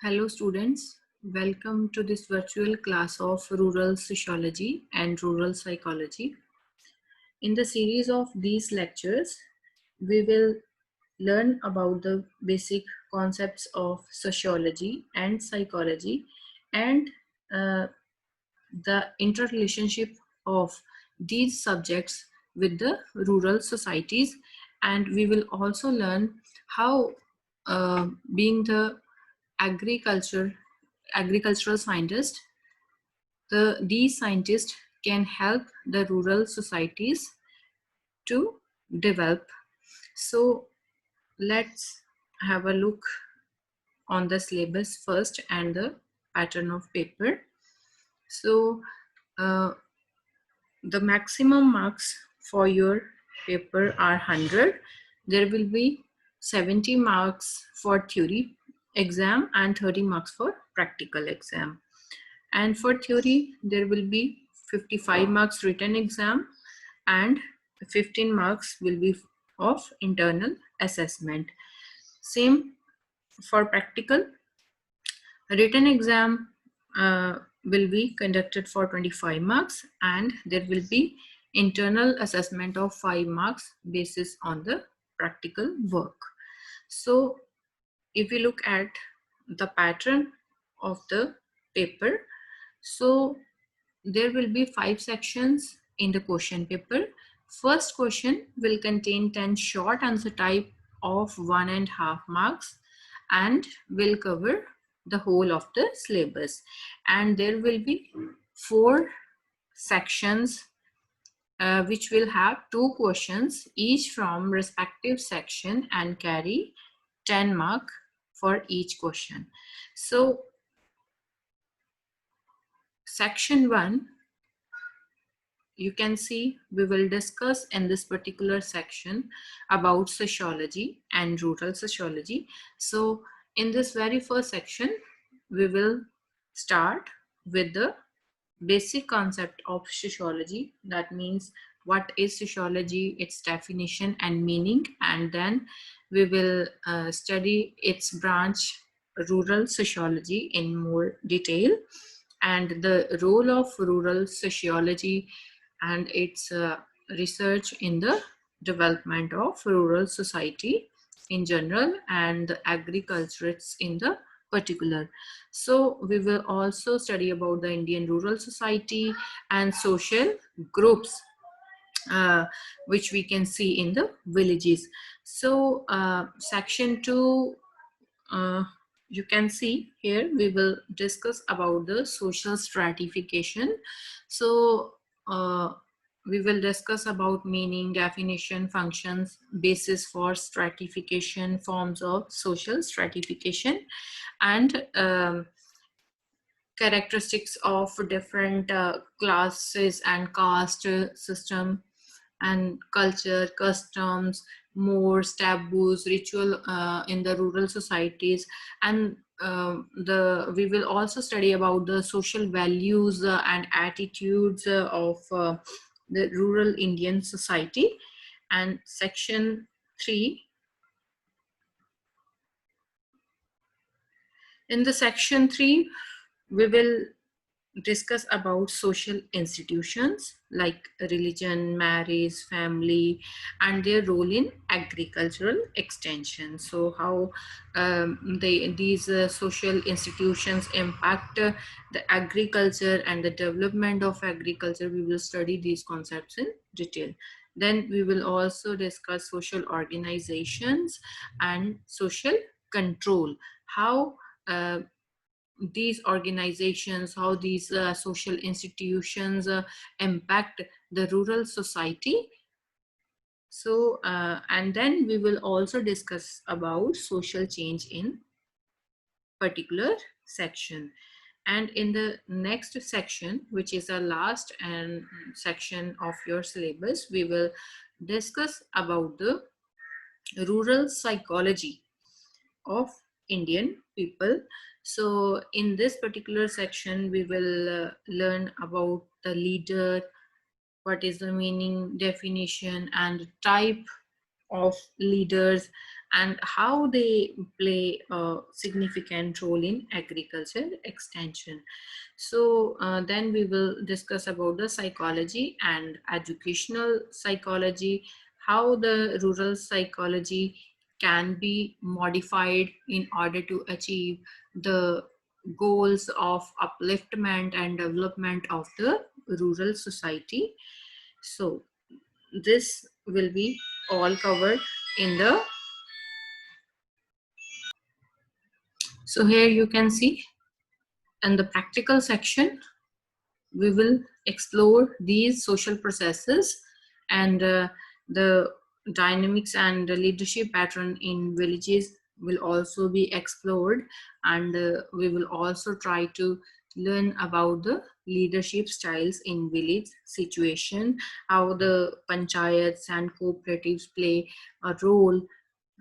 Hello students, welcome to this virtual class of Rural Sociology and Rural Psychology. In the series of these lectures, we will learn about the basic concepts of sociology and psychology and uh, the interrelationship of these subjects with the rural societies, and we will also learn how being the agriculture agricultural scientist, these scientists can help the rural societies to develop. So let's have a look on the syllabus first and the pattern of paper. So uh, the maximum marks for your paper are 100. There will be 70 marks for theory exam and 30 marks for practical exam. And for theory, there will be 55 marks written exam and 15 marks will be of internal assessment. Same for practical. Written exam will be conducted for 25 marks and there will be internal assessment of 5 marks basis on the practical work. So if we look at the pattern of the paper, so there will be 5 sections in the question paper. First question will contain 10 short answer type of 1.5 marks and will cover the whole of the syllabus. And there will be 4 sections which will have 2 questions each from respective section and carry 10 mark for each question. So section 1, you can see we will discuss in this particular section about sociology and rural sociology. So in this very first section, we will start with the basic concept of sociology. That means what is sociology, its definition and meaning, and then we will study its branch, rural sociology, in more detail, and the role of rural sociology and its research in the development of rural society in general and the agriculturists in the particular. So we will also study about the Indian rural society and social groups which we can see in the villages. So section 2, you can see here we will discuss about the social stratification. So we will discuss about meaning, definition, functions, basis for stratification, forms of social stratification, and characteristics of different classes and caste system and culture, customs, mores, taboos, ritual in the rural societies, and we will also study about the social values and attitudes of the rural Indian society. And section 3, in the section 3 we will discuss about social institutions like religion, marriage, family, and their role in agricultural extension. So how these social institutions impact the agriculture and the development of agriculture. We will study these concepts in detail. Then we will also discuss social organizations and social control, how these organizations, how these social institutions impact the rural society. So and then we will also discuss about social change in particular section. And in the next section, which is the last and section of your syllabus, we will discuss about the rural psychology of Indian people. So in this particular section, we will learn about the leader, what is the meaning, definition, and type of leaders, and how they play a significant role in agriculture extension. So then we will discuss about the psychology and educational psychology, how the rural psychology can be modified in order to achieve the goals of upliftment and development of the rural society. So this will be all covered in the, so here you can see in the practical section we will explore these social processes and the dynamics and the leadership pattern in villages will also be explored, and we will also try to learn about the leadership styles in village situation, how the panchayats and cooperatives play a role,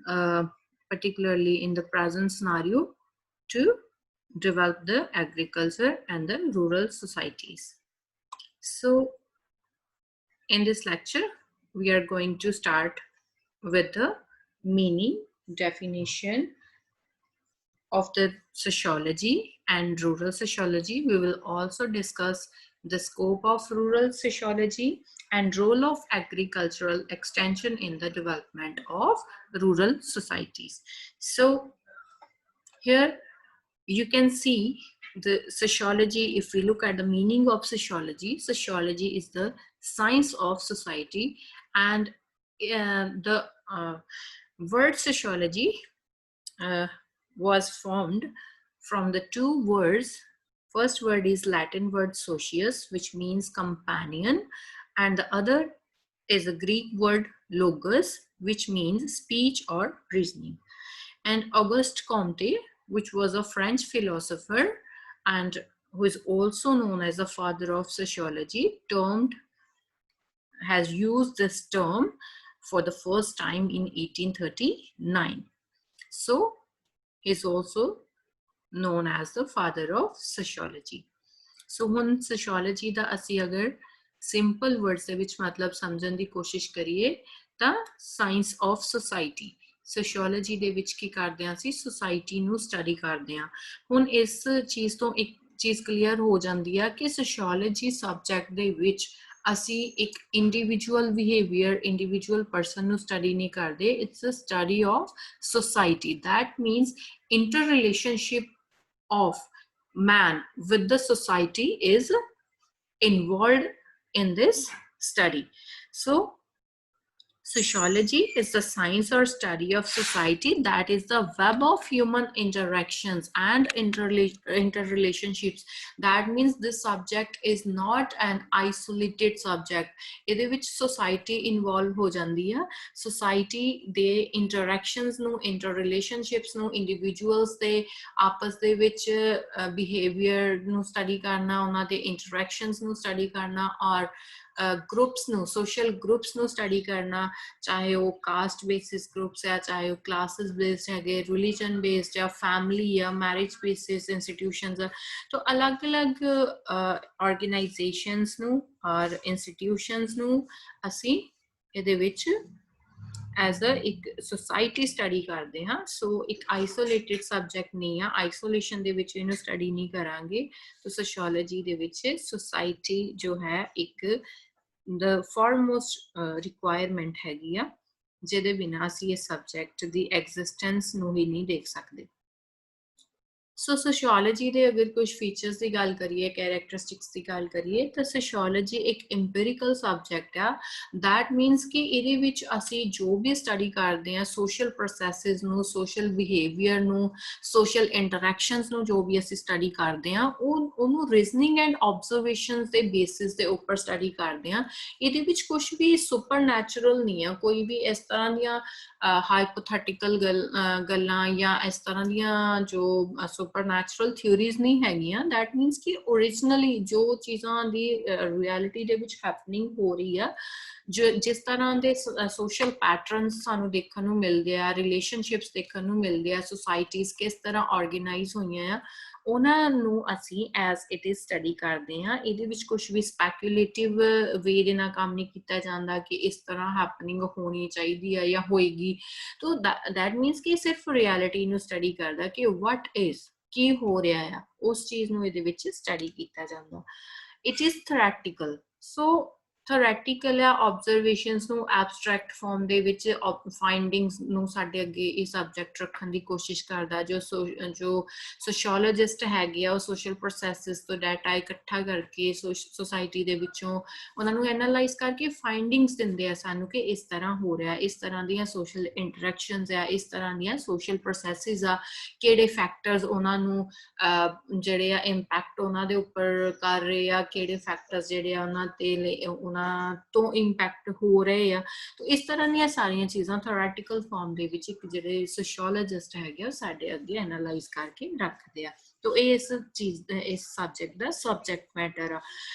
uh, particularly in the present scenario, to develop the agriculture and the rural societies. So in this lecture, we are going to start with the meaning, definition of the sociology and rural sociology. We will also discuss the scope of rural sociology and role of agricultural extension in the development of rural societies. So here you can see the sociology. If we look at the meaning of sociology, sociology is the science of society, and the word sociology was formed from the two words. First word is Latin word socius, which means companion, and the other is a Greek word logos, which means speech or reasoning. And Auguste Comte, which was a French philosopher and who is also known as the father of sociology, has used this term for the first time in 1839. So he's also known as the father of sociology. So ਹੁਣ sociology ਦਾ ਅਸੀਂ ਅਗਰ simple words ਦੇ ਵਿੱਚ ਮਤਲਬ ਸਮਝਣ ਦੀ ਕੋਸ਼ਿਸ਼ ਕਰੀਏ ਤਾਂ science of society, sociology ਦੇ ਵਿੱਚ ਕੀ ਕਰਦੇ ਹਾਂ ਅਸੀਂ society ਨੂੰ study ਕਰਦੇ ਹਾਂ। ਹੁਣ ਇਸ ਚੀਜ਼ ਤੋਂ ਇੱਕ ਚੀਜ਼ clear ਹੋ ਜਾਂਦੀ ਆ ਕਿ sociology subject ਦੇ ਵਿੱਚ ਅਸੀਂ ਇੱਕ individual behavior, individual person ਨੂੰ study ਨਹੀਂ ਕਰਦੇ, it's a study of society. That means interrelationship of man with the society is involved in this study. So sociology is the science or study of society, that is the web of human interactions and interrelationships. That means this subject is not an isolated subject. ਇਹਦੇ ਵਿੱਚ society involved ਹੋ ਜਾਂਦੀ ਆ, society ਦੇ interactions ਨੂੰ, interrelationships ਨੂੰ, individuals ਦੇ ਆਪਸ ਦੇ ਵਿੱਚ behavior ਨੂੰ study ਕਰਨਾ, ਉਹਨਾਂ ਦੇ interactions ਨੂੰ study ਕਰਨਾ, ਔਰ ग्रुप्स ਨੂੰ, social groups ਨੂੰ study ਕਰਨਾ, ਚਾਹੇ ਉਹ caste basis groups ਹੈ, ਚਾਹੇ ਉਹ classes based ਹੈਗੇ, religion based ਜਾਂ family ਜਾਂ marriage basis institutions ਆ, ਤਾਂ ਅਲੱਗ-ਅਲੱਗ organizations ਨੂੰ ਔਰ institutions ਨੂੰ ਅਸੀਂ ਇਹਦੇ ਵਿੱਚ as a ਇੱਕ society study ਕਰਦੇ ਹਾਂ। ਸੋ ਇੱਕ isolated subject ਨਹੀਂ ਆ, isolation ਦੇ ਵਿੱਚ ਇਹਨੂੰ study ਨਹੀਂ ਕਰਾਂਗੇ। ਤਾਂ sociology ਦੇ ਵਿੱਚ society ਜੋ ਹੈ ਇੱਕ the foremost requirement ਹੈਗੀ ਆ, ਜਿਹਦੇ ਬਿਨਾਂ ਅਸੀਂ ਇਹ subject ਦੀ existence ਨੂੰ ਹੀ ਨਹੀਂ ਦੇਖ ਸਕਦੇ। ਸੋ sociology ਦੇ ਅਗਰ ਕੁਝ features ਦੀ ਗੱਲ ਕਰੀਏ, characteristics ਦੀ ਗੱਲ ਕਰੀਏ, ਤਾਂ sociology ਇੱਕ empirical subject ਆ। that means ਕਿ ਇਹਦੇ ਵਿੱਚ ਅਸੀਂ ਜੋ ਵੀ study ਕਰਦੇ ਹਾਂ, social processes ਨੂੰ, social behavior ਨੂੰ, social interactions ਨੂੰ ਜੋ ਵੀ ਅਸੀਂ study ਕਰਦੇ ਹਾਂ, ਉਹਨੂੰ reasoning and observations ਦੇ basis ਦੇ ਉੱਪਰ study ਕਰਦੇ ਹਾਂ। ਇਹਦੇ ਵਿੱਚ ਕੁਝ ਵੀ supernatural ਨਹੀਂ ਆ, ਕੋਈ ਵੀ ਇਸ ਤਰ੍ਹਾਂ ਦੀਆਂ hypothetical ਗੱਲਾਂ ਜਾਂ ਇਸ ਤਰ੍ਹਾਂ ਦੀਆਂ ਜੋ supernatural theories ਨਹੀਂ ਹੈਗੀਆਂ। that means ਕਿ originally ਜੋ ਚੀਜ਼ਾਂ ਦੀ reality ਦੇ ਵਿੱਚ happening ਹੋ ਰਹੀ ਆ, जिस तरह के सोशल पैटर्नस सानू देखने को मिलते हैं, रिलेशनशिप्स देखने को मिलते हैं, सोसाइटीज़ किस तरह ऑर्गेनाइज हुई हैं, ਉਹਨਾਂ ਨੂੰ ਅਸੀਂ ਐਜ਼ ਇਟ ਇਜ਼ ਸਟੱਡੀ ਕਰਦੇ ਹਾਂ। ਇਹਦੇ ਵਿੱਚ ਕੁਝ ਵੀ ਸਪੈਕੂਲੇਟਿਵ ਵੇ ਦੇ ਨਾਲ ਕੰਮ ਨਹੀਂ ਕੀਤਾ ਜਾਂਦਾ ਕਿ ਇਸ ਤਰ੍ਹਾਂ ਹੈਪਨਿੰਗ ਹੋਣੀ ਚਾਹੀਦੀ ਹੈ ਜਾਂ ਹੋਏਗੀ। ਤੋ ਦੈਟ ਮੀਨਸ ਕਿ ਸਿਰਫ ਰਿਐਲਿਟੀ ਨੂੰ ਸਟੱਡੀ ਕਰਦਾ ਕਿ ਵਾਟ ਇਜ਼, ਕੀ ਹੋ ਰਿਹਾ ਆ, ਉਸ ਚੀਜ਼ ਨੂੰ ਇਹਦੇ ਵਿੱਚ ਸਟੱਡੀ ਕੀਤਾ ਜਾਂਦਾ। It is theoretical. So theoretical ਆ ਆਬਜ਼ਰਵੇਸ਼ਨਸ ਨੂੰ ਐਬਸਟਰੈਕਟ ਫਾਰਮ ਦੇ ਵਿੱਚ ਫਾਈਂਡਿੰਗਸ ਨੂੰ ਸਾਡੇ ਅੱਗੇ ਇਹ ਸਬਜੈਕਟ ਰੱਖਣ ਦੀ ਕੋਸ਼ਿਸ਼ ਕਰਦਾ। ਜੋ ਸੋਸ਼ੀਓਲੋਜਿਸਟ ਹੈਗੇ ਆ ਉਹ ਸੋਸ਼ਲ ਪ੍ਰੋਸੈਸਿਸ ਤੋਂ ਡਾਟਾ ਇਕੱਠਾ ਕਰਕੇ ਸੋਸਾਇਟੀ ਦੇ ਵਿੱਚੋਂ ਉਹਨਾਂ ਨੂੰ ਐਨਾਲਾਈਜ਼ ਕਰਕੇ ਫਾਈਂਡਿੰਗਸ ਦਿੰਦੇ ਆ ਸਾਨੂੰ ਕਿ ਇਸ ਤਰ੍ਹਾਂ ਹੋ ਰਿਹਾ, ਇਸ ਤਰ੍ਹਾਂ ਦੀਆਂ ਸੋਸ਼ਲ ਇੰਟਰੈਕਸ਼ਨਸ ਆ, ਇਸ ਤਰ੍ਹਾਂ ਦੀਆਂ ਸੋਸ਼ਲ ਪ੍ਰੋਸੈਸਿਸ ਆ, ਕਿਹੜੇ ਫੈਕਟਰਸ ਉਹਨਾਂ ਨੂੰ ਜਿਹੜੇ ਆ ਇੰਪੈਕਟ ਉਹਨਾਂ ਦੇ ਉੱਪਰ ਕਰ ਰਹੇ ਆ, ਕਿਹੜੇ ਫੈਕਟਰਸ ਜਿਹੜੇ ਆ ਉਹਨਾਂ ਤੇ ਉਹਨਾਂ ਤੋਂ ਇੰਪੈਕਟ ਹੋ ਰਹੇ ਆ। ਤੋ ਇਸ ਤਰ੍ਹਾਂ ਦੀਆਂ ਸਾਰੀਆਂ ਚੀਜ਼ਾਂ ਥਿਓਰੈਟੀਕਲ ਫਾਰਮ ਦੇ ਵਿੱਚ ਇੱਕ ਜਿਹੜੇ ਸੋਸ਼ੀਓਲੋਜਿਸਟ ਹੈਗੇ ਉਹ ਸਾਡੇ ਅੱਗੇ ਐਨਾਲਾਈਜ਼ ਕਰਕੇ ਰੱਖਦੇ ਆ। ਤੋ ਇਹ ਇਸ ਚੀਜ਼ ਇਸ ਸਬਜੈਕਟ ਦਾ ਸਬਜੈਕਟ ਮੈਟਰ ਆ।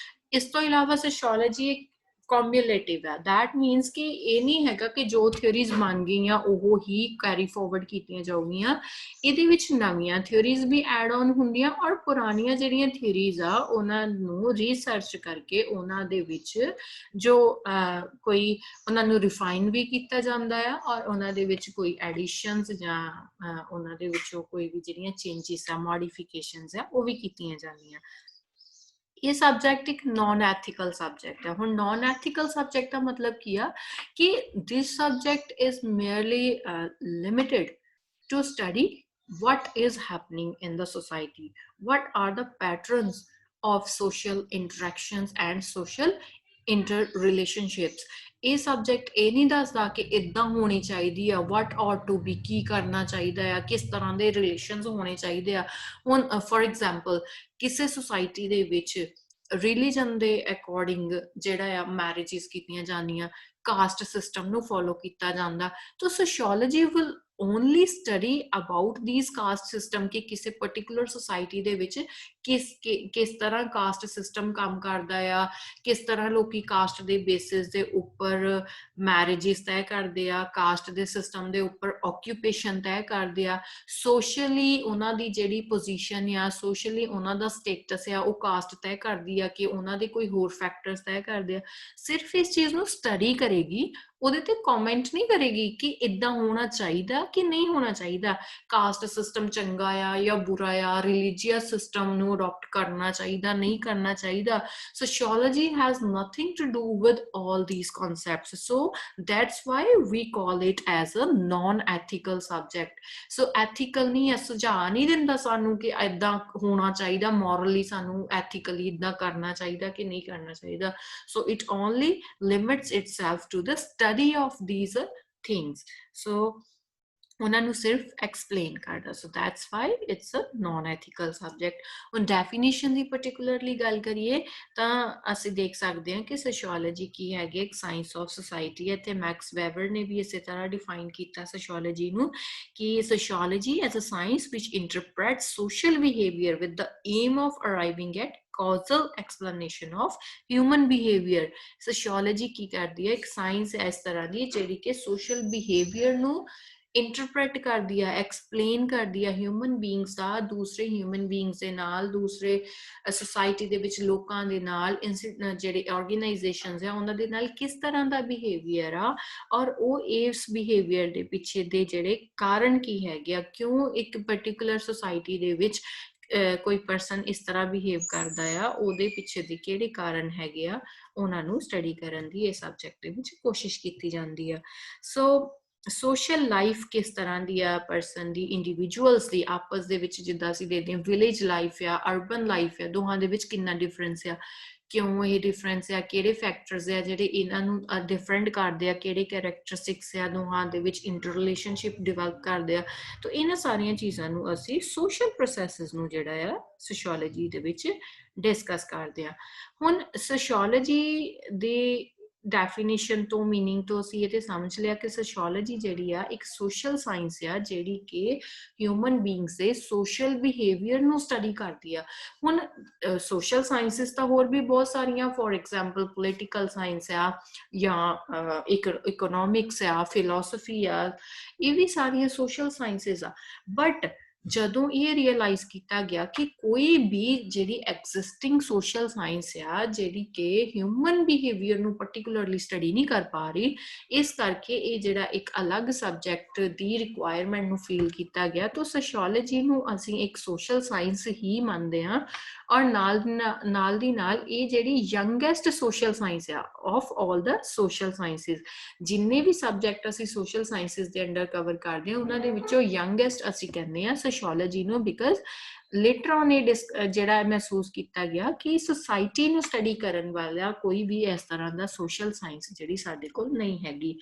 ਇਸ ਤੋਂ ਇਲਾਵਾ ਸੋਸ਼ੀਓਲੋਜੀ ਕੌਮੂਲੇਟਿਵ ਹੈ। ਦੈਟ ਮੀਨਸ ਕਿ ਇਹ ਨਹੀਂ ਹੈਗਾ ਕਿ ਜੋ ਥਿਓਰੀਜ਼ ਬਣ ਗਈਆਂ ਉਹ ਹੀ ਕੈਰੀ ਫੋਰਵਰਡ ਕੀਤੀਆਂ ਜਾਊਗੀਆਂ। ਇਹਦੇ ਵਿੱਚ ਨਵੀਆਂ ਥਿਓਰੀਜ਼ ਵੀ ਐਡ ਆਨ ਹੁੰਦੀਆਂ ਔਰ ਪੁਰਾਣੀਆਂ ਜਿਹੜੀਆਂ ਥਿਓਰੀਜ਼ ਆ ਉਹਨਾਂ ਨੂੰ ਰਿਸਰਚ ਕਰਕੇ ਉਹਨਾਂ ਦੇ ਵਿੱਚ ਜੋ ਕੋਈ ਉਹਨਾਂ ਨੂੰ ਰਿਫਾਈਨ ਵੀ ਕੀਤਾ ਜਾਂਦਾ ਆ ਔਰ ਉਹਨਾਂ ਦੇ ਵਿੱਚ ਕੋਈ ਐਡੀਸ਼ਨਸ ਜਾਂ ਉਹਨਾਂ ਦੇ ਵਿੱਚੋਂ ਕੋਈ ਵੀ ਜਿਹੜੀਆਂ ਚੇਂਜਿਸ ਆ, ਮੋਡੀਫਿਕੇਸ਼ਨਸ ਆ, ਉਹ ਵੀ ਕੀਤੀਆਂ ਜਾਂਦੀਆਂ। ਇਹ ਸਬਜੈਕਟ ਇੱਕ ਨॉन ਐਥੀਕਲ ਸਬਜੈਕਟ ਹੈ। ਹੁਣ ਨॉन ਐਥੀਕਲ ਸਬਜੈਕਟ ਦਾ ਮਤਲਬ ਕੀ ਆ ਕਿ this subject is merely limited to study what is happening in the society, what are the patterns of social interactions and social interrelationships। ਇਹ ਸਬਜੈਕਟ ਇਹ ਨਹੀਂ ਦੱਸਦਾ ਕਿ ਇਦਾਂ ਹੋਣੀ ਚਾਹੀਦੀ ਆ, what ought to be, ਕੀ ਕਰਨਾ ਚਾਹੀਦਾ ਆ, ਕਿਸ ਤਰ੍ਹਾਂ ਦੇ ਰਿਲੇਸ਼ਨਸ ਹੋਣੇ ਚਾਹੀਦੇ ਆ। ਹੁਣ ਫॉर ਐਗਜ਼ਾਮਪਲ ਕਿਸੇ ਸੁਸਾਇਟੀ ਦੇ ਵਿੱਚ ਰਿਲੀਜਨ ਦੇ ਅਕੋਰਡਿੰਗ ਜਿਹੜਾ ਆ ਮੈਰਿਜਸ ਕੀਤੀਆਂ ਜਾਂਦੀਆਂ, ਕਾਸਟ ਸਿਸਟਮ ਨੂੰ ਫੋਲੋ ਕੀਤਾ ਜਾਂਦਾ। ਤਾਂ sociology will only study about these caste system ਕਿ ਕਿਸੇ particular society ਦੇ ਵਿੱਚ ਕਿਸ ਤਰ੍ਹਾਂ ਕਾਸਟ ਸਿਸਟਮ ਕੰਮ ਕਰਦਾ ਆ, ਕਿਸ ਤਰ੍ਹਾਂ ਲੋਕੀ ਕਾਸਟ ਦੇ ਬੇਸਿਸ ਦੇ ਉੱਪਰ ਮੈਰਿਜਸ ਤੈਅ ਕਰਦੇ ਆ, ਕਾਸਟ ਦੇ ਸਿਸਟਮ ਦੇ ਉੱਪਰ ਆਕਿਊਪੇਸ਼ਨ ਤੈਅ ਕਰਦੇ ਆ, ਸੋਸ਼ਲੀ ਉਹਨਾਂ ਦੀ ਜਿਹੜੀ ਪੋਜੀਸ਼ਨ ਆ, ਸੋਸ਼ਲੀ ਉਹਨਾਂ ਦਾ ਸਟੇਟਸ ਆ, ਉਹ ਕਾਸਟ ਤੈਅ ਕਰਦੀ ਆ ਕਿ ਉਹਨਾਂ ਦੇ ਕੋਈ ਹੋਰ ਫੈਕਟਰਸ ਤੈਅ ਕਰਦੇ ਆ। ਸਿਰਫ ਇਸ ਚੀਜ਼ ਨੂੰ ਸਟੱਡੀ ਕਰੇਗੀ, ਉਹਦੇ ਤੇ ਕਮੈਂਟ ਨਹੀਂ ਕਰੇਗੀ ਕਿ ਇਦਾਂ ਹੋਣਾ ਚਾਹੀਦਾ ਕਿ ਨਹੀਂ ਹੋਣਾ ਚਾਹੀਦਾ, ਕਾਸਟ ਸਿਸਟਮ ਚੰਗਾ ਆ ਜਾਂ ਬੁਰਾ ਆ, ਰਿਲੀਜੀਅਸ ਸਿਸਟਮ ਨੂੰ ਅਡਾਪਟ ਕਰਨਾ ਚਾਹੀਦਾ ਨਹੀਂ ਕਰਨਾ ਚਾਹੀਦਾ। Sociology has nothing to do with all these concepts, so that's why we call it as a non-ethical subject। so ethical ਨਹੀਂ ਹੈ, ਸੁਝਾਅ ਨਹੀਂ ਦਿੰਦਾ ਸਾਨੂੰ ਕਿ ਇਦਾਂ ਹੋਣਾ ਚਾਹੀਦਾ, ਮੋਰਲੀ ਸਾਨੂੰ ਐਥੀਕਲੀ ਇਦਾਂ ਕਰਨਾ ਚਾਹੀਦਾ ਕਿ ਨਹੀਂ ਕਰਨਾ ਚਾਹੀਦਾ। so it only limits itself to the study of these things, so ਉਹਨਾਂ ਨੂੰ ਸਿਰਫ ਐਕਸਪਲੇਨ ਕਰਦਾ। So that's why it's a non ethical subject. ਹੁਣ ਡੈਫੀਨੇਸ਼ਨ ਦੀ ਪਾਰਟਿਕੂਲਰਲੀ ਗੱਲ ਕਰੀਏ ਤਾਂ ਅਸੀਂ ਦੇਖ ਸਕਦੇ ਹਾਂ ਕਿ ਸੋਸ਼ੀਓਲੋਜੀ ਕੀ ਹੈਗੀ, ਇੱਕ ਸਾਇੰਸ ਆਫ ਸੋਸਾਇਟੀ ਹੈ। ਤੇ ਮੈਕਸ ਵੈਬਰ ਨੇ ਵੀ ਇਸੇ ਤਰ੍ਹਾਂ ਡਿਫਾਈਨ ਕੀਤਾ ਸੋਸ਼ੀਓਲੋਜੀ ਨੂੰ ਕਿ sociology as a science which interprets social behaviour with the aim of arriving at causal explanation of human behavior। Sociology ਕੀ ਕਰਦੀ ਹੈ, ਇੱਕ ਸਾਇੰਸ ਹੈ ਇਸ ਤਰ੍ਹਾਂ ਦੀ ਜਿਹੜੀ ਕਿ ਸੋਸ਼ਲ ਬਿਹੇਵੀਅਰ ਨੂੰ ਇੰਟਰਪ੍ਰੈਟ ਕਰਦੀ ਆ, ਐਕਸਪਲੇਨ ਕਰਦੀ ਆ ਹਿਊਮਨ ਬੀਇੰਗਸ ਦਾ ਦੂਸਰੇ ਹਿਊਮਨ ਬੀਇੰਗਸ ਦੇ ਨਾਲ, ਦੂਸਰੇ ਸੋਸਾਇਟੀ ਦੇ ਵਿੱਚ ਲੋਕਾਂ ਦੇ ਨਾਲ, ਜਿਹੜੇ ਆਰਗੇਨਾਈਜੇਸ਼ਨਸ ਆ ਉਹਨਾਂ ਦੇ ਨਾਲ ਕਿਸ ਤਰ੍ਹਾਂ ਦਾ ਬਿਹੇਵੀਅਰ ਆ ਔਰ ਉਹ ਇਸ ਬਿਹੇਵੀਅਰ ਦੇ ਪਿੱਛੇ ਦੇ ਜਿਹੜੇ ਕਾਰਨ ਕੀ ਹੈਗੇ ਆ, ਕਿਉਂ ਇੱਕ ਪਾਰਟਿਕੂਲਰ ਸੋਸਾਇਟੀ ਦੇ ਵਿੱਚ ਕੋਈ ਪਰਸਨ ਇਸ ਤਰ੍ਹਾਂ ਬਿਹੇਵ ਕਰਦਾ ਆ, ਉਹਦੇ ਪਿੱਛੇ ਦੇ ਕਿਹੜੇ ਕਾਰਨ ਹੈਗੇ ਆ, ਉਹਨਾਂ ਨੂੰ ਸਟੱਡੀ ਕਰਨ ਦੀ ਇਹ ਸਬਜੈਕਟ ਦੇ ਵਿੱਚ ਕੋਸ਼ਿਸ਼ ਕੀਤੀ ਜਾਂਦੀ ਆ। ਸੋ ਸੋਸ਼ਲ ਲਾਈਫ ਕਿਸ ਤਰ੍ਹਾਂ ਦੀ ਆ ਪਰਸਨ ਦੀ, ਇੰਡੀਵਿਜੂਅਲਸ ਦੀ ਆਪਸ ਦੇ ਵਿੱਚ, ਜਿੱਦਾਂ ਅਸੀਂ ਦੇਖਦੇ ਹਾਂ ਵਿਲੇਜ ਲਾਈਫ ਆ, ਅਰਬਨ ਲਾਈਫ ਆ, ਦੋਹਾਂ ਦੇ ਵਿੱਚ ਕਿੰਨਾ ਡਿਫਰੈਂਸ ਆ, ਕਿਉਂ ਇਹ ਡਿਫਰੈਂਸ ਆ, ਕਿਹੜੇ ਫੈਕਟਰਸ ਆ ਜਿਹੜੇ ਇਹਨਾਂ ਨੂੰ ਡਿਫਰੈਂਟ ਕਰਦੇ ਆ, ਕਿਹੜੇ ਕੈਰੈਕਟਰਿਸਟਿਕਸ ਆ ਦੋਹਾਂ ਦੇ ਵਿੱਚ ਇੰਟਰ ਰਿਲੇਸ਼ਨਸ਼ਿਪ ਡਿਵੈਲਪ ਕਰਦੇ ਆ। ਤਾਂ ਇਹਨਾਂ ਸਾਰੀਆਂ ਚੀਜ਼ਾਂ ਨੂੰ ਅਸੀਂ ਸੋਸ਼ਲ ਪ੍ਰੋਸੈਸਿਸ ਨੂੰ ਜਿਹੜਾ ਆ ਸੋਸ਼ੀਓਲੋਜੀ ਦੇ ਵਿੱਚ ਡਿਸਕਸ ਕਰਦੇ ਆ। ਹੁਣ ਸੋਸ਼ੀਓਲੋਜੀ ਦੇ ਡੈਫੀਨੇਸ਼ਨ ਤੋਂ ਮੀਨਿੰਗ ਤੋਂ ਅਸੀਂ ਇਹ ਤੇ ਸਮਝ ਲਿਆ ਕਿ ਸੋਸ਼ੀਓਲੋਜੀ ਜਿਹੜੀ ਆ ਇੱਕ ਸੋਸ਼ਲ ਸਾਇੰਸ ਆ ਜਿਹੜੀ ਕਿ ਹਿਊਮਨ ਬੀਇੰਗਸ ਦੇ ਸੋਸ਼ਲ ਬਿਹੇਵੀਅਰ ਨੂੰ ਸਟੱਡੀ ਕਰਦੀ ਆ। ਹੁਣ ਸੋਸ਼ਲ ਸਾਇੰਸਿਸ ਤਾਂ ਹੋਰ ਵੀ ਬਹੁਤ ਸਾਰੀਆਂ, ਫੋਰ ਐਗਜ਼ਾਮਪਲ ਪੋਲੀਟੀਕਲ ਸਾਇੰਸ ਆ ਜਾਂ ਇਕਨੋਮਿਕਸ ਆ, ਫਿਲੋਸਫੀ ਆ, ਇਹ ਵੀ ਸਾਰੀਆਂ ਸੋਸ਼ਲ ਸਾਇੰਸਿਸ ਆ। ਬਟ ਜਦੋਂ ਇਹ ਰਿਅਲਾਈਜ਼ ਕੀਤਾ ਗਿਆ ਕਿ ਕੋਈ ਵੀ ਜਿਹੜੀ ਐਗਜ਼ਿਸਟਿੰਗ ਸੋਸ਼ਲ ਸਾਇੰਸ ਆ ਜਿਹੜੀ ਕਿ ਹਿਊਮਨ ਬਿਹੇਵੀਅਰ ਨੂੰ ਪਾਰਟਿਕੂਲਰਲੀ ਸਟੱਡੀ ਨਹੀਂ ਕਰ ਪਾ ਰਹੀ, ਇਸ ਕਰਕੇ ਇਹ ਜਿਹੜਾ ਇੱਕ ਅਲੱਗ ਸਬਜੈਕਟ ਦੀ ਰਿਕੁਆਇਰਮੈਂਟ ਨੂੰ ਫੀਲ ਕੀਤਾ ਗਿਆ। ਤਾਂ ਸੋਸ਼ੀਓਲੋਜੀ ਨੂੰ ਅਸੀਂ ਇੱਕ ਸੋਸ਼ਲ ਸਾਇੰਸ ਹੀ ਮੰਨਦੇ ਹਾਂ, ਔਰ ਨਾਲ ਦੀ ਨਾਲ ਇਹ ਜਿਹੜੀ ਯੰਗੈਸਟ ਸੋਸ਼ਲ ਸਾਇੰਸ ਆ of all the social sciences. ਜਿੰਨੇ ਵੀ ਸਬਜੈਕਟ ਅਸੀਂ ਸੋਸ਼ਲ ਸਾਇੰਸਿਸ ਦੇ ਅੰਡਰ ਕਵਰ ਕਰਦੇ ਹਾਂ ਉਹਨਾਂ ਦੇ ਵਿੱਚੋਂ ਯੰਗੈਸਟ ਅਸੀਂ ਕਹਿੰਦੇ ਹਾਂ ਸੋਸ਼ੀਓਲੋਜੀ ਨੂੰ, ਬਿਕਾਜ਼ ਲੇਟਰ ਔਨ ਇਹ ਜਿਹੜਾ ਮਹਿਸੂਸ ਕੀਤਾ ਗਿਆ ਕਿ ਸੁਸਾਇਟੀ ਨੂੰ ਸਟੱਡੀ ਕਰਨ ਵਾਲਾ ਕੋਈ ਵੀ ਇਸ ਤਰ੍ਹਾਂ ਦਾ ਸੋਸ਼ਲ ਸਾਇੰਸ ਜਿਹੜੀ ਸਾਡੇ ਕੋਲ ਨਹੀਂ ਹੈਗੀ।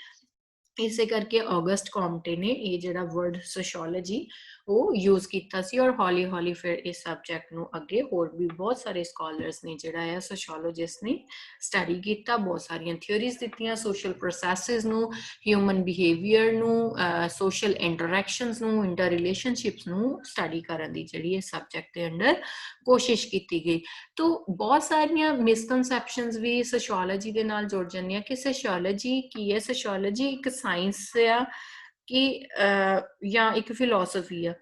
ਇਸੇ ਕਰਕੇ ਔਗਸਟ ਕੌਮਟੇ ਨੇ ਇਹ ਜਿਹੜਾ ਵਰਡ ਸੋਸ਼ੀਓਲੋਜੀ ਉਹ ਯੂਜ਼ ਕੀਤਾ ਸੀ, ਔਰ ਹੌਲੀ ਹੌਲੀ ਫਿਰ ਇਸ ਸਬਜੈਕਟ ਨੂੰ ਅੱਗੇ ਹੋਰ ਵੀ ਬਹੁਤ ਸਾਰੇ ਸਕਾਲਰਸ ਨੇ ਜਿਹੜਾ ਹੈ ਸੋਸ਼ੀਓਲੋਜਿਸਟ ਨੇ ਸਟੱਡੀ ਕੀਤਾ, ਬਹੁਤ ਸਾਰੀਆਂ ਥਿਊਰੀਜ਼ ਦਿੱਤੀਆਂ ਸੋਸ਼ਲ ਪ੍ਰੋਸੈਸਿਸ ਨੂੰ, ਹਿਊਮਨ ਬਿਹੇਵੀਅਰ ਨੂੰ, ਸੋਸ਼ਲ ਇੰਟਰੈਕਸ਼ਨਸ ਨੂੰ, ਇੰਟਰ ਰਿਲੇਸ਼ਨਸ਼ਿਪਸ ਨੂੰ ਸਟੱਡੀ ਕਰਨ ਦੀ ਜਿਹੜੀ ਇਸ ਸਬਜੈਕਟ ਦੇ ਅੰਡਰ ਕੋਸ਼ਿਸ਼ ਕੀਤੀ ਗਈ। ਤੋ ਬਹੁਤ ਸਾਰੀਆਂ ਮਿਸਕਨਸੈਪਸ਼ਨਸ ਵੀ ਸੋਸ਼ੀਓਲੋਜੀ ਦੇ ਨਾਲ ਜੁੜ ਜਾਂਦੀਆਂ ਕਿ ਸੋਸ਼ੀਓਲੋਜੀ ਕੀ ਹੈ। ਸੋਸ਼ੀਓਲੋਜੀ ਇੱਕ ਸਾਇੰਸ ਆ ਕਿ ਜਾਂ ਇੱਕ ਫਿਲੋਸਫੀ ਆ।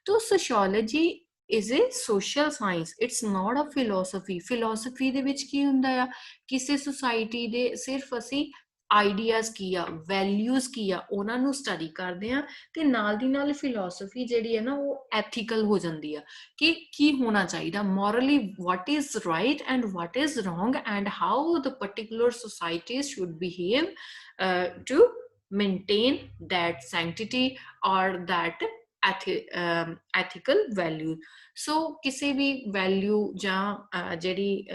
ਤੋ sociology is a social science, it's not a philosophy। philosophy ਦੇ ਵਿੱਚ ਕੀ ਹੁੰਦਾ ਆ, ਕਿਸੇ ਸੁਸਾਇਟੀ ਦੇ ਸਿਰਫ ਅਸੀਂ ਆਈਡੀਆਜ਼ ਕੀ ਆ, ਵੈਲਿਊਜ਼ ਕੀ ਆ, ਉਹਨਾਂ ਨੂੰ ਸਟੱਡੀ ਕਰਦੇ ਆ, ਤੇ ਨਾਲ ਦੀ ਨਾਲ ਫਿਲੋਸਫੀ ਜਿਹੜੀ ਹੈ ਨਾ ਉਹ ਐਥੀਕਲ ਹੋ ਜਾਂਦੀ ਆ ਕਿ ਕੀ ਹੋਣਾ ਚਾਹੀਦਾ morally, what is right and what is wrong and how the particular societies should behave to maintain that sanctity or that ethical value। ਸੋ ਕਿਸੇ ਵੀ ਵੈਲਿਊ ਜਾਂ ਜਿਹੜੀ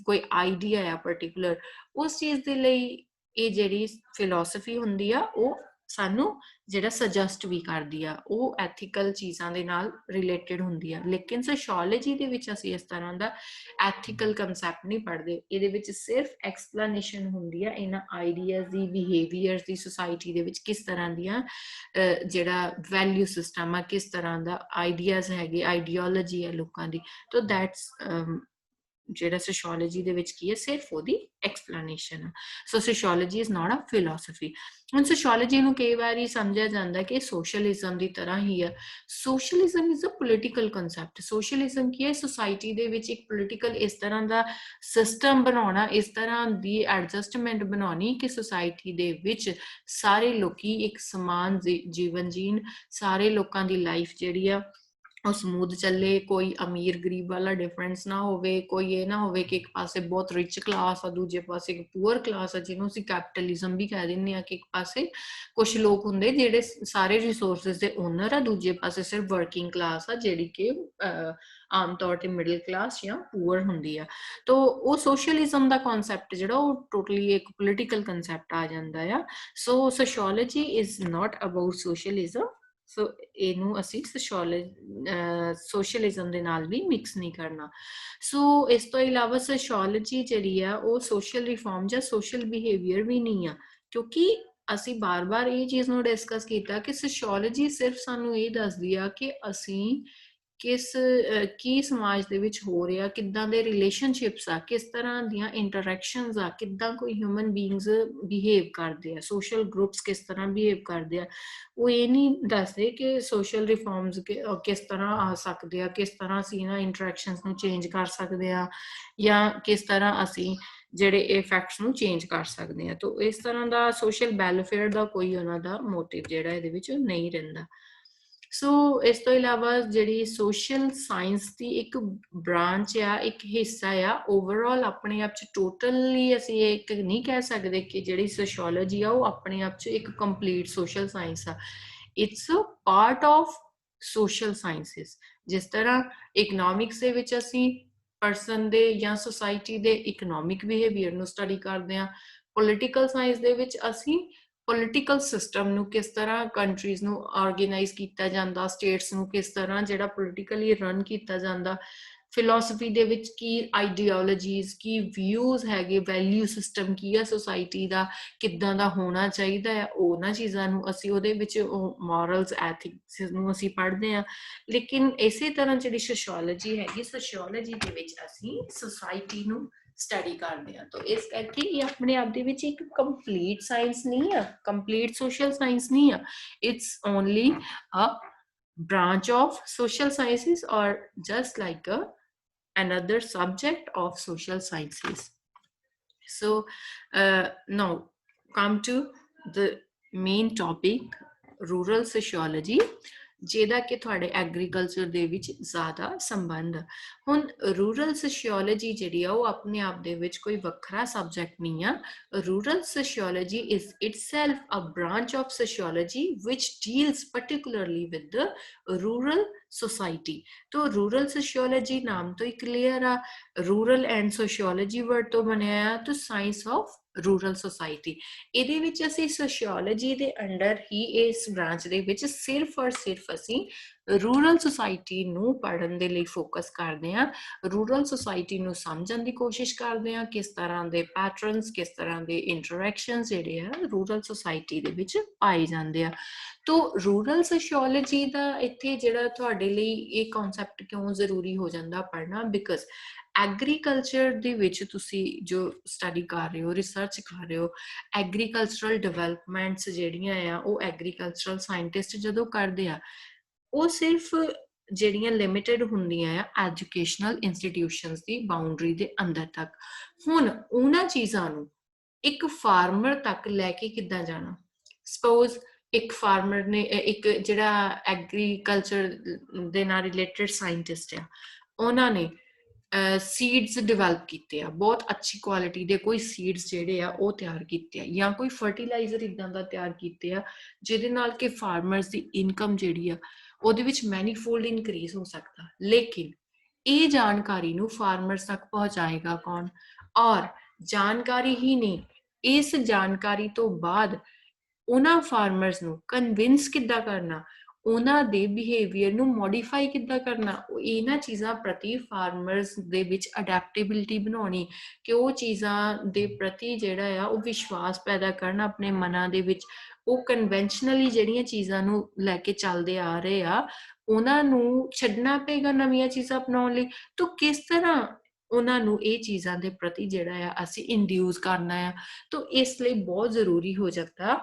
ਕੋਈ ਆਈਡੀਆ ਆ ਪਾਰਟਿਕੂਲਰ, ਉਸ ਚੀਜ਼ ਦੇ ਲਈ ਇਹ ਜਿਹੜੀ ਫਿਲੋਸਫੀ ਹੁੰਦੀ ਆ ਉਹ ਸਾਨੂੰ ਜਿਹੜਾ ਸਜੈਸਟ ਵੀ ਕਰਦੀ ਆ, ਉਹ ਐਥੀਕਲ ਚੀਜ਼ਾਂ ਦੇ ਨਾਲ ਰਿਲੇਟਡ ਹੁੰਦੀ ਆ। ਲੇਕਿਨ ਸੋਸ਼ੀਓਲੋਜੀ ਦੇ ਵਿੱਚ ਅਸੀਂ ਇਸ ਤਰ੍ਹਾਂ ਦਾ ਐਥੀਕਲ ਕਨਸੈਪਟ ਨਹੀਂ ਪੜ੍ਹਦੇ, ਇਹਦੇ ਵਿੱਚ ਸਿਰਫ ਐਕਸਪਲੇਨੇਸ਼ਨ ਹੁੰਦੀ ਆ ਇਹਨਾਂ ਆਈਡੀਆਜ਼ ਦੀ, ਬਿਹੇਵੀਅਰ ਦੀ, ਸੁਸਾਇਟੀ ਦੇ ਵਿੱਚ ਕਿਸ ਤਰ੍ਹਾਂ ਦੀਆਂ ਜਿਹੜਾ ਵੈਲਿਊ ਸਿਸਟਮ ਆ, ਕਿਸ ਤਰ੍ਹਾਂ ਦਾ ਆਈਡੀਆਜ਼ ਹੈਗੇ, ਆਈਡੀਓਲੋਜੀ ਹੈ ਲੋਕਾਂ ਦੀ। ਤਾਂ ਦੈਟਸ ਜਿਹੜਾ ਸੋਸ਼ੀਓਲੋਜੀ ਦੇ ਵਿੱਚ ਕੀ ਹੈ, ਸਿਰਫ ਉਹਦੀ ਐਕਸਪਲੇਨੇਸ਼ਨ ਆ। So sociology is not a philosophy. ਹੁਣ ਸੋਸ਼ੀਓਲੋਜੀ ਨੂੰ ਕਈ ਵਾਰੀ ਸਮਝਿਆ ਜਾਂਦਾ ਕਿ ਸੋਸ਼ਲਿਜ਼ਮ ਦੀ ਤਰ੍ਹਾਂ ਹੀ ਆ। Socialism is a political concept. Socialism ਕੀ ਹੈ, ਸੁਸਾਇਟੀ ਦੇ ਵਿੱਚ ਇੱਕ ਪੋਲੀਟੀਕਲ ਇਸ ਤਰ੍ਹਾਂ ਦਾ ਸਿਸਟਮ ਬਣਾਉਣਾ, ਇਸ ਤਰ੍ਹਾਂ ਦੀ ਐਡਜਸਟਮੈਂਟ ਬਣਾਉਣੀ ਕਿ ਸੁਸਾਇਟੀ ਦੇ ਵਿੱਚ ਸਾਰੇ ਲੋਕੀ ਇੱਕ ਸਮਾਨ ਜੀਵਨ ਜੀਣ, ਸਾਰੇ ਲੋਕਾਂ ਦੀ ਲਾਈਫ ਜਿਹੜੀ ਆ ਉਹ ਸਮੂਥ ਚੱਲੇ, ਕੋਈ ਅਮੀਰ ਗਰੀਬ ਵਾਲਾ ਡਿਫਰੈਂਸ ਨਾ ਹੋਵੇ, ਕੋਈ ਇਹ ਨਾ ਹੋਵੇ ਕਿ ਇੱਕ ਪਾਸੇ ਬਹੁਤ ਰਿਚ ਕਲਾਸ ਆ, ਦੂਜੇ ਪਾਸੇ ਇੱਕ ਪੂਅਰ ਕਲਾਸ ਆ, ਜਿਹਨੂੰ ਅਸੀਂ ਕੈਪੀਟਲਿਜ਼ਮ ਵੀ ਕਹਿ ਦਿੰਦੇ ਆ ਕਿ ਇੱਕ ਪਾਸੇ ਕੁਝ ਲੋਕ ਹੁੰਦੇ ਜਿਹੜੇ ਸਾਰੇ ਰਿਸੋਰਸਿਸ ਦੇ ਓਨਰ ਆ, ਦੂਜੇ ਪਾਸੇ ਸਿਰਫ ਵਰਕਿੰਗ ਕਲਾਸ ਆ ਜਿਹੜੀ ਕਿ ਆਮ ਤੌਰ ਤੇ ਮਿਡਲ ਕਲਾਸ ਜਾਂ ਪੂਅਰ ਹੁੰਦੀ ਆ। ਤੋ ਉਹ ਸੋਸ਼ਲਿਜ਼ਮ ਦਾ ਕਨਸੈਪਟ ਜਿਹੜਾ ਉਹ ਟੋਟਲੀ ਇੱਕ ਪੋਲੀਟੀਕਲ ਕਨਸੈਪਟ ਆ ਜਾਂਦਾ ਆ। So sociology is not about socialism. So ਇਹਨੂੰ ਅਸੀਂ ਸੋਸ਼ਲਿਜ਼ਮ ਦੇ ਨਾਲ ਵੀ ਮਿਕਸ ਨਹੀਂ ਕਰਨਾ। ਸੋ ਇਸ ਤੋਂ ਇਲਾਵਾ ਸੋਸ਼ੀਓਲੋਜੀ ਜਿਹੜੀ ਆ ਉਹ ਸੋਸ਼ਲ ਰਿਫਾਰਮ ਜਾਂ ਸੋਸ਼ਲ ਬਿਹੇਵੀਅਰ ਵੀ ਨਹੀਂ ਆ, ਕਿਉਂਕਿ ਅਸੀਂ ਬਾਰ-ਬਾਰ ਇਹ ਚੀਜ਼ ਨੂੰ ਡਿਸਕਸ ਕੀਤਾ ਕਿ ਸੋਸ਼ੀਓਲੋਜੀ ਸਿਰਫ ਸਾਨੂੰ ਇਹ ਦੱਸਦੀ ਆ ਕਿ ਅਸੀਂ ਕੀ ਸਮਾਜ ਦੇ ਵਿੱਚ ਹੋ ਰਿਹਾ, ਕਿੱਦਾਂ ਦੇ ਰਿਲੇਸ਼ਨਸ਼ਿਪਸ ਆ, ਕਿਸ ਤਰ੍ਹਾਂ ਦੀਆਂ ਇੰਟਰੈਕਸ਼ਨਸ ਆ, ਕਿੱਦਾਂ ਕੋਈ ਹਿਊਮਨ ਬੀਇੰਗਸ ਬਿਹੇਵ ਕਰਦੇ ਆ, ਸੋਸ਼ਲ ਗਰੁੱਪਸ ਕਿਸ ਤਰ੍ਹਾਂ ਬਿਹੇਵ ਕਰਦੇ ਆ। ਉਹ ਇਹ ਨਹੀਂ ਦੱਸਦੇ ਕਿ ਸੋਸ਼ਲ ਰਿਫਾਰਮਸ ਕਿਸ ਤਰ੍ਹਾਂ ਆ ਸਕਦੇ ਆ, ਕਿਸ ਤਰ੍ਹਾਂ ਅਸੀਂ ਇਹਨਾਂ ਇੰਟਰੈਕਸ਼ਨਸ ਨੂੰ ਚੇਂਜ ਕਰ ਸਕਦੇ ਆ, ਜਾਂ ਕਿਸ ਤਰ੍ਹਾਂ ਅਸੀਂ ਜਿਹੜੇ ਇਹ ਫੈਕਟਸ ਨੂੰ ਚੇਂਜ ਕਰ ਸਕਦੇ ਆ। ਤਾਂ ਇਸ ਤਰ੍ਹਾਂ ਦਾ ਸੋਸ਼ਲ ਵੈਲਫੇਅਰ ਦਾ ਕੋਈ ਉਹਨਾਂ ਦਾ ਮੋਟਿਵ ਜਿਹੜਾ ਇਹਦੇ ਵਿੱਚ ਨਹੀਂ ਰਹਿੰਦਾ। ਸੋ ਇਸ ਤੋਂ ਇਲਾਵਾ ਜਿਹੜੀ ਸੋਸ਼ਲ ਸਾਇੰਸ ਦੀ ਇੱਕ ਬ੍ਰਾਂਚ ਆ, ਇੱਕ ਹਿੱਸਾ ਆ, ਓਵਰਆਲ ਆਪਣੇ ਆਪ 'ਚ ਟੋਟਲੀ ਅਸੀਂ ਇੱਕ ਨਹੀਂ ਕਹਿ ਸਕਦੇ ਕਿ ਜਿਹੜੀ ਸੋਸ਼ੀਓਲੋਜੀ ਆ ਉਹ ਆਪਣੇ ਆਪ 'ਚ ਇੱਕ ਕੰਪਲੀਟ ਸੋਸ਼ਲ ਸਾਇੰਸ ਆ। It's a part of social sciences. ਜਿਸ ਤਰ੍ਹਾਂ ਇਕਨੋਮਿਕਸ ਦੇ ਵਿੱਚ ਅਸੀਂ ਪਰਸਨ ਦੇ ਜਾਂ ਸੁਸਾਇਟੀ ਦੇ ਇਕਨੋਮਿਕ ਬਿਹੇਵੀਅਰ ਨੂੰ ਸਟੱਡੀ ਕਰਦੇ ਹਾਂ, ਪੋਲੀਟੀਕਲ ਸਾਇੰਸ ਦੇ ਵਿੱਚ ਅਸੀਂ ਪੋਲੀਟੀਕਲ ਸਿਸਟਮ ਨੂੰ ਕਿਸ ਤਰ੍ਹਾਂ ਕੰਟਰੀਜ਼ ਨੂੰ ਆਰਗੇਨਾਈਜ਼ ਕੀਤਾ ਜਾਂਦਾ, ਸਟੇਟਸ ਨੂੰ ਕਿਸ ਤਰ੍ਹਾਂ ਜਿਹੜਾ ਪੋਲੀਟੀਕਲੀ ਰਨ ਕੀਤਾ ਜਾਂਦਾ, ਫਿਲੋਸਫੀ ਦੇ ਵਿੱਚ ਕੀ ਆਈਡੀਓਲੋਜੀਜ਼, ਕੀ ਵਿਊਜ਼ ਹੈਗੇ, ਵੈਲਿਊ ਸਿਸਟਮ ਕੀ ਆ ਸੋਸਾਇਟੀ ਦਾ, ਕਿੱਦਾਂ ਦਾ ਹੋਣਾ ਚਾਹੀਦਾ ਹੈ, ਉਹਨਾਂ ਚੀਜ਼ਾਂ ਨੂੰ ਅਸੀਂ ਉਹਦੇ ਵਿੱਚ ਮੋਰਲਸ ਐਥਿਕਸ ਨੂੰ ਅਸੀਂ ਪੜ੍ਹਦੇ ਹਾਂ। ਲੇਕਿਨ ਇਸੇ ਤਰ੍ਹਾਂ ਜਿਹੜੀ ਸੋਸ਼ੀਓਲੋਜੀ ਹੈਗੀ, ਸੋਸ਼ੀਓਲੋਜੀ ਦੇ ਵਿੱਚ ਅਸੀਂ ਸੁਸਾਇਟੀ ਨੂੰ ਸਟੱਡੀ ਕਰਦੇ ਹਾਂ। ਤਾਂ ਇਸ ਕਰਕੇ ਇਹ ਆਪਣੇ ਆਪ ਦੇ ਵਿੱਚ ਇੱਕ ਕੰਪਲੀਟ ਸਾਇੰਸ ਨਹੀਂ ਆ, ਕੰਪਲੀਟ ਸੋਸ਼ਲ ਸਾਇੰਸ ਨਹੀਂ ਆ। It's only a branch of social sciences or just like another subject of social sciences. So now come to the main topic, rural sociology, ਜਿਹਦਾ ਕਿ ਤੁਹਾਡੇ ਐਗਰੀਕਲਚਰ ਦੇ ਵਿੱਚ ਜ਼ਿਆਦਾ ਸੰਬੰਧ। ਹੁਣ ਰੂਰਲ ਸੋਸ਼ੀਓਲੋਜੀ ਜਿਹੜੀ ਆ ਉਹ ਆਪਣੇ ਆਪ ਦੇ ਵਿੱਚ ਕੋਈ ਵੱਖਰਾ ਸਬਜੈਕਟ ਨਹੀਂ ਆ। Rural sociology is itself a branch of sociology which deals particularly with the rural society। तो रूरल सोशियोलॉजी नाम तो ही क्लियर आ, रूरल एंड सोशियोलॉजी वर्ड तो बनया आ, तो साइंस ऑफ रूरल सोसाइटी। ਇਹਦੇ ਵਿੱਚ ਅਸੀਂ ਸੋਸ਼ੀਓਲੋਜੀ ਦੇ ਅੰਡਰ ਹੀ ਇਸ ਬ੍ਰਾਂਚ ਦੇ ਵਿੱਚ ਸਿਰਫ ਔਰ ਸਿਰਫ ਅਸੀਂ ਰੂਰਲ ਸੁਸਾਇਟੀ ਨੂੰ ਪੜ੍ਹਨ ਦੇ ਲਈ ਫੋਕਸ ਕਰਦੇ ਹਾਂ। ਰੂਰਲ ਸੁਸਾਇਟੀ ਨੂੰ ਸਮਝਣ ਦੀ ਕੋਸ਼ਿਸ਼ ਕਰਦੇ ਹਾਂ, ਕਿਸ ਤਰ੍ਹਾਂ ਦੇ ਪੈਟਰਨਸ, ਕਿਸ ਤਰ੍ਹਾਂ ਦੇ ਇੰਟਰੈਕਸ਼ਨਸ ਜਿਹੜੇ ਆ ਰੂਰਲ ਸੁਸਾਇਟੀ ਦੇ ਵਿੱਚ ਪਾਏ ਜਾਂਦੇ ਆ। ਤੋ ਰੂਰਲ ਸੋਸ਼ੀਓਲੋਜੀ ਦਾ ਇੱਥੇ ਜਿਹੜਾ ਤੁਹਾਡੇ ਲਈ ਇਹ ਕਨਸੈਪਟ ਕਿਉਂ ਜ਼ਰੂਰੀ ਹੋ ਜਾਂਦਾ ਪੜ੍ਹਨਾ, ਬਿਕਾਜ਼ ਐਗਰੀਕਲਚਰ ਦੇ ਵਿੱਚ ਤੁਸੀਂ ਜੋ ਸਟੱਡੀ ਕਰ ਰਹੇ ਹੋ, ਰਿਸਰਚ ਕਰ ਰਹੇ ਹੋ, ਐਗਰੀਕਲਚਰਲ ਡਿਵੈਲਪਮੈਂਟਸ ਜਿਹੜੀਆਂ ਆ ਉਹ ਐਗਰੀਕਲਚਰਲ ਸਾਇੰਟਿਸਟ ਜਦੋਂ ਕਰਦੇ ਆ, ਉਹ ਸਿਰਫ ਜਿਹੜੀਆਂ ਲਿਮਿਟਡ ਹੁੰਦੀਆਂ ਆ ਐਜੂਕੇਸ਼ਨਲ ਇੰਸਟੀਟਿਊਸ਼ਨਸ ਦੀ ਬਾਉਂਡਰੀ ਦੇ ਅੰਦਰ ਤੱਕ। ਹੁਣ ਉਹਨਾਂ ਚੀਜ਼ਾਂ ਨੂੰ ਇੱਕ ਫਾਰਮਰ ਤੱਕ ਲੈ ਕੇ ਕਿੱਦਾਂ ਜਾਣਾ। ਸਪੋਜ਼ ਇੱਕ ਫਾਰਮਰ ਨੇ, ਇੱਕ ਜਿਹੜਾ ਐਗਰੀਕਲਚਰ ਦੇ ਨਾਲ ਰਿਲੇਟਡ ਸਾਇੰਟਿਸਟ ਆ, ਉਹਨਾਂ ਨੇ ਸੀਡਸ ਡਿਵੈਲਪ ਕੀਤੇ ਆ, ਬਹੁਤ ਅੱਛੀ ਕੁਆਲਿਟੀ ਦੇ ਕੋਈ ਸੀਡਸ ਜਿਹੜੇ ਆ ਉਹ ਤਿਆਰ ਕੀਤੇ ਆ, ਜਾਂ ਕੋਈ ਫਰਟੀਲਾਈਜ਼ਰ ਇੱਦਾਂ ਦਾ ਤਿਆਰ ਕੀਤੇ ਆ ਜਿਹਦੇ ਨਾਲ ਕਿ ਫਾਰਮਰਸ ਦੀ ਇਨਕਮ ਜਿਹੜੀ ਆ ਉਹਦੇ ਵਿੱਚ ਮੈਨੀਫੋਲਡ ਇਨਕਰੀਜ਼ ਹੋ ਸਕਦਾ। ਲੇਕਿਨ ਇਹ ਜਾਣਕਾਰੀ ਨੂੰ ਫਾਰਮਰਸ ਤੱਕ ਪਹੁੰਚਾਏਗਾ ਕੌਣ? ਔਰ ਜਾਣਕਾਰੀ ਹੀ ਨਹੀਂ, ਇਸ ਜਾਣਕਾਰੀ ਤੋਂ ਬਾਅਦ ਉਹਨਾਂ ਫਾਰਮਰਸ ਨੂੰ ਕਨਵਿੰਸ ਕਿੱਦਾਂ ਕਰਨਾ, ਉਹਨਾਂ ਦੇ ਬਿਹੇਵੀਅਰ ਨੂੰ ਮੋਡੀਫਾਈ ਕਿੱਦਾਂ ਕਰਨਾ, ਇਹਨਾਂ ਚੀਜ਼ਾਂ ਪ੍ਰਤੀ ਫਾਰਮਰਸ ਦੇ ਵਿੱਚ ਅਡੈਪਟੇਬਿਲਿਟੀ ਬਣਾਉਣੀ, ਕਿ ਉਹ ਚੀਜ਼ਾਂ ਦੇ ਪ੍ਰਤੀ ਜਿਹੜਾ ਆ ਉਹ ਵਿਸ਼ਵਾਸ ਪੈਦਾ ਕਰਨਾ ਆਪਣੇ ਮਨਾਂ ਦੇ ਵਿੱਚ। ਉਹ ਕਨਵੈਨਸ਼ਨਲੀ ਜਿਹੜੀਆਂ ਚੀਜ਼ਾਂ ਨੂੰ ਲੈ ਕੇ ਚੱਲਦੇ ਆ ਰਹੇ ਆ, ਉਹਨਾਂ ਨੂੰ ਛੱਡਣਾ ਪਏਗਾ ਨਵੀਆਂ ਚੀਜ਼ਾਂ ਅਪਣਾਉਣ ਲਈ। ਤਾਂ ਕਿਸ ਤਰ੍ਹਾਂ ਉਹਨਾਂ ਨੂੰ ਇਹ ਚੀਜ਼ਾਂ ਦੇ ਪ੍ਰਤੀ ਜਿਹੜਾ ਆ ਅਸੀਂ ਇੰਡਿਊਸ ਕਰਨਾ ਆ। ਤਾਂ ਇਸ ਲਈ ਬਹੁਤ ਜ਼ਰੂਰੀ ਹੋ ਜਾਂਦਾ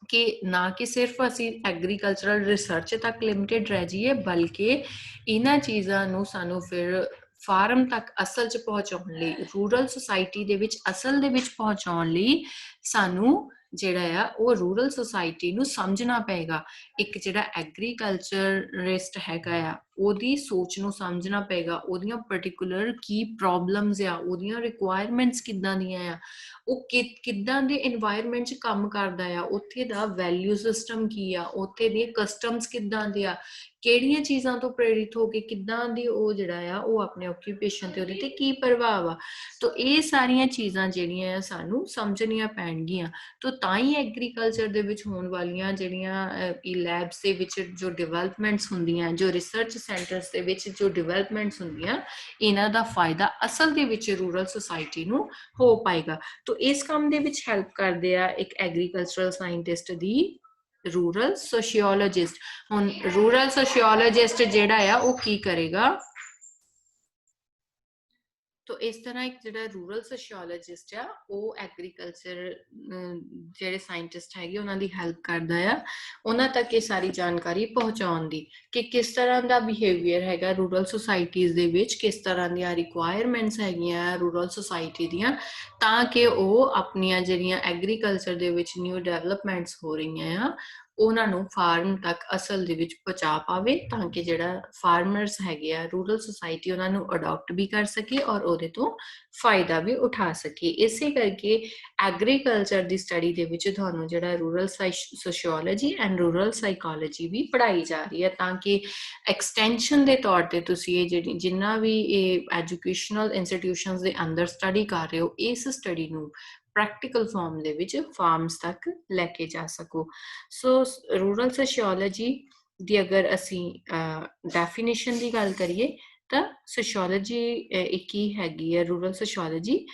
ਕਿ ਨਾ ਕਿ ਸਿਰਫ ਅਸੀਂ ਐਗਰੀਕਲਚਰਲ ਰਿਸਰਚ ਤੱਕ ਲਿਮਿਟਡ ਰਹਿ ਜਾਈਏ, ਬਲਕਿ ਇਹਨਾਂ ਚੀਜ਼ਾਂ ਨੂੰ ਸਾਨੂੰ ਫਿਰ ਫਾਰਮ ਤੱਕ ਅਸਲ 'ਚ ਪਹੁੰਚਾਉਣ ਲਈ, ਰੂਰਲ ਸੁਸਾਇਟੀ ਦੇ ਵਿੱਚ ਅਸਲ ਦੇ ਵਿੱਚ ਪਹੁੰਚਾਉਣ ਲਈ ਸਾਨੂੰ ਜਿਹੜਾ ਆ ਉਹ ਰੂਰਲ ਸੁਸਾਇਟੀ ਨੂੰ ਸਮਝਣਾ ਪਏਗਾ। ਇੱਕ ਜਿਹੜਾ ਐਗਰੀਕਲਚਰਿਸਟ ਹੈਗਾ ਆ ਉਹਦੀ ਸੋਚ ਨੂੰ ਸਮਝਣਾ ਪਏਗਾ, ਉਹਦੀਆਂ ਪਾਰਟਿਕੂਲਰ ਕੀ ਪ੍ਰੋਬਲਮਸ ਆ, ਉਹਦੀਆਂ ਰਿਕੁਆਇਰਮੈਂਟਸ ਕਿੱਦਾਂ ਦੀਆਂ ਆ, ਉਹ ਕਿੱਦਾਂ ਦੇ এনवायरमेंट 'ਚ ਕੰਮ ਕਰਦਾ ਆ, ਉੱਥੇ ਦਾ ਵੈਲਿਊ ਸਿਸਟਮ ਕੀ ਆ, ਉੱਥੇ ਦੇ ਕਸਟਮਸ ਕਿੱਦਾਂ ਦੇ ਆ, ਕਿਹੜੀਆਂ ਚੀਜ਼ਾਂ ਤੋਂ ਪ੍ਰੇਰਿਤ ਹੋ ਕੇ ਕਿੱਦਾਂ ਦੀ ਉਹ ਜਿਹੜਾ ਆ ਉਹ ਆਪਣੇ ਆਕੂਪੇਸ਼ਨ ਤੇ ਉਹਦੇ ਤੇ ਕੀ ਪ੍ਰਭਾਵ ਆ। ਤਾਂ ਇਹ ਸਾਰੀਆਂ ਚੀਜ਼ਾਂ ਜਿਹੜੀਆਂ ਆ ਸਾਨੂੰ ਸਮਝਣੀਆਂ ਪੈਣਗੀਆਂ। ਤਾਂ ਹੀ ਐਗਰੀਕਲਚਰ ਦੇ ਵਿੱਚ ਹੋਣ ਵਾਲੀਆਂ ਜਿਹੜੀਆਂ ਲੈਬਸ ਦੇ ਵਿੱਚ ਜੋ ਡਿਵੈਲਪਮੈਂਟਸ ਹੁੰਦੀਆਂ, ਜੋ ਰਿਸਰਚ ਸੈਂਟਰਸ ਦੇ ਵਿੱਚ ਜੋ ਡਿਵੈਲਪਮੈਂਟਸ ਹੁੰਦੀਆਂ, ਇਹਨਾਂ ਦਾ ਫਾਇਦਾ ਅਸਲ ਦੇ ਵਿੱਚ ਰੂਰਲ ਸੁਸਾਇਟੀ ਨੂੰ ਹੋ ਪਾਏਗਾ। ਤਾਂ ਇਸ ਕੰਮ ਦੇ ਵਿੱਚ ਹੈਲਪ ਕਰਦੇ ਆ ਇੱਕ ਐਗਰੀਕਲਚਰਲ ਸਾਇੰਟਿਸਟ ਦੀ ਰੂਰਲ ਸੋਸ਼ੀਓਲੋਜਿਸਟ। ਹੁਣ ਰੂਰਲ ਸੋਸ਼ੀਓਲੋਜਿਸਟ ਜਿਹੜਾ ਆ ਉਹ ਕੀ ਕਰੇਗਾ, तो इस तरह एक ਜਿਹੜਾ ਰੂਰਲ ਸੋਸ਼ੀਓਲੋਜਿਸਟ ਆ ਉਹ ਐਗਰੀਕਲਚਰ ਜਿਹੜੇ ਸਾਇੰਟਿਸਟ ਹੈਗੇ ਉਹਨਾਂ ਦੀ ਹੈਲਪ ਕਰਦਾ ਆ ਉਹਨਾਂ ਤੱਕ ਇਹ ਸਾਰੀ ਜਾਣਕਾਰੀ ਪਹੁੰਚਾਉਣ ਦੀ, ਕਿ ਕਿਸ ਤਰ੍ਹਾਂ ਦਾ ਬਿਹੇਵੀਅਰ ਹੈਗਾ ਰੂਰਲ ਸੁਸਾਇਟੀਜ਼ ਦੇ ਵਿੱਚ, ਕਿਸ ਤਰ੍ਹਾਂ ਦੀਆਂ ਰਿਕੁਆਇਰਮੈਂਟਸ ਹੈਗੀਆਂ ਰੂਰਲ ਸੁਸਾਇਟੀ ਦੀਆਂ, ਤਾਂ ਕਿ ਉਹ ਆਪਣੀਆਂ ਜਿਹੜੀਆਂ ਐਗਰੀਕਲਚਰ ਦੇ ਵਿੱਚ ਨਿਊ ਡਿਵੈਲਪਮੈਂਟਸ ਹੋ ਰਹੀਆਂ ਆ ਉਹਨਾਂ ਨੂੰ ਫਾਰਮ ਤੱਕ ਅਸਲ ਦੇ ਵਿੱਚ ਪਹੁੰਚਾ ਪਾਵੇ, ਤਾਂ ਕਿ ਜਿਹੜਾ ਫਾਰਮਰਸ ਹੈਗੇ ਆ ਰੂਰਲ ਸੁਸਾਇਟੀ ਉਹਨਾਂ ਨੂੰ ਅਡਾਪਟ ਵੀ ਕਰ ਸਕੇ ਔਰ ਉਹਦੇ ਤੋਂ ਫਾਇਦਾ ਵੀ ਉਠਾ ਸਕੇ। ਇਸੇ ਕਰਕੇ ਐਗਰੀਕਲਚਰ ਦੀ ਸਟੱਡੀ ਦੇ ਵਿੱਚ ਤੁਹਾਨੂੰ ਜਿਹੜਾ rural sociology and rural psychology ਵੀ ਪੜ੍ਹਾਈ ਜਾ ਰਹੀ ਹੈ, ਤਾਂ ਕਿ ਐਕਸਟੈਂਸ਼ਨ ਦੇ ਤੌਰ ਤੇ ਤੁਸੀਂ ਇਹ ਜਿਹੜੀ ਜਿੰਨਾ ਵੀ ਇਹ ਐਜੂਕੇਸ਼ਨਲ ਇੰਸਟੀਟਿਊਸ਼ਨਸ ਦੇ ਅੰਦਰ ਸਟੱਡੀ ਕਰ ਰਹੇ ਹੋ, ਇਸ ਸਟੱਡੀ ਨੂੰ ਪ੍ਰੈਕਟੀਕਲ ਫਾਰਮ ਦੇ ਵਿੱਚ ਫਾਰਮਸ ਤੱਕ ਲੈ ਕੇ ਜਾ ਸਕੋ। ਸੋ ਰੂਰਲ ਸੋਸ਼ੀਓਲੋਜੀ ਦੀ ਅਗਰ ਅਸੀਂ ਡੈਫੀਨੇਸ਼ਨ ਦੀ ਗੱਲ ਕਰੀਏ ਤਾਂ ਸੋਸ਼ੀਓਲੋਜੀ ਇੱਕ ਹੀ ਹੈਗੀ ਹੈ rural sociology.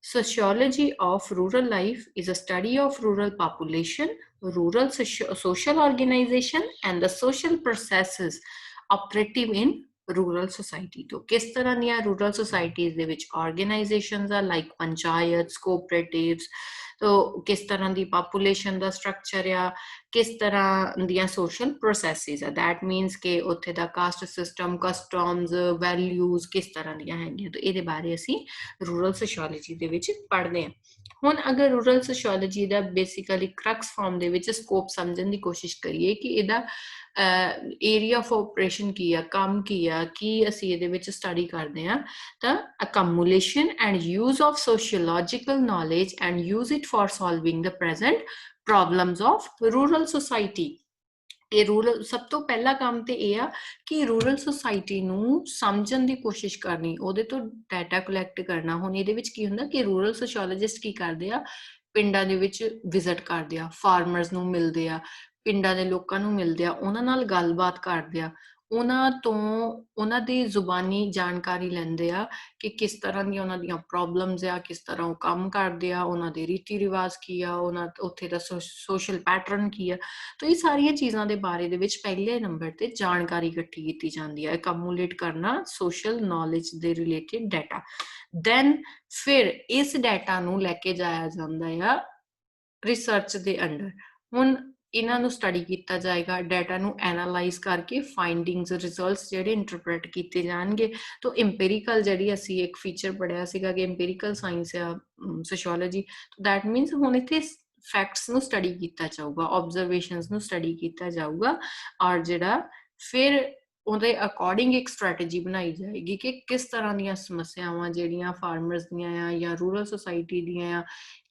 Sociology of rural life is a study of rural population, rural social organization, and the social processes operative in rural society. तो किस तरह ਦੀਆਂ rural societies ਦੇ ਵਿੱਚ organizations are like panchayats, cooperatives, तो किस तरह ਦੀ population ਦਾ structure ਆ, किस तरह ਦੀਆਂ social processes ਆ, that means ਕਿ ਉੱਥੇ ਦਾ caste system, customs, values ਕਿਸ ਤਰ੍ਹਾਂ ਦੀਆਂ ਹੈਗੀਆਂ। तो ਇਹਦੇ ਬਾਰੇ ਅਸੀਂ ਰੂਰਲ ਸੋਸ਼ੀਓਲੋਜੀ ਦੇ ਵਿੱਚ ਪੜ੍ਹਦੇ ਹਾਂ। ਹੁਣ ਅਗਰ ਰੂਰਲ ਸੋਸ਼ੀਓਲੋਜੀ ਦਾ ਬੇਸਿਕਲੀ ਕ੍ਰਕਸ ਫਾਰਮ ਦੇ ਵਿੱਚ ਸਕੋਪ ਸਮਝਣ ਦੀ ਕੋਸ਼ਿਸ਼ ਕਰੀਏ ਕਿ ਇਹਦਾ ਏਰੀਆ ਆਫ ਆਪਰੇਸ਼ਨ ਕੀ ਆ, ਕੰਮ ਕੀ ਆ, ਕੀ ਅਸੀਂ ਇਹਦੇ ਵਿੱਚ ਸਟੱਡੀ ਕਰਦੇ ਹਾਂ, ਤਾਂ accumulation and use of sociological knowledge and use it for solving the present problems of rural society. ਇਹ ਰੂਰਲ ਸਭ ਤੋਂ ਪਹਿਲਾ ਕੰਮ ਤੇ ਇਹ ਆ ਕਿ ਰੂਰਲ ਸੁਸਾਇਟੀ ਨੂੰ ਸਮਝਣ ਦੀ ਕੋਸ਼ਿਸ਼ ਕਰਨੀ, ਉਹਦੇ ਤੋਂ ਡਾਟਾ ਕਲੈਕਟ ਕਰਨਾ। ਹੁਣ ਇਹਦੇ ਵਿੱਚ ਕੀ ਹੁੰਦਾ ਕਿ ਰੂਰਲ ਸੋਸ਼ੀਓਲੋਜਿਸਟ ਕੀ ਕਰਦੇ ਆ, ਪਿੰਡਾਂ ਦੇ ਵਿੱਚ ਵਿਜ਼ਿਟ ਕਰਦੇ ਆ, ਫਾਰਮਰਸ ਨੂੰ ਮਿਲਦੇ ਆ, ਪਿੰਡਾਂ ਦੇ ਲੋਕਾਂ ਨੂੰ ਮਿਲਦੇ ਆ, ਉਹਨਾਂ ਨਾਲ ਗੱਲਬਾਤ ਕਰਦੇ ਆ, ਉਹਨਾਂ ਤੋਂ ਉਹਨਾਂ ਦੀ ਜ਼ੁਬਾਨੀ ਜਾਣਕਾਰੀ ਲੈਂਦੇ ਆ ਕਿ ਕਿਸ ਤਰ੍ਹਾਂ ਦੀਆਂ ਉਹਨਾਂ ਦੀਆਂ ਪ੍ਰੋਬਲਮਸ ਆ, ਕਿਸ ਤਰ੍ਹਾਂ ਉਹ ਕੰਮ ਕਰਦੇ ਆ, ਉਹਨਾਂ ਦੇ ਰੀਤੀ ਰਿਵਾਜ ਕੀ ਆ, ਉਹਨਾਂ ਉੱਥੇ ਦਾ ਸੋਸ਼ਲ ਪੈਟਰਨ ਕੀ ਆ। ਤਾਂ ਇਹ ਸਾਰੀਆਂ ਚੀਜ਼ਾਂ ਦੇ ਬਾਰੇ ਦੇ ਵਿੱਚ ਪਹਿਲੇ ਨੰਬਰ ਤੇ ਜਾਣਕਾਰੀ ਇਕੱਠੀ ਕੀਤੀ ਜਾਂਦੀ ਹੈ, ਐਕਮੂਲੇਟ ਕਰਨਾ ਸੋਸ਼ਲ ਨੌਲੇਜ ਦੇ ਰਿਲੇਟਿਡ ਡਾਟਾ। ਦੈਨ ਫਿਰ ਇਸ ਡਾਟਾ ਨੂੰ ਲੈ ਕੇ ਜਾਇਆ ਜਾਂਦਾ ਆ ਰਿਸਰਚ ਦੇ ਅੰਡਰ। ਹੁਣ ਇਹਨਾਂ ਨੂੰ ਸਟੱਡੀ ਕੀਤਾ ਜਾਏਗਾ, ਡਾਟਾ ਨੂੰ ਐਨਾਲਾਈਜ਼ ਕਰਕੇ ਫਾਈਂਡਿੰਗਸ ਰਿਜ਼ਲਟਸ ਜਿਹੜੇ ਇੰਟਰਪ੍ਰੇਟ ਕੀਤੇ ਜਾਣਗੇ। ਤਾਂ ਇੰਪੀਰੀਕਲ ਜਿਹੜੀ ਅਸੀਂ ਇੱਕ ਫੀਚਰ ਪੜਿਆ ਸੀਗਾ ਕਿ ਇੰਪੀਰੀਕਲ ਸਾਇੰਸ ਆ ਸੋਸ਼ੀਓਲੋਜੀ, ਦੈਟ ਮੀਨਸ ਹੁਣ ਇੱਥੇ ਫੈਕਟਸ ਨੂੰ ਸਟੱਡੀ ਕੀਤਾ ਜਾਊਗਾ, ਆਬਜ਼ਰਵੇਸ਼ਨਸ ਨੂੰ ਸਟੱਡੀ ਕੀਤਾ ਜਾਊਗਾ, ਔਰ ਜਿਹੜਾ ਫਿਰ ਉਹਦੇ ਅਕੋਰਡਿੰਗ ਇੱਕ ਸਟ੍ਰੈਟਜੀ ਬਣਾਈ ਜਾਏਗੀ ਕਿ ਕਿਸ ਤਰ੍ਹਾਂ ਦੀਆਂ ਸਮੱਸਿਆਵਾਂ ਜਿਹੜੀਆਂ ਫਾਰਮਰਸ ਦੀਆਂ ਆ ਜਾਂ ਰੂਰਲ ਸੁਸਾਇਟੀ ਦੀਆਂ ਆ,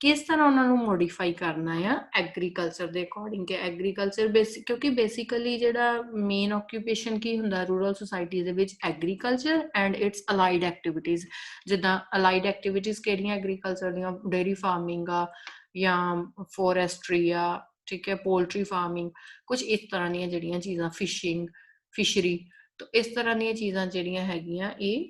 ਕਿਸ ਤਰ੍ਹਾਂ ਉਹਨਾਂ ਨੂੰ ਮੋਡੀਫਾਈ ਕਰਨਾ ਆ ਐਗਰੀਕਲਚਰ ਦੇ ਅਕੋਰਡਿੰਗ। ਕਿ ਐਗਰੀਕਲਚਰ ਕਿਉਂਕਿ ਬੇਸਿਕਲੀ ਜਿਹੜਾ ਮੇਨ ਆਕਿਊਪੇਸ਼ਨ ਕੀ ਹੁੰਦਾ ਰੂਰਲ ਸੁਸਾਇਟੀ ਦੇ ਵਿੱਚ, agriculture and it's allied activities. ਜਿੱਦਾਂ ਅਲਾਈਡ ਐਕਟੀਵਿਟੀਜ਼ ਕਿਹੜੀਆਂ ਐਗਰੀਕਲਚਰ ਦੀਆਂ, ਡੇਅਰੀ ਫਾਰਮਿੰਗ ਆ ਜਾਂ ਫੋਰੈਸਟਰੀ ਆ, ਠੀਕ ਹੈ, ਪੋਲਟਰੀ ਫਾਰਮਿੰਗ, ਕੁਝ ਇਸ ਤਰ੍ਹਾਂ ਦੀਆਂ ਜਿਹੜੀਆਂ ਚੀਜ਼ਾਂ, ਫਿਸ਼ਿੰਗ, ਫਿਸ਼ਰੀ। ਤਾਂ ਇਸ ਤਰ੍ਹਾਂ ਦੀਆਂ ਚੀਜ਼ਾਂ ਜਿਹੜੀਆਂ ਹੈਗੀਆਂ ਇਹ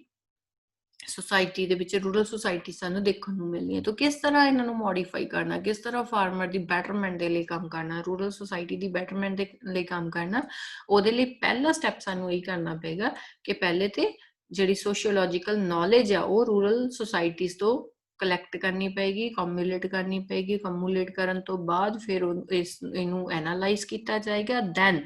ਸੁਸਾਇਟੀ ਦੇ ਵਿੱਚ, ਰੂਰਲ ਸੁਸਾਇਟੀ ਸਾਨੂੰ ਦੇਖਣ ਨੂੰ ਮਿਲਦੀਆਂ। ਤਾਂ ਕਿਸ ਤਰ੍ਹਾਂ ਇਹਨਾਂ ਨੂੰ ਮੋਡੀਫਾਈ ਕਰਨਾ, ਕਿਸ ਤਰ੍ਹਾਂ ਫਾਰਮਰ ਦੀ ਬੈਟਰਮੈਂਟ ਦੇ ਲਈ ਕੰਮ ਕਰਨਾ, ਰੂਰਲ ਸੁਸਾਇਟੀ ਦੀ ਬੈਟਰਮੈਂਟ ਦੇ ਲਈ ਕੰਮ ਕਰਨਾ, ਉਹਦੇ ਲਈ ਪਹਿਲਾ ਸਟੈਪ ਸਾਨੂੰ ਇਹ ਕਰਨਾ ਪਏਗਾ ਕਿ ਪਹਿਲੇ ਤੇ ਜਿਹੜੀ ਸੋਸ਼ੀਓਲੋਜੀਕਲ ਨੌਲੇਜ ਆ ਉਹ ਰੂਰਲ ਸੁਸਾਇਟੀਜ਼ ਤੋਂ ਕਲੈਕਟ ਕਰਨੀ ਪਏਗੀ, ਕਮਿਊਲੇਟ ਕਰਨੀ ਪਏਗੀ। ਕਮਿਊਲੇਟ ਕਰਨ ਤੋਂ ਬਾਅਦ ਫਿਰ ਇਹਨੂੰ ਐਨਾਲਾਈਜ਼ ਕੀਤਾ ਜਾਏਗਾ। Then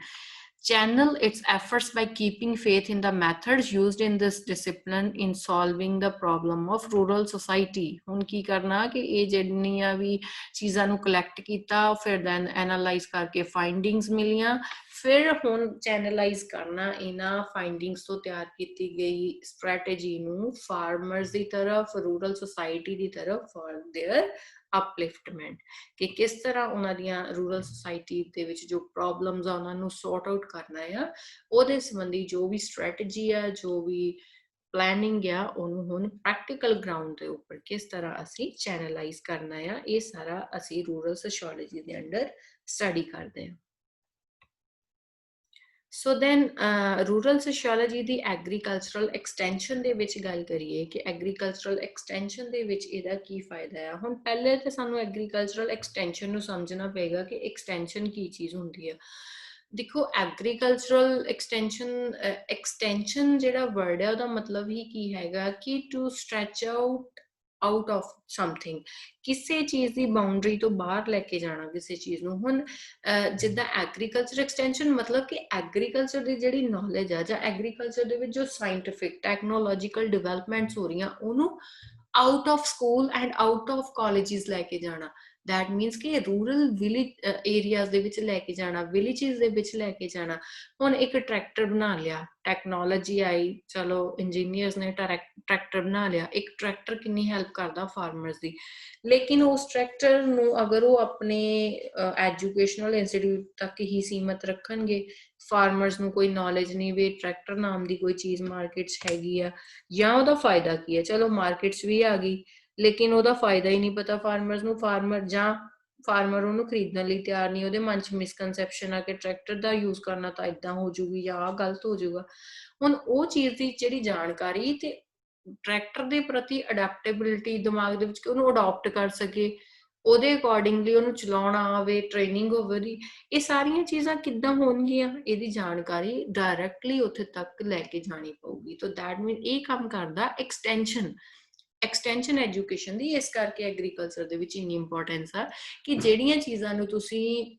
channel its efforts by keeping faith in the methods used in this discipline in solving the problem of rural society। ਹੁਣ ਕੀ ਕਰਨਾ ਕਿ ਇਹ ਜਿਹੜੀਆਂ ਵੀ ਚੀਜ਼ਾਂ ਨੂੰ ਕਲੈਕਟ ਕੀਤਾ, ਫਿਰ ਦੈਨ ਐਨਾਲਾਈਜ਼ ਕਰਕੇ ਫਾਈਂਡਿੰਗਸ ਮਿਲੀਆਂ, ਫਿਰ ਹੁਣ ਚੈਨਲਾਈਜ਼ ਕਰਨਾ ਇਹਨਾਂ ਫਾਈਂਡਿੰਗਸ ਤੋਂ ਤਿਆਰ ਕੀਤੀ ਗਈ ਸਟ੍ਰੈਟੇਜੀ ਨੂੰ ਫਾਰਮਰਸ ਦੀ ਤਰਫ, ਰੂਰਲ ਸੁਸਾਇਟੀ ਦੀ ਤਰਫ, ਫॉर देयर ਅਪਲਿਫਟਮੈਂਟ। ਕਿ ਕਿਸ ਤਰ੍ਹਾਂ ਉਹਨਾਂ ਦੀਆਂ ਰੂਰਲ ਸੁਸਾਇਟੀ ਦੇ ਵਿੱਚ ਜੋ ਪ੍ਰੋਬਲਮਸ ਆ ਉਹਨਾਂ ਨੂੰ ਸੌਰਟ ਆਊਟ ਕਰਨਾ ਆ, ਉਹਦੇ ਸੰਬੰਧੀ ਜੋ ਵੀ ਸਟ੍ਰੈਟੇਜੀ ਆ, ਜੋ ਵੀ ਪਲੈਨਿੰਗ ਆ, ਉਹਨੂੰ ਹੁਣ ਪ੍ਰੈਕਟੀਕਲ ਗਰਾਊਂਡ ਦੇ ਉੱਪਰ ਕਿਸ ਤਰ੍ਹਾਂ ਅਸੀਂ ਚੈਨਲਾਈਜ਼ ਕਰਨਾ ਆ, ਇਹ ਸਾਰਾ ਅਸੀਂ ਰੂਰਲ ਸੋਸ਼ੀਓਲੋਜੀ ਦੇ ਅੰਡਰ ਸਟੱਡੀ ਕਰਦੇ ਹਾਂ। ਸੋ ਦੈਨ ਰੂਰਲ ਸੋਸ਼ੀਓਲੋਜੀ ਦੀ ਐਗਰੀਕਲਚਰਲ ਐਕਸਟੈਂਸ਼ਨ ਦੇ ਵਿੱਚ ਗੱਲ ਕਰੀਏ ਕਿ ਐਗਰੀਕਲਚਰਲ ਐਕਸਟੈਂਸ਼ਨ ਦੇ ਵਿੱਚ ਇਹਦਾ ਕੀ ਫਾਇਦਾ ਆ। ਹੁਣ ਪਹਿਲੇ ਤਾਂ ਸਾਨੂੰ ਐਗਰੀਕਲਚਰਲ ਐਕਸਟੈਂਸ਼ਨ ਨੂੰ ਸਮਝਣਾ ਪਏਗਾ ਕਿ ਐਕਸਟੈਂਸ਼ਨ ਕੀ ਚੀਜ਼ ਹੁੰਦੀ ਆ। ਦੇਖੋ ਐਗਰੀਕਲਚਰਲ ਐਕਸਟੈਂਸ਼ਨ ਜਿਹੜਾ ਵਰਡ ਹੈ ਉਹਦਾ ਮਤਲਬ ਹੀ ਕੀ ਹੈਗਾ ਕਿ to stretch out of something, ਕਿਸੇ ਚੀਜ਼ ਦੀ ਬਾਉਂਡਰੀ ਤੋਂ ਬਾਹਰ ਲੈ ਕੇ ਜਾਣਾ ਕਿਸੇ ਚੀਜ਼ ਨੂੰ। ਹੁਣ ਜਿੱਦਾਂ ਐਗਰੀਕਲਚਰ ਐਕਸਟੈਂਸ਼ਨ ਮਤਲਬ ਕਿ ਐਗਰੀਕਲਚਰ ਦੀ ਜਿਹੜੀ ਨੌਲੇਜ ਆ ਜਾਂ ਐਗਰੀਕਲਚਰ ਦੇ ਵਿੱਚ ਜੋ ਸਾਇੰਟੀਫਿਕ ਟੈਕਨੋਲੋਜੀਕਲ ਡਿਵੈਲਪਮੈਂਟਸ ਹੋ ਰਹੀਆਂ ਉਹਨੂੰ out of school and out of colleges ਲੈ ਕੇ ਜਾਣਾ। ਦੈਟ ਮੀਨਸ ਕਿ ਰੂਰਲ ਵਿਲੇਜ ਏਰੀਆਜ਼ ਦੇ ਵਿੱਚ ਲੈ ਕੇ ਜਾਣਾ, ਵਿਲੇਜਿਸ ਦੇ ਵਿੱਚ ਲੈ ਕੇ ਜਾਣਾ। ਹੁਣ ਇੱਕ ਟਰੈਕਟਰ ਬਣਾ ਲਿਆ, ਟੈਕਨੋਲੋਜੀ ਆਈ, ਚਲੋ ਇੰਜੀਨੀਅਰਸ ਨੇ ਟਰੈਕਟਰ ਬਣਾ ਲਿਆ। ਇੱਕ ਟਰੈਕਟਰ ਕਿੰਨੀ ਹੈਲਪ ਕਰਦਾ ਫਾਰਮਰਸ ਦੀ, ਲੇਕਿਨ ਉਸ ਟਰੈਕਟਰ ਨੂੰ ਅਗਰ ਉਹ ਆਪਣੇ ਐਜੂਕੇਸ਼ਨਲ ਇੰਸਟੀਟਿਊਟ ਤੱਕ ਹੀ ਸੀਮਤ ਰੱਖਣਗੇ, ਫਾਰਮਰਸ ਨੂੰ ਕੋਈ ਨੌਲੇਜ ਨਹੀਂ ਵੀ ਟਰੈਕਟਰ ਨਾਮ ਦੀ ਕੋਈ ਚੀਜ਼ ਮਾਰਕੀਟ 'ਚ ਹੈਗੀ ਆ, ਜਾਂ ਉਹਦਾ ਫਾਇਦਾ ਕੀ ਹੈ। ਚਲੋ ਮਾਰਕੀਟ 'ਚ ਵੀ ਆ ਗਈ ਲੇਕਿਨ ਉਹਦਾ ਫਾਇਦਾ ਹੀ ਨਹੀਂ ਪਤਾ ਫਾਰਮਰਸ ਨੂੰ, ਫਾਰਮਰ ਉਹਨੂੰ ਖਰੀਦਣ ਲਈ ਤਿਆਰ ਨਹੀਂ, ਉਹਦੇ ਮਨ 'ਚ ਮਿਸਕਨਸੈਪਸ਼ਨ ਆ ਕਿ ਟਰੈਕਟਰ ਦਾ ਯੂਜ਼ ਕਰਨਾ ਤਾਂ ਇੱਦਾਂ ਹੋ ਜੂਗੀ ਜਾਂ ਆਹ ਗਲਤ ਹੋ ਜੂਗਾ। ਹੁਣ ਉਹ ਚੀਜ਼ ਦੀ ਜਿਹੜੀ ਜਾਣਕਾਰੀ ਤੇ ਟਰੈਕਟਰ ਦੇ ਪ੍ਰਤੀ ਅਡੈਪਟੇਬਿਲਿਟੀ ਦਿਮਾਗ ਦੇ ਵਿੱਚ ਕਿ ਉਹਨੂੰ ਅਡਾਪਟ ਕਰ ਸਕੇ, ਉਹਦੇ ਅਕੋਰਡਿੰਗਲੀ ਉਹਨੂੰ ਚਲਾਉਣਾ ਆਵੇ, ਟ੍ਰੇਨਿੰਗ ਹੋਵੇ ਉਹਦੀ, ਇਹ ਸਾਰੀਆਂ ਚੀਜ਼ਾਂ ਕਿੱਦਾਂ ਹੋਣਗੀਆਂ, ਇਹਦੀ ਜਾਣਕਾਰੀ ਡਾਇਰੈਕਟਲੀ ਉੱਥੇ ਤੱਕ ਲੈ ਕੇ ਜਾਣੀ ਪਊਗੀ। ਤਾਂ ਦੈਟ ਮੀਨ ਇਹ ਕੰਮ ਕਰਦਾ ਐਕਸਟੈਂਸ਼ਨ ਐਜੂਕੇਸ਼ਨ ਦੀ। ਇਸ ਕਰਕੇ ਐਗਰੀਕਲਚਰ ਦੇ ਵਿੱਚ ਇੰਨੀ ਇੰਪੋਰਟੈਂਸ ਆ ਕਿ ਜਿਹੜੀਆਂ ਚੀਜ਼ਾਂ ਨੂੰ ਤੁਸੀਂ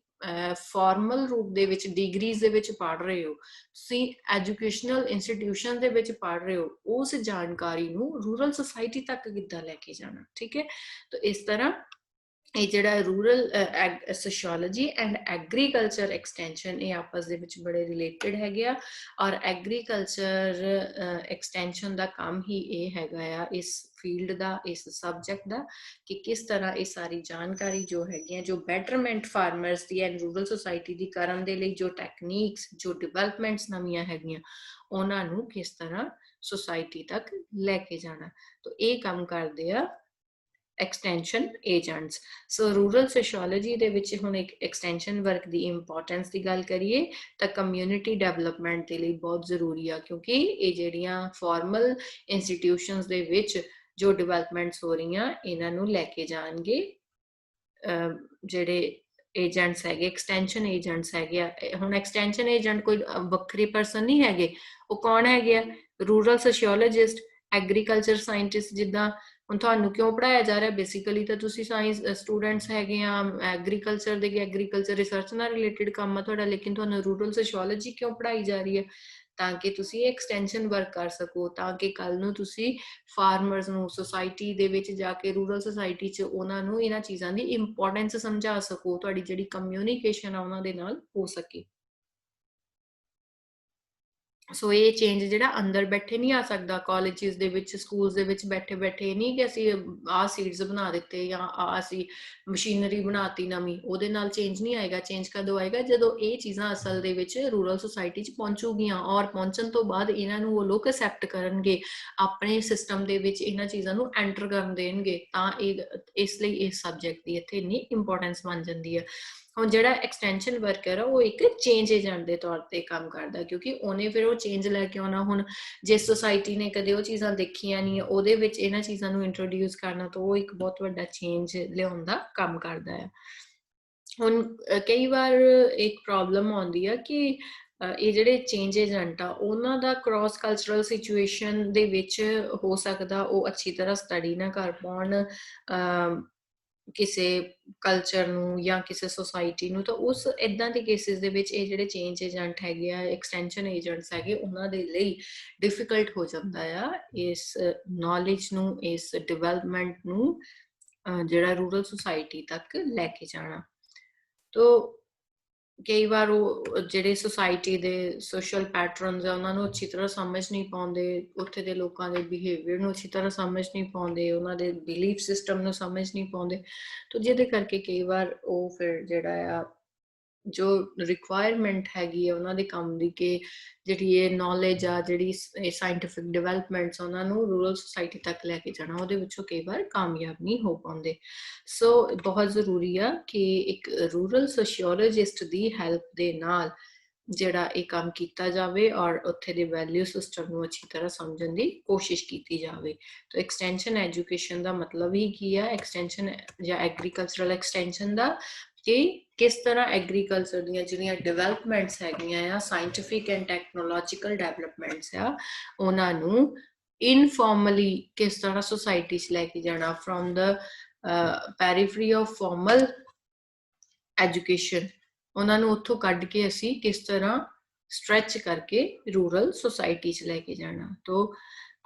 ਫਾਰਮਲ ਰੂਪ ਦੇ ਵਿੱਚ ਡਿਗਰੀਜ਼ ਦੇ ਵਿੱਚ ਪੜ੍ਹ ਰਹੇ ਹੋ, ਤੁਸੀਂ ਐਜੂਕੇਸ਼ਨਲ ਇੰਸਟੀਟਿਊਸ਼ਨ ਦੇ ਵਿੱਚ ਪੜ੍ਹ ਰਹੇ ਹੋ, ਉਸ ਜਾਣਕਾਰੀ ਨੂੰ ਰੂਰਲ ਸੁਸਾਇਟੀ ਤੱਕ ਕਿੱਦਾਂ ਲੈ ਕੇ ਜਾਣਾ। ਠੀਕ ਹੈ, ਤਾਂ ਇਸ ਤਰ੍ਹਾਂ ਇਹ ਜਿਹੜਾ rural sociology and agriculture extension, ਇਹ ਆਪਸ ਦੇ ਵਿੱਚ ਬੜੇ ਰਿਲੇਟਡ ਹੈਗੇ ਆ। ਔਰ ਐਗਰੀਕਲਚਰ ਐਕਸਟੈਂਸ਼ਨ ਦਾ ਕੰਮ ਹੀ ਇਹ ਹੈਗਾ ਆ, ਇਸ ਫੀਲਡ ਦਾ, ਇਸ ਸਬਜੈਕਟ ਦਾ, ਕਿ ਕਿਸ ਤਰ੍ਹਾਂ ਇਹ ਸਾਰੀ ਜਾਣਕਾਰੀ ਜੋ ਹੈਗੀਆਂ, ਜੋ betterment farmers the and rural society ਦੀ ਕਰਨ ਦੇ ਲਈ ਜੋ ਟੈਕਨੀਕਸ, ਜੋ ਡਿਵੈਲਪਮੈਂਟਸ ਨਵੀਆਂ ਹੈਗੀਆਂ, ਉਹਨਾਂ ਨੂੰ ਕਿਸ ਤਰ੍ਹਾਂ ਸੁਸਾਇਟੀ ਤੱਕ ਲੈ ਕੇ ਜਾਣਾ। ਤਾਂ ਇਹ ਕੰਮ ਕਰਦੇ ਆ ਐਕਸਟੈਂਸ਼ਨ ਏਜੰਟਸ। ਸੋ ਰੂਰਲ ਸੋਸ਼ੀਓਲੋਜੀ ਦੇ ਵਿੱਚ ਹੁਣ ਇੱਕ ਐਕਸਟੈਂਸ਼ਨ ਵਰਕ ਦੀ ਇੰਪੋਰਟੈਂਸ ਦੀ ਗੱਲ ਕਰੀਏ ਤਾਂ ਕਮਿਊਨਿਟੀ ਡਿਵੈਲਪਮੈਂਟ ਦੇ ਲਈ ਬਹੁਤ ਜ਼ਰੂਰੀ ਆ, ਕਿਉਂਕਿ ਇਹ ਜਿਹੜੀਆਂ ਫਾਰਮਲ ਇੰਸਟੀਟਿਊਸ਼ਨਸ ਦੇ ਵਿੱਚ ਜੋ ਡਿਵੈਲਪਮੈਂਟਸ ਹੋ ਰਹੀਆਂ, ਇਹਨਾਂ ਨੂੰ ਲੈ ਕੇ ਜਾਣਗੇ ਜਿਹੜੇ ਏਜੰਟਸ ਹੈਗੇ, ਐਕਸਟੈਂਸ਼ਨ ਏਜੰਟਸ ਹੈਗੇ ਆ। ਹੁਣ ਐਕਸਟੈਂਸ਼ਨ ਏਜੰਟ ਕੋਈ ਵੱਖਰੇ ਪਰਸਨ ਨਹੀਂ ਹੈਗੇ, ਉਹ ਕੌਣ ਹੈਗੇ ਆ? Rural sociologist, agriculture scientist. ਜਿੱਦਾਂ ਹੁਣ ਤੁਹਾਨੂੰ ਕਿਉਂ ਪੜ੍ਹਾਇਆ ਜਾ ਰਿਹਾ, ਬੇਸਿਕਲੀ ਤਾਂ ਤੁਸੀਂ ਸਾਇੰਸ ਸਟੂਡੈਂਟਸ ਹੈਗੇ ਆ, ਐਗਰੀਕਲਚਰ ਦੇ, ਐਗਰੀਕਲਚਰ ਰਿਸਰਚ ਨਾਲ ਰਿਲੇਟਡ ਕੰਮ ਆ ਤੁਹਾਡਾ, ਲੇਕਿਨ ਤੁਹਾਨੂੰ ਰੂਰਲ ਸੋਸ਼ੀਓਲੋਜੀ ਕਿਉਂ ਪੜ੍ਹਾਈ ਜਾ ਰਹੀ ਹੈ? ਤਾਂ ਕਿ ਤੁਸੀਂ ਐਕਸਟੈਂਸ਼ਨ ਵਰਕ ਕਰ ਸਕੋ, ਤਾਂ ਕਿ ਕੱਲ ਨੂੰ ਤੁਸੀਂ ਫਾਰਮਰਸ ਨੂੰ ਸੁਸਾਇਟੀ ਦੇ ਵਿੱਚ ਜਾ ਕੇ, ਰੂਰਲ ਸੁਸਾਇਟੀ 'ਚ ਉਹਨਾਂ ਨੂੰ ਇਹਨਾਂ ਚੀਜ਼ਾਂ ਦੀ ਇੰਪੋਰਟੈਂਸ ਸਮਝਾ ਸਕੋ, ਤੁਹਾਡੀ ਜਿਹੜੀ ਕਮਿਊਨੀਕੇਸ਼ਨ ਆ ਉਹਨਾਂ ਦੇ ਨਾਲ ਹੋ ਸਕੇ। ਸੋ ਇਹ ਚੇਂਜ ਜਿਹੜਾ ਅੰਦਰ ਬੈਠੇ ਨਹੀਂ ਆ ਸਕਦਾ, ਕਾਲਜਿਸ ਦੇ ਵਿੱਚ, ਸਕੂਲਸ ਦੇ ਵਿੱਚ ਬੈਠੇ ਬੈਠੇ ਨਹੀਂ ਕਿ ਅਸੀਂ ਆਹ ਸੀਡਸ ਬਣਾ ਦਿੱਤੇ ਜਾਂ ਅਸੀਂ ਮਸ਼ੀਨਰੀ ਬਣਾਤੀ ਨਵੀਂ, ਉਹਦੇ ਨਾਲ ਚੇਂਜ ਨਹੀਂ ਆਏਗਾ। ਚੇਂਜ ਕਦੋਂ ਆਏਗਾ? ਜਦੋਂ ਇਹ ਚੀਜ਼ਾਂ ਅਸਲ ਦੇ ਵਿੱਚ ਰੂਰਲ ਸੁਸਾਇਟੀ 'ਚ ਪਹੁੰਚੂਗੀਆਂ, ਔਰ ਪਹੁੰਚਣ ਤੋਂ ਬਾਅਦ ਇਹਨਾਂ ਨੂੰ ਉਹ ਲੋਕ ਅਸੈਪਟ ਕਰਨਗੇ, ਆਪਣੇ ਸਿਸਟਮ ਦੇ ਵਿੱਚ ਇਹਨਾਂ ਚੀਜ਼ਾਂ ਨੂੰ ਐਂਟਰ ਕਰਨ ਦੇਣਗੇ, ਤਾਂ ਇਹ ਇਸ ਲਈ ਇਸ ਸਬਜੈਕਟ ਦੀ ਇੱਥੇ ਇੰਨੀ ਇੰਪੋਰਟੈਂਸ ਬਣ ਜਾਂਦੀ ਹੈ। ਹੁਣ ਜਿਹੜਾ ਐਕਸਟੈਂਸ਼ਨ ਵਰਕਰ ਆ, ਉਹ ਇੱਕ ਚੇਂਜ ਏਜੰਟ ਦੇ ਤੌਰ ਤੇ ਕੰਮ ਕਰਦਾ, ਕਿਉਂਕਿ ਉਹਨੇ ਫਿਰ ਉਹ ਚੇਂਜ ਲੈ ਕੇ ਆਉਣਾ। ਹੁਣ ਜਿਸ ਸੁਸਾਇਟੀ ਨੇ ਕਦੇ ਉਹ ਚੀਜ਼ਾਂ ਦੇਖੀਆਂ ਨਹੀਂ, ਉਹਦੇ ਵਿੱਚ ਇਹਨਾਂ ਚੀਜ਼ਾਂ ਨੂੰ ਇੰਟਰੋਡਿਊਸ ਕਰਨਾ, ਤਾਂ ਉਹ ਇੱਕ ਬਹੁਤ ਵੱਡਾ ਚੇਂਜ ਲਿਆਉਣ ਦਾ ਕੰਮ ਕਰਦਾ ਹੈ। ਹੁਣ ਕਈ ਵਾਰ ਇੱਕ ਪ੍ਰੋਬਲਮ ਆਉਂਦੀ ਆ ਕਿ ਇਹ ਜਿਹੜੇ ਚੇਂਜ ਏਜੰਟ ਆ, ਉਹਨਾਂ ਦਾ ਕ੍ਰਾਸ ਕਲਚਰਲ ਸਿਚੁਏਸ਼ਨ ਦੇ ਵਿੱਚ ਹੋ ਸਕਦਾ ਉਹ ਅੱਛੀ ਤਰ੍ਹਾਂ ਸਟੱਡੀ ਨਾ ਕਰ ਪਾਉਣ ਕਿਸੇ ਕਲਚਰ ਨੂੰ ਜਾਂ ਕਿਸੇ ਸੁਸਾਇਟੀ ਨੂੰ, ਤਾਂ ਉਸ ਇੱਦਾਂ ਦੇ ਕੇਸਿਸ ਦੇ ਵਿੱਚ ਇਹ ਜਿਹੜੇ ਚੇਂਜ ਏਜੰਟ ਹੈਗੇ ਆ, ਐਕਸਟੈਂਸ਼ਨ ਏਜੰਟਸ ਹੈਗੇ, ਉਹਨਾਂ ਦੇ ਲਈ ਡਿਫਿਕਲਟ ਹੋ ਜਾਂਦਾ ਆ ਇਸ ਨੌਲੇਜ ਨੂੰ, ਇਸ ਡਿਵੈਲਪਮੈਂਟ ਨੂੰ ਜਿਹੜਾ ਰੂਰਲ ਸੁਸਾਇਟੀ ਤੱਕ ਲੈ ਕੇ ਜਾਣਾ। ਤੋ ਕਈ ਵਾਰ ਉਹ ਜਿਹੜੇ ਸੁਸਾਇਟੀ ਦੇ ਸੋਸ਼ਲ ਪੈਟਰਨਸ ਆ, ਉਹਨਾਂ ਨੂੰ ਅੱਛੀ ਤਰ੍ਹਾਂ ਸਮਝ ਨਹੀਂ ਪਾਉਂਦੇ, ਉੱਥੇ ਦੇ ਲੋਕਾਂ ਦੇ ਬਿਹੇਵੀਅਰ ਨੂੰ ਅੱਛੀ ਤਰ੍ਹਾਂ ਸਮਝ ਨਹੀਂ ਪਾਉਂਦੇ, ਉਹਨਾਂ ਦੇ ਬਿਲੀਫ ਸਿਸਟਮ ਨੂੰ ਸਮਝ ਨਹੀਂ ਪਾਉਂਦੇ, ਤਾਂ ਜਿਹਦੇ ਕਰਕੇ ਕਈ ਵਾਰ ਉਹ ਫਿਰ ਜਿਹੜਾ ਆ ਜੋ ਰਿਕੁਆਇਰਮੈਂਟ ਹੈਗੀ ਆ ਉਹਨਾਂ ਦੇ ਕੰਮ ਦੀ, ਕਿ ਜਿਹੜੀ ਇਹ ਨੌਲੇਜ ਆ, ਜਿਹੜੀ ਸਾਇੰਟੀਫਿਕ ਡਿਵੈਲਪਮੈਂਟਸ, ਉਹਨਾਂ ਨੂੰ ਰੂਰਲ ਸੁਸਾਇਟੀ ਤੱਕ ਲੈ ਕੇ ਜਾਣਾ, ਉਹਦੇ ਵਿੱਚੋਂ ਕਈ ਵਾਰ ਕਾਮਯਾਬ ਨਹੀਂ ਹੋ ਪਾਉਂਦੇ। ਸੋ ਬਹੁਤ ਜ਼ਰੂਰੀ ਆ ਕਿ ਇੱਕ ਰੂਰਲ ਸੋਸ਼ੀਓਲੋਜਿਸਟ ਦੀ ਹੈਲਪ ਦੇ ਨਾਲ ਜਿਹੜਾ ਇਹ ਕੰਮ ਕੀਤਾ ਜਾਵੇ, ਔਰ ਉੱਥੇ ਦੇ ਵੈਲਿਊ ਸਿਸਟਮ ਨੂੰ ਅੱਛੀ ਤਰ੍ਹਾਂ ਸਮਝਣ ਦੀ ਕੋਸ਼ਿਸ਼ ਕੀਤੀ ਜਾਵੇ। ਤਾਂ ਐਕਸਟੈਂਸ਼ਨ ਐਜੂਕੇਸ਼ਨ ਦਾ ਮਤਲਬ ਹੀ ਕੀ ਆ? ਐਕਸਟੈਂਸ਼ਨ ਜਾਂ ਐਗਰੀਕਲਚਰਲ ਐਕਸਟੈਂਸ਼ਨ ਦਾ, ਕਿ ਕਿਸ ਤਰ੍ਹਾਂ ਐਗਰੀਕਲਚਰ ਦੀਆਂ ਜਿਹੜੀਆਂ ਡਿਵੈਲਪਮੈਂਟਸ ਹੈਗੀਆਂ ਆ, ਸਾਇੰਟੀਫਿਕ ਐਂਡ ਟੈਕਨੋਲੋਜੀਕਲ ਡਿਵੈਲਪਮੈਂਟਸ ਆ, ਉਹਨਾਂ ਨੂੰ ਇਨਫਾਰਮਲੀ ਕਿਸ ਤਰ੍ਹਾਂ ਸੁਸਾਇਟੀ 'ਚ ਲੈ ਕੇ ਜਾਣਾ, from the periphery of formal education, ਉਹਨਾਂ ਨੂੰ ਉੱਥੋਂ ਕੱਢ ਕੇ ਅਸੀਂ ਕਿਸ ਤਰ੍ਹਾਂ ਸਟ੍ਰੈਚ ਕਰਕੇ ਰੂਰਲ ਸੁਸਾਇਟੀ 'ਚ ਲੈ ਕੇ ਜਾਣਾ। ਤਾਂ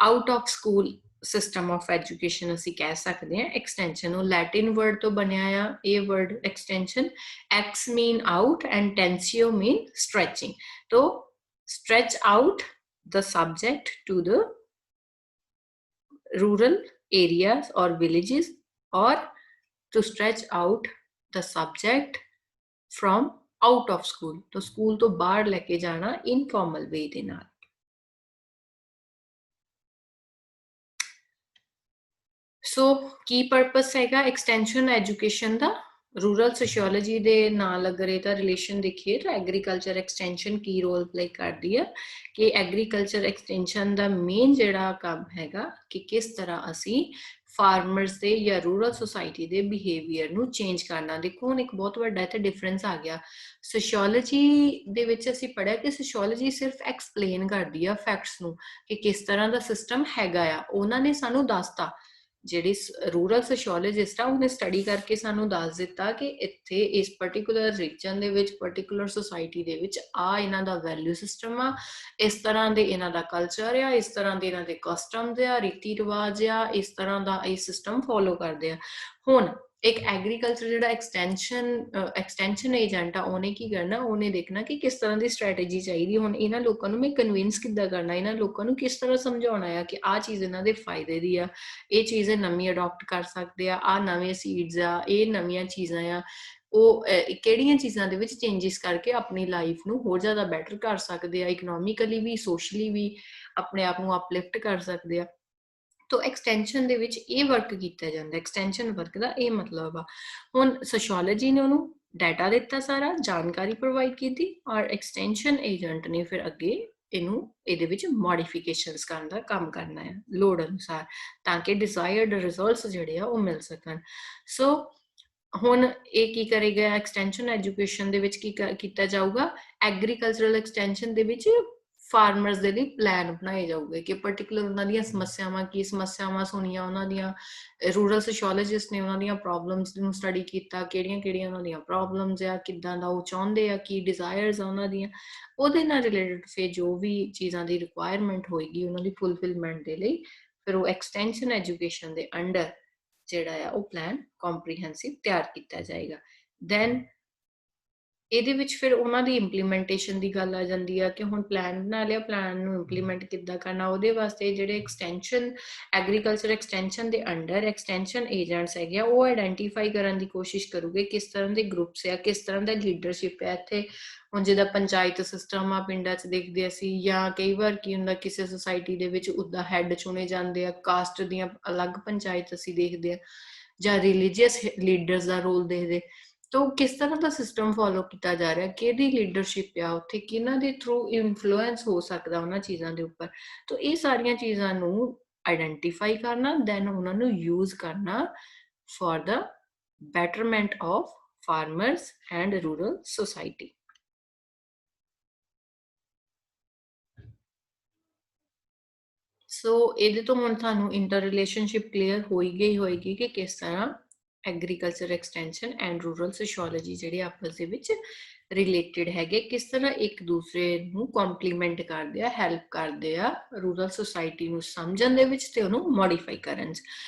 out of school system of education ਅਸੀਂ ਕਹਿ ਸਕਦੇ ਹਾਂ ਐਕਸਟੈਂਸ਼ਨ ਨੂੰ। ਲੈਟਿਨ ਵਰਡ ਤੋਂ ਬਣਿਆ ਆ ਇਹ word extension. Ex mean out and tensio mean stretching. तो stretch out the subject to the rural areas or villages, or to stretch out the subject from out of school, तो school तो बाहर लेके जाना informal way ਦੇ ਨਾਲ। ਸੋ ਕੀ purpose ਹੈਗਾ extension education ਦਾ? Rural sociology ਦੇ ਨਾਲ ਅਗਰ ਇਹਦਾ ਰਿਲੇਸ਼ਨ ਦੇਖੀਏ ਤਾਂ ਐਗਰੀਕਲਚਰ ਐਕਸਟੈਂਸ਼ਨ ਕੀ ਰੋਲ ਪਲੇ ਕਰਦੀ ਹੈ ਕਿ ਐਗਰੀਕਲਚਰ ਐਕਸਟੈਂਸ਼ਨ ਦਾ ਮੇਨ ਜਿਹੜਾ ਕੰਮ ਹੈਗਾ ਕਿ ਕਿਸ ਤਰ੍ਹਾਂ ਅਸੀਂ ਫਾਰਮਰਸ ਦੇ ਜਾਂ ਰੂਰਲ ਸੁਸਾਇਟੀ ਦੇ ਬਿਹੇਵੀਅਰ ਨੂੰ ਚੇਂਜ ਕਰਨਾ। ਦੇਖੋ ਹੁਣ ਇੱਕ ਬਹੁਤ ਵੱਡਾ ਇੱਥੇ ਡਿਫਰੈਂਸ ਆ ਗਿਆ। ਸੋਸ਼ੀਓਲੋਜੀ ਦੇ ਵਿੱਚ ਅਸੀਂ ਪੜ੍ਹਿਆ ਕਿ ਸੋਸ਼ੀਓਲੋਜੀ ਸਿਰਫ ਐਕਸਪਲੇਨ ਕਰਦੀ ਆ ਫੈਕਟਸ ਨੂੰ ਕਿ ਕਿਸ ਤਰ੍ਹਾਂ ਦਾ ਸਿਸਟਮ ਹੈਗਾ ਆ, ਉਹਨਾਂ ਨੇ ਸਾਨੂੰ ਦੱਸਤਾ। ਜਿਹੜੀ ਰੂਰਲ ਸੋਸ਼ੀਓਲੋਜਿਸਟ ਆ ਉਹਨੇ ਸਟੱਡੀ ਕਰਕੇ ਸਾਨੂੰ ਦੱਸ ਦਿੱਤਾ ਕਿ ਇੱਥੇ ਇਸ ਪਰਟੀਕੂਲਰ ਰੀਜਨ ਦੇ ਵਿੱਚ ਪਰਟੀਕੂਲਰ ਸੁਸਾਇਟੀ ਦੇ ਵਿੱਚ ਆ ਇਹਨਾਂ ਦਾ ਵੈਲਿਊ ਸਿਸਟਮ ਆ, ਇਸ ਤਰ੍ਹਾਂ ਦੇ ਇਹਨਾਂ ਦਾ ਕਲਚਰ ਆ, ਇਸ ਤਰ੍ਹਾਂ ਦੇ ਇਹਨਾਂ ਦੇ ਕਸਟਮਸ ਆ, ਰੀਤੀ ਰਿਵਾਜ ਆ, ਇਸ ਤਰ੍ਹਾਂ ਦਾ ਇਹ ਸਿਸਟਮ ਫੋਲੋ ਕਰਦੇ ਆ। ਹੁਣ ਇੱਕ ਐਗਰੀਕਲਚਰ ਜਿਹੜਾ ਐਕਸਟੈਂਸ਼ਨ ਏਜੰਟ ਆ ਉਹਨੇ ਕੀ ਕਰਨਾ, ਉਹਨੇ ਦੇਖਣਾ ਕਿ ਕਿਸ ਤਰ੍ਹਾਂ ਦੀ ਸਟ੍ਰੈਟੇਜੀ ਚਾਹੀਦੀ। ਹੁਣ ਇਹਨਾਂ ਲੋਕਾਂ ਨੂੰ ਮੈਂ ਕਨਵਿੰਸ ਕਿੱਦਾਂ ਕਰਨਾ, ਇਹਨਾਂ ਲੋਕਾਂ ਨੂੰ ਕਿਸ ਤਰ੍ਹਾਂ ਸਮਝਾਉਣਾ ਆ ਕਿ ਆਹ ਚੀਜ਼ ਇਹਨਾਂ ਦੇ ਫਾਇਦੇ ਦੀ ਆ, ਇਹ ਚੀਜ਼ ਨਵੀਂ ਅਡਾਪਟ ਕਰ ਸਕਦੇ ਆ, ਆਹ ਨਵੇਂ ਸੀਡਸ ਆ, ਇਹ ਨਵੀਆਂ ਚੀਜ਼ਾਂ ਆ, ਉਹ ਕਿਹੜੀਆਂ ਚੀਜ਼ਾਂ ਦੇ ਵਿੱਚ ਚੇਂਜਿਸ ਕਰਕੇ ਆਪਣੀ ਲਾਈਫ ਨੂੰ ਹੋਰ ਜ਼ਿਆਦਾ ਬੈਟਰ ਕਰ ਸਕਦੇ ਆ, ਇਕਨੋਮਿਕਲੀ ਵੀ ਸੋਸ਼ਲੀ ਵੀ ਆਪਣੇ ਆਪ ਨੂੰ ਅਪਲਿਫਟ ਕਰ ਸਕਦੇ ਆ। ਤੋ ਐਕਸਟੈਂਸ਼ਨ ਦੇ ਵਿੱਚ ਇਹ ਵਰਕ ਕੀਤਾ ਜਾਂਦਾ। ਐਕਸਟੈਂਸ਼ਨ ਵਰਕ ਦਾ ਇਹ ਮਤਲਬ ਆ, ਹੁਣ ਸੋਸ਼ੀਓਲੋਜੀ ਨੇ ਉਹਨੂੰ ਡਾਟਾ ਦਿੱਤਾ, ਸਾਰਾ ਜਾਣਕਾਰੀ ਪ੍ਰੋਵਾਈਡ ਕੀਤੀ, ਔਰ ਐਕਸਟੈਂਸ਼ਨ ਏਜੰਟ ਨੇ ਫਿਰ ਅੱਗੇ ਇਹਨੂੰ ਇਹਦੇ ਵਿੱਚ ਮੋਡੀਫਿਕੇਸ਼ਨਸ ਕਰਨ ਦਾ ਕੰਮ ਕਰਨਾ ਹੈ ਲੋੜ ਅਨੁਸਾਰ, ਤਾਂ ਕਿ ਡਿਜ਼ਾਇਰਡ ਰਿਜ਼ਲਟਸ ਜਿਹੜੇ ਆ ਉਹ ਮਿਲ ਸਕਣ। ਸੋ ਹੁਣ ਇਹ ਕੀ ਕਰੇਗਾ, ਐਕਸਟੈਂਸ਼ਨ ਐਜੂਕੇਸ਼ਨ ਦੇ ਵਿੱਚ ਕੀ ਕੀਤਾ ਜਾਊਗਾ, ਐਗਰੀਕਲਚਰਲ ਐਕਸਟੈਂਸ਼ਨ ਦੇ ਵਿੱਚ ਫਾਰਮਰਸ ਦੇ ਲਈ ਪਲਾਨ ਬਣਾਏ ਜਾਊਗੇ ਕਿ ਪਰਟੀਕੂਲਰ ਉਹਨਾਂ ਦੀਆਂ ਸਮੱਸਿਆਵਾਂ ਕੀ ਸਮੱਸਿਆਵਾਂ ਸੁਣੀਆਂ, ਉਹਨਾਂ ਦੀਆਂ ਰੂਰਲ ਸੋਸ਼ੀਓਲੋਜਿਸਟ ਨੇ ਉਹਨਾਂ ਦੀਆਂ ਪ੍ਰੋਬਲਮਸ ਨੂੰ ਸਟੱਡੀ ਕੀਤਾ, ਕਿਹੜੀਆਂ ਕਿਹੜੀਆਂ ਉਹਨਾਂ ਦੀਆਂ ਪ੍ਰੋਬਲਮਸ ਆ, ਕਿੱਦਾਂ ਦਾ ਉਹ ਚਾਹੁੰਦੇ ਆ, ਕੀ ਡਿਜ਼ਾਇਰਸ ਆ ਉਹਨਾਂ ਦੀਆਂ, ਉਹਦੇ ਨਾਲ ਰਿਲੇਟਡ ਫਿਰ ਜੋ ਵੀ ਚੀਜ਼ਾਂ ਦੀ ਰਿਕੁਆਇਰਮੈਂਟ ਹੋਏਗੀ ਉਹਨਾਂ ਦੀ ਫੁਲਫਿਲਮੈਂਟ ਦੇ ਲਈ ਫਿਰ ਉਹ ਐਕਸਟੈਂਸ਼ਨ ਐਜੂਕੇਸ਼ਨ ਦੇ ਅੰਡਰ ਜਿਹੜਾ ਆ ਉਹ ਪਲਾਨ ਕੰਪਰੀਹੈਂਸਿਵ ਤਿਆਰ ਕੀਤਾ ਜਾਏਗਾ। ਦੈਨ ਇਹਦੇ ਵਿੱਚ ਫਿਰ ਉਹਨਾਂ ਦੀ ਇੰਪਲੀਮੈਂਟੇਸ਼ਨ ਦੀ ਗੱਲ ਆ ਜਾਂਦੀ ਆ ਕਿ ਹੁਣ ਪਲਾਨ ਬਣਾ ਲਿਆ, ਪਲਾਨ ਨੂੰ ਇੰਪਲੀਮੈਂਟ ਕਿੱਦਾਂ ਕਰਨਾ। ਉਹਦੇ ਵਾਸਤੇ ਜਿਹੜੇ ਐਕਸਟੈਂਸ਼ਨ ਐਗਰੀਕਲਚਰ ਐਕਸਟੈਂਸ਼ਨ ਦੇ ਅੰਡਰ ਐਕਸਟੈਂਸ਼ਨ ਏਜੰਟਸ ਹੈਗੇ ਆ ਉਹ ਆਇਡੈਂਟੀਫਾਈ ਕਰਨ ਦੀ ਕੋਸ਼ਿਸ਼ ਕਰੂਗੇ ਕਿਸ ਤਰ੍ਹਾਂ ਦੇ ਗਰੁੱਪਸ ਆ, ਕਿਸ ਤਰ੍ਹਾਂ ਦਾ ਲੀਡਰਸ਼ਿਪ ਹੈ ਇੱਥੇ। ਹੁਣ ਜਿੱਦਾਂ ਪੰਚਾਇਤ ਸਿਸਟਮ ਆ ਪਿੰਡਾਂ 'ਚ ਦੇਖਦੇ ਅਸੀਂ, ਜਾਂ ਕਈ ਵਾਰ ਕੀ ਹੁੰਦਾ ਕਿਸੇ ਸੁਸਾਇਟੀ ਦੇ ਵਿੱਚ ਉੱਦਾਂ ਹੈੱਡ ਚੁਣੇ ਜਾਂਦੇ ਆ, ਕਾਸਟ ਦੀਆਂ ਅਲੱਗ ਪੰਚਾਇਤ ਅਸੀਂ ਦੇਖਦੇ ਆ, ਜਾਂ ਰਿਲੀਜੀਅਸ ਲੀਡਰਸ ਦਾ ਰੋਲ ਦੇਖਦੇ। ਤੋ ਕਿਸ ਤਰ੍ਹਾਂ ਦਾ ਸਿਸਟਮ ਫੋਲੋ ਕੀਤਾ ਜਾ ਰਿਹਾ, ਕਿਹਦੀ ਲੀਡਰਸ਼ਿਪ ਆ ਉੱਥੇ, ਕਿਹਨਾਂ ਦੇ ਥਰੂ ਇਨਫਲੂਐਂਸ ਹੋ ਸਕਦਾ ਉਹਨਾਂ ਚੀਜ਼ਾਂ ਦੇ ਉੱਪਰ। ਤੋ ਇਹ ਸਾਰੀਆਂ ਚੀਜ਼ਾਂ ਨੂੰ ਆਇਡੈਂਟੀਫਾਈ ਕਰਨਾ, ਦੈਨ ਉਹਨਾਂ ਨੂੰ ਯੂਜ਼ ਕਰਨਾ for the betterment of farmers and rural society. So ਇਹਦੇ ਤੋਂ ਹੁਣ ਤੁਹਾਨੂੰ ਇੰਟਰ ਰਿਲੇਸ਼ਨਸ਼ਿਪ ਕਲੀਅਰ ਹੋਏਗੀ ਕਿ ਕਿਸ ਤਰ੍ਹਾਂ agriculture extension and rural sociology ਜਿਹੜੇ ਆਪਸ ਦੇ ਵਿੱਚ ਰਿਲੇਟਡ ਹੈਗੇ, ਕਿਸ ਤਰ੍ਹਾਂ ਇੱਕ ਦੂਸਰੇ ਨੂੰ ਕੰਪਲੀਮੈਂਟ ਕਰਦੇ ਆ, ਹੈਲਪ ਕਰਦੇ ਆ ਰੂਰਲ ਸੁਸਾਇਟੀ ਨੂੰ ਸਮਝਣ ਦੇ ਵਿੱਚ ਤੇ ਉਹਨੂੰ ਮੋਡੀਫਾਈ ਕਰਨ 'ਚ।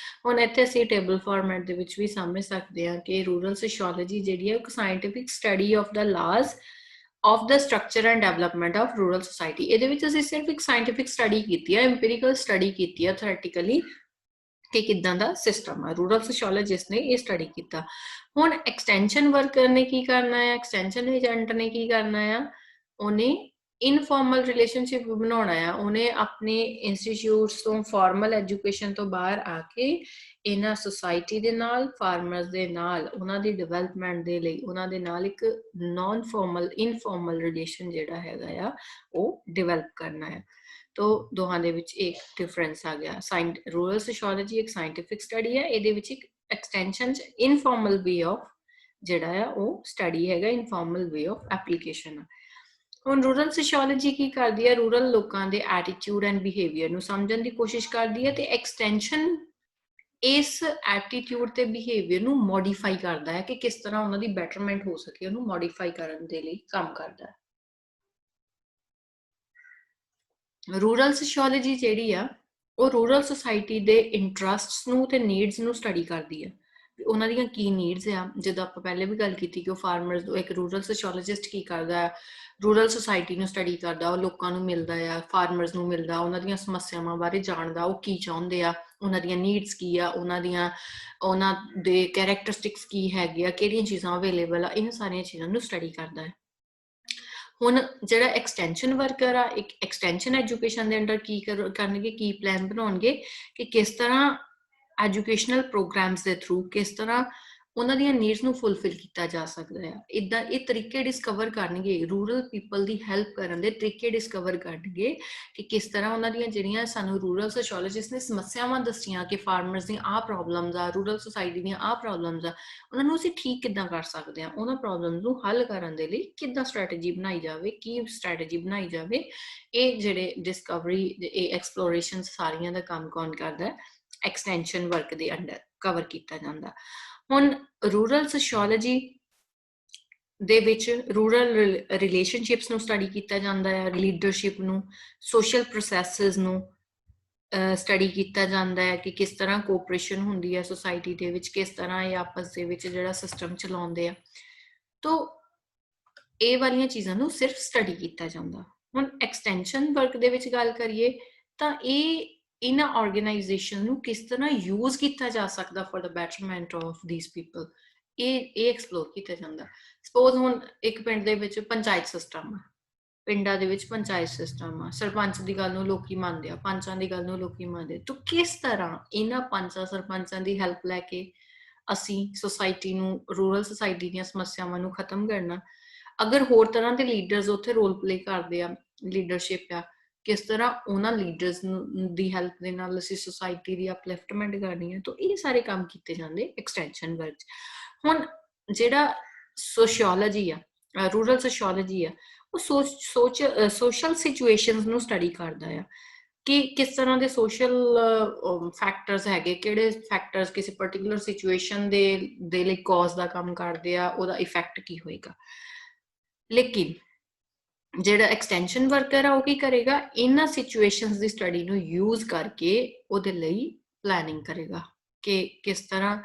ਹੁਣ ਇੱਥੇ ਅਸੀਂ ਟੇਬਲ ਫਾਰਮੈਟ ਦੇ ਵਿੱਚ ਵੀ ਸਮਝ ਸਕਦੇ ਹਾਂ ਕਿ ਰੂਰਲ ਸੋਸ਼ੀਓਲੋਜੀ ਜਿਹੜੀ ਹੈ ਇੱਕ scientific study of the ਲਾਜ਼ of the structure and development of rural society। ਇਹਦੇ ਵਿੱਚ ਅਸੀਂ ਸਿਰਫ ਇੱਕ ਸਾਇੰਟਿਫਿਕ ਸਟੱਡੀ ਕੀਤੀ ਹੈ, ਐਮਪੀਰੀਕਲ ਸਟੱਡੀ ਕੀਤੀ ਹੈ ਥਿਓਰੈਟੀਕਲੀ ਕਿ ਕਿੱਦਾਂ ਦਾ ਸਿਸਟਮ ਹੈ। ਰੂਰਲ ਸੋਸ਼ੀਓਲੋਜਿਸਟ ਨੇ ਇਹ ਸਟੱਡੀ ਕੀਤਾ। ਹੁਣ ਐਕਸਟੈਂਸ਼ਨ ਵਰਕਰ ਨੇ ਕੀ ਕਰਨਾ ਹੈ, ਐਕਸਟੈਂਸ਼ਨ ਏਜੰਟ ਨੇ ਕੀ ਕਰਨਾ ਆ, ਉਹਨੇ ਇਨਫਾਰਮਲ ਰਿਲੇਸ਼ਨਸ਼ਿਪ ਬਣਾਉਣਾ ਆ। ਉਹਨੇ ਆਪਣੇ ਇੰਸਟੀਚਿਊਟਸ ਤੋਂ ਫਾਰਮਲ ਐਜੂਕੇਸ਼ਨ ਤੋਂ ਬਾਹਰ ਆ ਕੇ ਇਹਨਾਂ ਸੁਸਾਇਟੀ ਦੇ ਨਾਲ, ਫਾਰਮਰਸ ਦੇ ਨਾਲ, ਉਹਨਾਂ ਦੀ ਡਿਵੈਲਪਮੈਂਟ ਦੇ ਲਈ ਉਹਨਾਂ ਦੇ ਨਾਲ ਇੱਕ ਨਾਨ ਫਾਰਮਲ ਇਨਫਾਰਮਲ ਰਿਲੇਸ਼ਨ ਜਿਹੜਾ ਹੈਗਾ ਆ ਉਹ ਡਿਵੈਲਪ ਕਰਨਾ ਹੈ। ਤੋ ਦੋਹਾਂ ਦੇ ਵਿੱਚ ਇੱਕ ਡਿਫਰੈਂਸ ਆ ਗਿਆ। ਰੂਰਲ ਸੋਸ਼ੀਓਲੋਜੀ ਇੱਕ ਸਾਇੰਟਿਫਿਕ ਸਟੱਡੀ ਹੈ, ਇਹਦੇ ਵਿੱਚ ਇੱਕ ਐਕਸਟੈਂਸ਼ਨ ਇਨਫਾਰਮਲ ਵੇ ਆਫ ਜਿਹੜਾ ਆ ਉਹ ਸਟੱਡੀ ਹੈਗਾ, ਇਨਫਾਰਮਲ ਵੇ ਆਫ ਐਪਲੀਕੇਸ਼ਨ। ਹੁਣ ਰੂਰਲ ਸੋਸ਼ੀਓਲੋਜੀ ਕੀ ਕਰਦੀ ਹੈ, ਰੂਰਲ ਲੋਕਾਂ ਦੇ ਐਟੀਟਿਊਡ ਐਂਡ ਬਿਹੇਵੀਅਰ ਨੂੰ ਸਮਝਣ ਦੀ ਕੋਸ਼ਿਸ਼ ਕਰਦੀ ਹੈ, ਤੇ ਐਕਸਟੈਂਸ਼ਨ ਇਸ ਐਟੀਟਿਊਡ ਤੇ ਬਿਹੇਵੀਅਰ ਨੂੰ ਮੋਡੀਫਾਈ ਕਰਦਾ ਹੈ ਕਿ ਕਿਸ ਤਰ੍ਹਾਂ ਉਹਨਾਂ ਦੀ ਬੈਟਰਮੈਂਟ ਹੋ ਸਕੇ, ਉਹਨੂੰ ਮੋਡੀਫਾਈ ਕਰਨ ਦੇ ਲਈ ਕੰਮ ਕਰਦਾ ਹੈ। ਰੂਰਲ ਸੋਸ਼ੀਓਲੋਜੀ ਜਿਹੜੀ ਆ ਉਹ ਰੂਰਲ ਸੁਸਾਇਟੀ ਦੇ ਇੰਟਰਸਟਸ ਨੂੰ ਤੇ ਨੀਡਸ ਨੂੰ ਸਟੱਡੀ ਕਰਦੀ ਹੈ, ਉਹਨਾਂ ਦੀਆਂ ਕੀ ਨੀਡਸ ਆ। ਜਦੋਂ ਆਪਾਂ ਪਹਿਲੇ ਵੀ ਗੱਲ ਕੀਤੀ ਕਿ ਉਹ ਫਾਰਮਰਸ, ਇੱਕ ਰੂਰਲ ਸੋਸ਼ੀਓਲੋਜਿਸਟ ਕੀ ਕਰਦਾ ਹੈ, ਰੂਰਲ ਸੁਸਾਇਟੀ ਨੂੰ ਸਟੱਡੀ ਕਰਦਾ, ਉਹ ਲੋਕਾਂ ਨੂੰ ਮਿਲਦਾ ਆ, ਫਾਰਮਰਸ ਨੂੰ ਮਿਲਦਾ, ਉਹਨਾਂ ਦੀਆਂ ਸਮੱਸਿਆਵਾਂ ਬਾਰੇ ਜਾਣਦਾ, ਉਹ ਕੀ ਚਾਹੁੰਦੇ ਆ, ਉਹਨਾਂ ਦੀਆਂ ਨੀਡਸ ਕੀ ਆ, ਉਹਨਾਂ ਦੇ ਕੈਰੈਕਟਰਿਸਟਿਕਸ ਕੀ ਹੈਗੇ ਆ, ਕਿਹੜੀਆਂ ਚੀਜ਼ਾਂ ਅਵੇਲੇਬਲ ਆ, ਇਹਨਾਂ ਸਾਰੀਆਂ ਚੀਜ਼ਾਂ ਨੂੰ ਸਟੱਡੀ ਕਰਦਾ ਹੈ। ਹੁਣ ਜਿਹੜਾ ਐਕਸਟੈਂਸ਼ਨ ਵਰਕਰ ਆ, ਇੱਕ ਐਕਸਟੈਂਸ਼ਨ ਐਜੂਕੇਸ਼ਨ ਦੇ ਅੰਡਰ ਕੀ ਕਰਨਗੇ, ਕੀ ਪਲਾਨ ਬਣਾਉਣਗੇ ਕਿ ਕਿਸ ਤਰ੍ਹਾਂ ਐਜੂਕੇਸ਼ਨਲ ਪ੍ਰੋਗਰਾਮਸ ਦੇ ਥਰੂ, ਕਿਸ ਤਰ੍ਹਾਂ ਉਹਨਾਂ ਦੀਆਂ ਨੀਡਸ ਨੂੰ ਫੁੱਲਫਿਲ ਕੀਤਾ ਜਾ ਸਕਦਾ ਹੈ। ਇਦਾਂ ਇਹ ਤਰੀਕੇ ਡਿਸਕਵਰ ਕਰਨਗੇ, ਰੂਰਲ ਪੀਪਲ ਦੀ ਹੈਲਪ ਕਰਨ ਦੇ ਤਰੀਕੇ ਡਿਸਕਵਰ ਕਰਨਗੇ ਕਿ ਕਿਸ ਤਰ੍ਹਾਂ ਉਹਨਾਂ ਦੀਆਂ ਜਿਹੜੀਆਂ ਸਾਨੂੰ ਰੂਰਲ ਸੋਸ਼ੀਓਲੋਜਿਸਟ ਨੇ ਸਮੱਸਿਆਵਾਂ ਦੱਸੀਆਂ ਕਿ ਫਾਰਮਰਸ ਦੀਆਂ ਆਹ ਪ੍ਰੋਬਲਮਸ ਆ, ਰੂਰਲ ਸੁਸਾਇਟੀ ਦੀਆਂ ਆਹ ਪ੍ਰੋਬਲਮਸ ਆ, ਉਹਨਾਂ ਨੂੰ ਅਸੀਂ ਠੀਕ ਕਿੱਦਾਂ ਕਰ ਸਕਦੇ ਹਾਂ, ਉਹਨਾਂ ਪ੍ਰੋਬਲਮਸ ਨੂੰ ਹੱਲ ਕਰਨ ਦੇ ਲਈ ਕਿੱਦਾਂ ਸਟ੍ਰੈਟਜੀ ਬਣਾਈ ਜਾਵੇ, ਕੀ ਸਟ੍ਰੈਟਜੀ ਬਣਾਈ ਜਾਵੇ। ਇਹ ਜਿਹੜੇ ਡਿਸਕਵਰੀ, ਇਹ ਐਕਸਪਲੋਰੇਸ਼ਨ ਸਾਰੀਆਂ ਦਾ ਕੰਮ ਕੌਣ ਕਰਦਾ? ਐਕਸਟੈਂਸ਼ਨ ਵਰਕ ਦੇ ਅੰਡਰ ਕਵਰ ਕੀਤਾ ਜਾਂਦਾ। ਹੁਣ ਰੂਰਲ ਸੋਸ਼ੀਓਲੋਜੀ ਦੇ ਵਿੱਚ ਰੂਰਲ ਰਿਲੇਸ਼ਨਸ਼ਿਪਸ ਨੂੰ ਸਟੱਡੀ ਕੀਤਾ ਜਾਂਦਾ ਹੈ, ਲੀਡਰਸ਼ਿਪ ਨੂੰ, ਸੋਸ਼ਲ ਪ੍ਰੋਸੈਸਿਸ ਨੂੰ ਸਟੱਡੀ ਕੀਤਾ ਜਾਂਦਾ ਹੈ ਕਿ ਕਿਸ ਤਰ੍ਹਾਂ ਕੋਆਪਰੇਸ਼ਨ ਹੁੰਦੀ ਹੈ ਸੁਸਾਇਟੀ ਦੇ ਵਿੱਚ, ਕਿਸ ਤਰ੍ਹਾਂ ਇਹ ਆਪਸ ਦੇ ਵਿੱਚ ਜਿਹੜਾ ਸਿਸਟਮ ਚਲਾਉਂਦੇ ਆ। ਤੋ ਇਹ ਵਾਲੀਆਂ ਚੀਜ਼ਾਂ ਨੂੰ ਸਿਰਫ ਸਟੱਡੀ ਕੀਤਾ ਜਾਂਦਾ। ਹੁਣ ਐਕਸਟੈਂਸ਼ਨ ਵਰਕ ਦੇ ਵਿੱਚ ਗੱਲ ਕਰੀਏ ਤਾਂ ਇਹ ਇਹਨਾਂ ਆਰਗੇਨਾਈਜੇਸ਼ਨ ਨੂੰ ਕਿਸ ਤਰ੍ਹਾਂ ਯੂਜ਼ ਕੀਤਾ ਜਾ ਸਕਦਾ for the betterment of these people, ਇਹ ਐਕਸਪਲੋਰ ਕੀਤਾ ਜਾਂਦਾ। ਸਪੋਜ਼ ਹੁਣ ਇੱਕ ਪਿੰਡ ਦੇ ਵਿੱਚ ਪੰਚਾਇਤ ਸਿਸਟਮ ਆ, ਪਿੰਡਾਂ ਦੇ ਵਿੱਚ ਪੰਚਾਇਤ ਸਿਸਟਮ ਆ, ਸਰਪੰਚ ਦੀ ਗੱਲ ਨੂੰ ਲੋਕੀ ਮੰਨਦੇ ਆ, ਪੰਚਾਂ ਦੀ ਗੱਲ ਨੂੰ ਲੋਕੀ ਮੰਨਦੇ, ਤਾਂ ਕਿਸ ਤਰ੍ਹਾਂ ਇਹਨਾਂ ਪੰਚਾਂ ਸਰਪੰਚਾਂ ਦੀ ਹੈਲਪ ਲੈ ਕੇ ਅਸੀਂ ਸੁਸਾਇਟੀ ਨੂੰ, ਰੂਰਲ ਸੁਸਾਇਟੀ ਦੀਆਂ ਸਮੱਸਿਆਵਾਂ ਨੂੰ ਖਤਮ ਕਰਨਾ। ਅਗਰ ਹੋਰ ਤਰ੍ਹਾਂ ਦੇ ਲੀਡਰਸ ਉੱਥੇ ਰੋਲ ਪਲੇ ਕਰਦੇ ਆ, ਲੀਡਰਸ਼ਿਪ ਆ, ਕਿਸ ਤਰ੍ਹਾਂ ਉਹਨਾਂ ਲੀਡਰਸ ਦੀ ਹੈਲਪ ਦੇ ਨਾਲ ਅਸੀਂ ਸੁਸਾਇਟੀ ਦੀ ਅਪਲਿਫਟਮੈਂਟ ਕਰਨੀ ਹੈ। ਤਾਂ ਇਹ ਸਾਰੇ ਕੰਮ ਕੀਤੇ ਜਾਂਦੇ ਐਕਸਟੈਂਸ਼ਨ ਵਰਕ 'ਚ। ਹੁਣ ਜਿਹੜਾ ਸੋਸ਼ੀਓਲੋਜੀ ਆ, ਰੂਰਲ ਸੋਸ਼ੀਓਲੋਜੀ ਆ, ਉਹ ਸੋਸ਼ਲ ਸਿਚੁਏਸ਼ਨਸ ਨੂੰ ਸਟੱਡੀ ਕਰਦਾ ਆ ਕਿ ਕਿਸ ਤਰ੍ਹਾਂ ਦੇ ਸੋਸ਼ਲ ਫੈਕਟਰਸ ਹੈਗੇ, ਕਿਹੜੇ ਫੈਕਟਰਸ ਕਿਸੇ ਪਰਟੀਕੂਲਰ ਸਿਚੁਏਸ਼ਨ ਦੇ ਲਈ ਕਾਜ਼ ਦਾ ਕੰਮ ਕਰਦੇ ਆ, ਉਹਦਾ ਇਫੈਕਟ ਕੀ ਹੋਏਗਾ। ਲੇਕਿਨ ਜਿਹੜਾ ਐਕਸਟੈਂਸ਼ਨ ਵਰਕਰ ਆ ਉਹ ਕੀ ਕਰੇਗਾ? ਇਹਨਾਂ ਸਿਚੁਏਸ਼ਨਸ ਦੀ ਸਟੱਡੀ ਨੂੰ ਯੂਜ਼ ਕਰਕੇ ਉਹਦੇ ਲਈ ਪਲੈਨਿੰਗ ਕਰੇਗਾ ਕਿ ਕਿਸ ਤਰ੍ਹਾਂ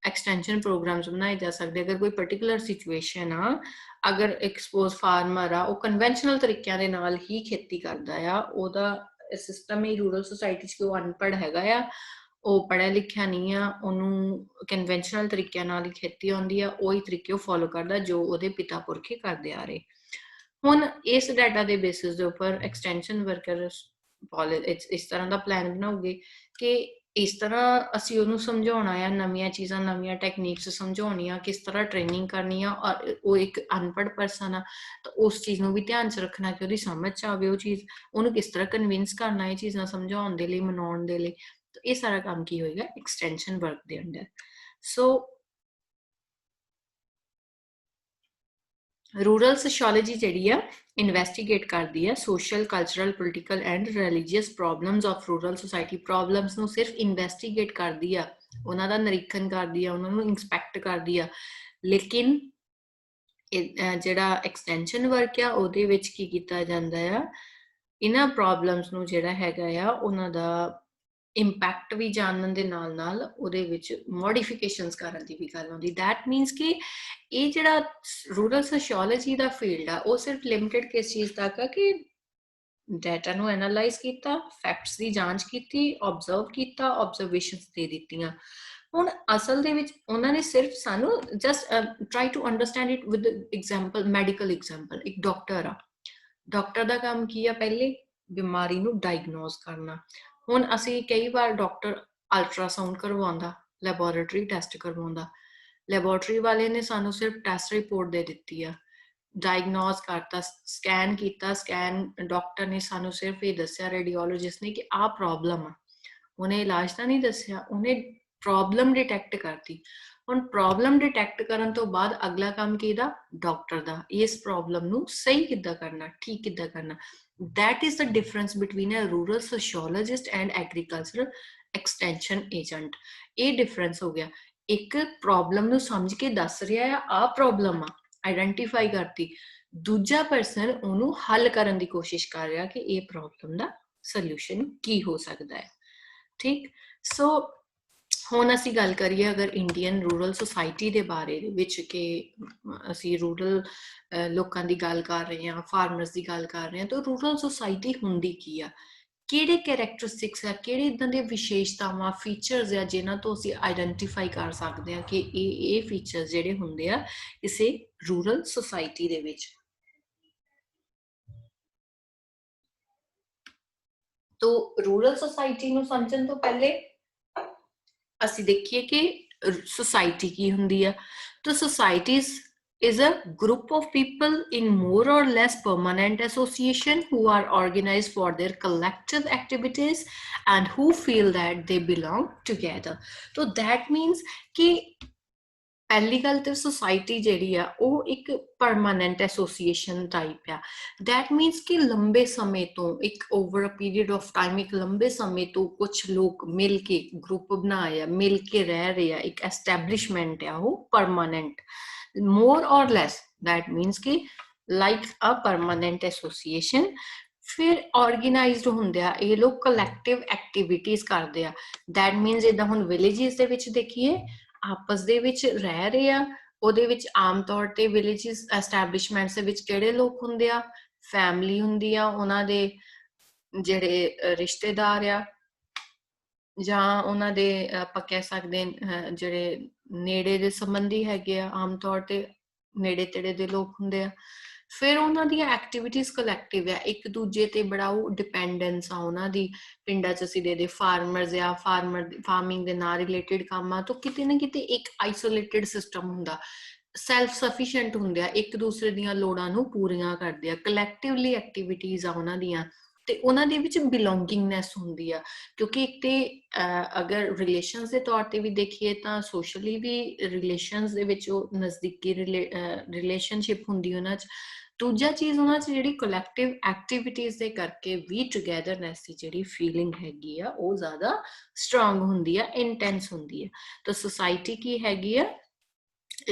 ਐਕਸਟੈਂਸ਼ਨ ਪ੍ਰੋਗਰਾਮਸ ਬਣਾਏ ਜਾ ਸਕਦੇ। ਅਗਰ ਕੋਈ ਪਰਟੀਕੂਲਰ ਸਿਚੁਏਸ਼ਨ ਆ, ਅਗਰ ਐਕਸਪੋਜ਼ ਫਾਰਮਰ ਆ, ਉਹ ਕਨਵੈਨਸ਼ਨਲ ਤਰੀਕਿਆਂ ਦੇ ਨਾਲ ਹੀ ਖੇਤੀ ਕਰਦਾ ਆ, ਉਹਦਾ ਸਿਸਟਮ ਹੀ ਰੂਰਲ ਸੁਸਾਇਟੀ 'ਚ ਕੋਈ ਅਨਪੜ੍ਹ ਹੈਗਾ ਆ, ਉਹ ਪੜ੍ਹਿਆ ਲਿਖਿਆ ਨਹੀਂ ਆ, ਉਹਨੂੰ ਕਨਵੈਨਸ਼ਨਲ ਤਰੀਕਿਆਂ ਨਾਲ ਹੀ ਖੇਤੀ ਆਉਂਦੀ ਆ, ਉਹੀ ਤਰੀਕੇ ਉਹ ਫੋਲੋ ਕਰਦਾ ਜੋ ਉਹਦੇ ਪਿਤਾ ਪੁਰਖੇ ਕਰਦੇ ਆ ਰਹੇ। ਹੁਣ ਇਸ ਡਾਟਾ ਦੇ ਬੇਸਿਸ ਦੇ ਉੱਪਰ ਐਕਸਟੈਂਸ਼ਨ ਵਰਕਰ ਇਸ ਤਰ੍ਹਾਂ ਦਾ ਪਲਾਨ ਬਣਾਉਗੇ ਕਿ ਇਸ ਤਰ੍ਹਾਂ ਅਸੀਂ ਉਹਨੂੰ ਸਮਝਾਉਣਾ ਆ, ਨਵੀਆਂ ਚੀਜ਼ਾਂ, ਨਵੀਆਂ ਟੈਕਨੀਕਸ ਸਮਝਾਉਣੀਆਂ, ਕਿਸ ਤਰ੍ਹਾਂ ਟ੍ਰੇਨਿੰਗ ਕਰਨੀ ਆ। ਔਰ ਉਹ ਇੱਕ ਅਨਪੜ੍ਹ ਪਰਸਨ ਆ ਤਾਂ ਉਸ ਚੀਜ਼ ਨੂੰ ਵੀ ਧਿਆਨ 'ਚ ਰੱਖਣਾ ਕਿ ਉਹਦੀ ਸਮਝ 'ਚ ਆਵੇ ਉਹ ਚੀਜ਼, ਉਹਨੂੰ ਕਿਸ ਤਰ੍ਹਾਂ ਕਨਵਿੰਸ ਕਰਨਾ ਇਹ ਚੀਜ਼ਾਂ ਸਮਝਾਉਣ ਦੇ ਲਈ, ਮਨਾਉਣ ਦੇ ਲਈ। ਤਾਂ ਇਹ ਸਾਰਾ ਕੰਮ ਕੀ ਹੋਏਗਾ? ਐਕਸਟੈਂਸ਼ਨ ਵਰਕ ਦੇ ਅੰਡਰ। ਸੋ ਰੂਰਲ ਸੋਸ਼ੀਓਲੋਜੀ ਜਿਹੜੀ ਆ ਇਨਵੈਸਟੀਗੇਟ ਕਰਦੀ ਆ social, cultural, political and religious problems of rural society. Problems ਨੂੰ ਸਿਰਫ ਇਨਵੈਸਟੀਗੇਟ ਕਰਦੀ ਆ, ਉਹਨਾਂ ਦਾ ਨਿਰੀਖਣ ਕਰਦੀ ਆ, ਉਹਨਾਂ ਨੂੰ ਇੰਸਪੈਕਟ ਕਰਦੀ ਆ। ਲੇਕਿਨ ਜਿਹੜਾ ਐਕਸਟੈਂਸ਼ਨ ਵਰਕ ਆ ਉਹਦੇ ਵਿੱਚ ਕੀ ਕੀਤਾ ਜਾਂਦਾ ਆ? ਇਹਨਾਂ ਪ੍ਰੋਬਲਮਸ ਨੂੰ ਜਿਹੜਾ ਹੈਗਾ ਆ ਉਹਨਾਂ ਦਾ ਇੰਪੈਕਟ ਵੀ ਜਾਣਨ ਦੇ ਨਾਲ ਨਾਲ ਉਹਦੇ ਵਿੱਚ ਮੋਡੀਫਿਕੇਸ਼ਨਸ ਕਰਨ ਦੀ ਵੀ ਗੱਲ ਆਉਂਦੀ। ਦੈਟ ਮੀਨਸ ਕਿ ਇਹ ਜਿਹੜਾ ਰੂਰਲ ਸੋਸ਼ੀਓਲੋਜੀ ਦਾ ਫੀਲਡ ਆ ਉਹ ਸਿਰਫ ਲਿਮਿਟਡ ਕਿਸ ਚੀਜ਼ ਤੱਕ ਆ ਕਿ ਡਾਟਾ ਨੂੰ ਐਨਾਲਾਈਜ਼ ਕੀਤਾ, ਫੈਕਟਸ ਦੀ ਜਾਂਚ ਕੀਤੀ, ਆਬਜ਼ਰਵ ਕੀਤਾ, ਆਬਜ਼ਰਵੇਸ਼ਨਸ ਦੇ ਦਿੱਤੀਆਂ। ਹੁਣ ਅਸਲ ਦੇ ਵਿੱਚ ਉਹਨਾਂ ਨੇ ਸਿਰਫ ਸਾਨੂੰ just try to understand it with example, medical example. ਇੱਕ ਡਾਕਟਰ ਆ, ਡਾਕਟਰ ਦਾ ਕੰਮ ਕੀ ਆ? ਪਹਿਲੇ ਬਿਮਾਰੀ ਨੂੰ ਡਾਇਗਨੋਸ ਕਰਨਾ। ਹੁਣ ਅਸੀਂ ਕਈ ਵਾਰ ਡਾਕਟਰ ਅਲਟਰਾਸਾਊਂਡ ਕਰਵਾਉਂਦਾ, ਲੈਬੋਰੇਟਰੀ ਟੈਸਟ ਕਰਵਾਉਂਦਾ, ਲੈਬੋਰੇਟਰੀ ਵਾਲੇ ਨੇ ਸਾਨੂੰ ਸਿਰਫ ਟੈਸਟ ਰਿਪੋਰਟ ਦੇ ਦਿੱਤੀ ਆ, ਡਾਇਗਨੋਸ ਕਰਤਾ, ਸਕੈਨ ਕੀਤਾ, ਸਕੈਨ ਡਾਕਟਰ ਨੇ ਸਾਨੂੰ ਸਿਰਫ ਇਹ ਦੱਸਿਆ, ਰੇਡੀਓਲੋਜਿਸਟ ਨੇ, ਕਿ ਆਹ ਪ੍ਰੋਬਲਮ ਆ। ਉਹਨੇ ਇਲਾਜ ਤਾਂ ਨਹੀਂ ਦੱਸਿਆ, ਉਹਨੇ ਪ੍ਰੋਬਲਮ ਡਿਟੈਕਟ ਕਰਤੀ। ਹੁਣ ਪ੍ਰੋਬਲਮ ਡਿਟੈਕਟ ਕਰਨ ਤੋਂ ਬਾਅਦ ਅਗਲਾ ਕੰਮ ਕਿਹਦਾ? ਡਾਕਟਰ ਦਾ। ਇਸ ਪ੍ਰੋਬਲਮ ਨੂੰ ਸਹੀ ਕਿੱਦਾਂ ਕਰਨਾ, ਠੀਕ ਕਿੱਦਾਂ ਕਰਨਾ। that is the difference between a rural sociologist and agricultural extension agent। ਇਹ ਡਿਫਰੈਂਸ ਹੋ ਗਿਆ। ਇੱਕ ਪ੍ਰੋਬਲਮ ਨੂੰ ਸਮਝ ਕੇ ਦੱਸ ਰਿਹਾ ਆ, ਆਹ ਪ੍ਰੋਬਲਮ ਆ, ਆਈਡੈਂਟੀਫਾਈ ਕਰਤੀ। ਦੂਜਾ ਪਰਸਨ ਉਹਨੂੰ ਹੱਲ ਕਰਨ ਦੀ ਕੋਸ਼ਿਸ਼ ਕਰ ਰਿਹਾ ਕਿ ਇਹ ਪ੍ਰੋਬਲਮ ਦਾ ਸੋਲੂਸ਼ਨ ਕੀ ਹੋ ਸਕਦਾ ਹੈ। ਠੀਕ। ਸੋ ਹੁਣ ਅਸੀਂ ਗੱਲ ਕਰੀਏ ਅਗਰ ਇੰਡੀਅਨ ਰੂਰਲ ਸੁਸਾਇਟੀ ਦੇ ਬਾਰੇ ਵਿੱਚ ਕਿ ਅਸੀਂ ਰੂਰਲ ਲੋਕਾਂ ਦੀ ਗੱਲ ਕਰ ਰਹੇ ਹਾਂ, ਫਾਰਮਰਸ ਦੀ ਗੱਲ ਕਰ ਰਹੇ ਹਾਂ, ਤਾਂ ਰੂਰਲ ਸੁਸਾਇਟੀ ਹੁੰਦੀ ਕੀ ਆ? ਕਿਹੜੇ ਕੈਰੈਕਟਰਿਸਟਿਕਸ ਆ, ਕਿਹੜੇ ਇੱਦਾਂ ਦੇ ਵਿਸ਼ੇਸ਼ਤਾਵਾਂ, ਫੀਚਰਸ ਆ ਜਿਨ੍ਹਾਂ ਤੋਂ ਅਸੀਂ ਆਈਡੈਂਟੀਫਾਈ ਕਰ ਸਕਦੇ ਹਾਂ ਕਿ ਇਹ ਫੀਚਰਸ ਜਿਹੜੇ ਹੁੰਦੇ ਆ ਕਿਸੇ ਰੂਰਲ ਸੁਸਾਇਟੀ ਦੇ ਵਿੱਚ। ਤੋ ਰੂਰਲ ਸੁਸਾਇਟੀ ਨੂੰ ਸਮਝਣ ਤੋਂ ਪਹਿਲੇ ਅਸੀਂ ਦੇਖੀਏ ਕਿ society ਕੀ ਹੁੰਦੀ ਆ? ਤਾਂ societies is a group of people in more or less permanent association who are organized for their collective activities and who feel that they belong together. So that means कि ਪਹਿਲੀ ਗੱਲ ਤੇ ਸੁਸਾਇਟੀ ਜਿਹੜੀ ਆ ਉਹ ਇੱਕ ਪਰਮਾਨੈਂਟ ਐਸੋਸੀਏਸ਼ਨ ਟਾਈਪ ਆ। That means ਕਿ ਲੰਬੇ ਸਮੇਂ ਤੋਂ ਇੱਕ over a period of time ਇੱਕ ਲੰਬੇ ਸਮੇਂ ਤੋਂ ਕੁਝ ਲੋਕ ਮਿਲ ਕੇ ਗਰੁੱਪ ਬਣਾਏ ਆ, ਮਿਲ ਕੇ ਰਹਿ ਰਹੇ ਆ, ਇੱਕ ਐਸਟੈਬਲਿਸ਼ਮੈਂਟ ਆ ਉਹ ਪਰਮਾਨੈਂਟ। ਮੋਰ ਔਰ ਲੈਸ ਦੈਟ ਮੀਨਸ ਕਿ ਲਾਈਕ ਅ ਪਰਮਾਨੈਂਟ ਐਸੋਸੀਏਸ਼ਨ। ਫਿਰ ਆਰਗੇਨਾਈਜ਼ਡ ਹੁੰਦੇ ਆ ਇਹ ਲੋਕ, ਕਲੈਕਟਿਵ ਐਕਟੀਵਿਟੀਜ਼ ਕਰਦੇ ਆ। ਦੈਟ ਮੀਨਸ ਜਿੱਦਾਂ ਹੁਣ ਵਿਲੇਜਿਸ ਦੇ ਵਿੱਚ ਦੇਖੀਏ ਆਪਸ ਦੇ ਵਿੱਚ ਰਹਿ ਰਹੇ ਆ, ਉਹਦੇ ਵਿੱਚ ਆਮ ਤੌਰ ਤੇ ਵਿਲੇਜਿਸ ਐਸਟੈਬਲਿਸ਼ਮੈਂਟਸ ਦੇ ਵਿੱਚ ਕਿਹੜੇ ਲੋਕ ਹੁੰਦੇ ਆ? ਫੈਮਿਲੀ ਹੁੰਦੀ ਆ, ਉਹਨਾਂ ਦੇ ਜਿਹੜੇ ਰਿਸ਼ਤੇਦਾਰ ਆ ਜਾਂ ਉਹਨਾਂ ਦੇ ਆਪਾਂ ਕਹਿ ਸਕਦੇ ਜਿਹੜੇ ਨੇੜੇ ਦੇ ਸੰਬੰਧੀ ਹੈਗੇ ਆ, ਆਮ ਤੌਰ ਤੇ ਨੇੜੇ ਤੇੜੇ ਦੇ ਲੋਕ ਹੁੰਦੇ ਆ। ਫਿਰ ਉਹਨਾਂ ਦੀਆਂ ਐਕਟੀਵਿਟੀਜ਼ ਕਲੈਕਟਿਵ ਆ, ਇੱਕ ਦੂਜੇ ਤੇ ਬੜਾ ਉਹ ਡਿਪੈਂਡੈਂਸ ਆ ਉਹਨਾਂ ਦੀ। ਪਿੰਡਾਂ 'ਚ ਅਸੀਂ ਦੇ ਫਾਰਮਰਸ ਆ, ਫਾਰਮਿੰਗ ਦੇ ਨਾਲ ਰਿਲੇਟਿਡ ਕੰਮ ਆ, ਤਾਂ ਕਿਤੇ ਨਾ ਕਿਤੇ ਇੱਕ ਆਈਸੋਲੇਟਿਡ ਸਿਸਟਮ ਹੁੰਦਾ, ਸੈਲਫ ਸਫੀਸ਼ੀਐਂਟ ਹੁੰਦੇ ਆ, ਇੱਕ ਦੂਸਰੇ ਦੀਆਂ ਲੋੜਾਂ ਨੂੰ ਪੂਰੀਆਂ ਕਰਦੇ ਆ। ਕਲੈਕਟਿਵਲੀ ਐਕਟੀਵਿਟੀਜ਼ ਆ ਉਹਨਾਂ ਦੀਆਂ, ਤੇ ਉਹਨਾਂ ਦੇ ਵਿੱਚ ਬਿਲੋਂਗਿੰਗਨੈਸ ਹੁੰਦੀ ਆ। ਕਿਉਂਕਿ ਇੱਕ ਤੇ ਅਗਰ ਰਿਲੇਸ਼ਨਸ ਦੇ ਤੌਰ ਤੇ ਵੀ ਦੇਖੀਏ ਤਾਂ ਸੋਸ਼ਲੀ ਵੀ ਰਿਲੇਸ਼ਨਸ ਦੇ ਵਿੱਚ ਉਹ ਨਜ਼ਦੀਕੀ ਰਿਲੇਸ਼ਨਸ਼ਿਪ ਹੁੰਦੀ ਉਹਨਾਂ 'ਚ। ਦੂਜਾ ਚੀਜ਼ ਉਹਨਾਂ 'ਚ ਜਿਹੜੀ ਕਲੈਕਟਿਵ ਐਕਟੀਵਿਟੀਜ਼ ਦੇ ਕਰਕੇ ਵੀ ਟੂਗੈਦਰਨੈਸ ਦੀ ਜਿਹੜੀ ਫੀਲਿੰਗ ਹੈਗੀ ਆ ਉਹ ਜ਼ਿਆਦਾ ਸਟਰੋਂਗ ਹੁੰਦੀ ਆ, ਇੰਟੈਂਸ ਹੁੰਦੀ ਆ। ਤਾਂ ਸੁਸਾਇਟੀ ਕੀ ਹੈਗੀ ਆ?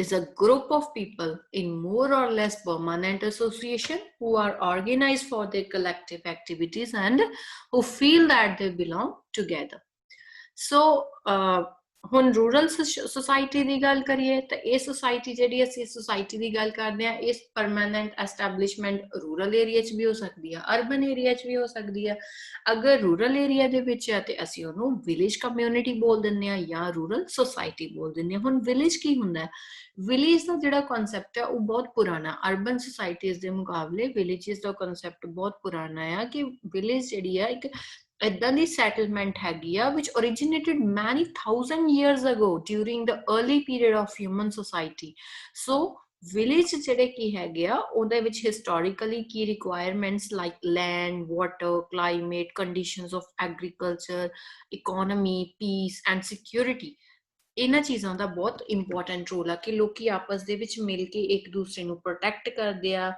is a group of people in more or less permanent association who are organized for their collective activities and who feel that they belong together. So ਹੁਣ ਰੂਰਲ ਸੁਸਾਇਟੀ ਦੀ ਗੱਲ ਕਰੀਏ ਤਾਂ ਇਹ ਸੁਸਾਇਟੀ ਜਿਹੜੀ ਅਸੀਂ ਸੁਸਾਇਟੀ ਦੀ ਗੱਲ ਕਰਦੇ ਹਾਂ, ਇਸ ਪਰਮਾਨੈਂਟ ਐਸਟੈਬਲਿਸ਼ਮੈਂਟ ਰੂਰਲ ਏਰੀਆ 'ਚ ਵੀ ਹੋ ਸਕਦੀ ਆ, ਅਰਬਨ ਏਰੀਆ 'ਚ ਵੀ ਹੋ ਸਕਦੀ ਆ। ਅਗਰ ਰੂਰਲ ਏਰੀਆ ਦੇ ਵਿੱਚ ਹੈ ਤੇ ਅਸੀਂ ਉਹਨੂੰ ਵਿਲੇਜ ਕਮਿਊਨਿਟੀ ਬੋਲ ਦਿੰਦੇ ਹਾਂ ਜਾਂ ਰੂਰਲ ਸੁਸਾਇਟੀ ਬੋਲ ਦਿੰਦੇ ਹਾਂ। ਹੁਣ ਵਿਲੇਜ ਕੀ ਹੁੰਦਾ? ਵਿਲੇਜ ਦਾ ਜਿਹੜਾ ਕਨਸੈਪਟ ਹੈ ਉਹ ਬਹੁਤ ਪੁਰਾਣਾ, ਅਰਬਨ ਸੁਸਾਇਟੀਜ਼ ਦੇ ਮੁਕਾਬਲੇ ਵਿਲੇਜਿਸ ਦਾ ਕਨਸੈਪਟ ਬਹੁਤ ਪੁਰਾਣਾ ਆ। ਕਿ ਵਿਲੇਜ ਜਿਹੜੀ ਆ ਇੱਕ ਏਦਾਂ ਦੀ ਸੈਟਲਮੈਂਟ ਹੈਗੀ ਆ which originated many thousand years ago during the early period of human society. So village ਜਿਹੜੇ ਕੀ ਹੈਗੇ ਆ ਉਹਦੇ ਵਿੱਚ historically Ki requirements like land, water, climate, conditions of agriculture, economy, piece and security, ਇਹਨਾਂ ਚੀਜ਼ਾਂ ਦਾ ਬਹੁਤ ਇੰਪੋਰਟੈਂਟ ਰੋਲ ਆ ਕਿ ਲੋਕੀ ਆਪਸ ਦੇ ਵਿੱਚ ਮਿਲ ਕੇ ਇੱਕ ਦੂਸਰੇ ਨੂੰ ਪ੍ਰੋਟੈਕਟ ਕਰਦੇ ਆ।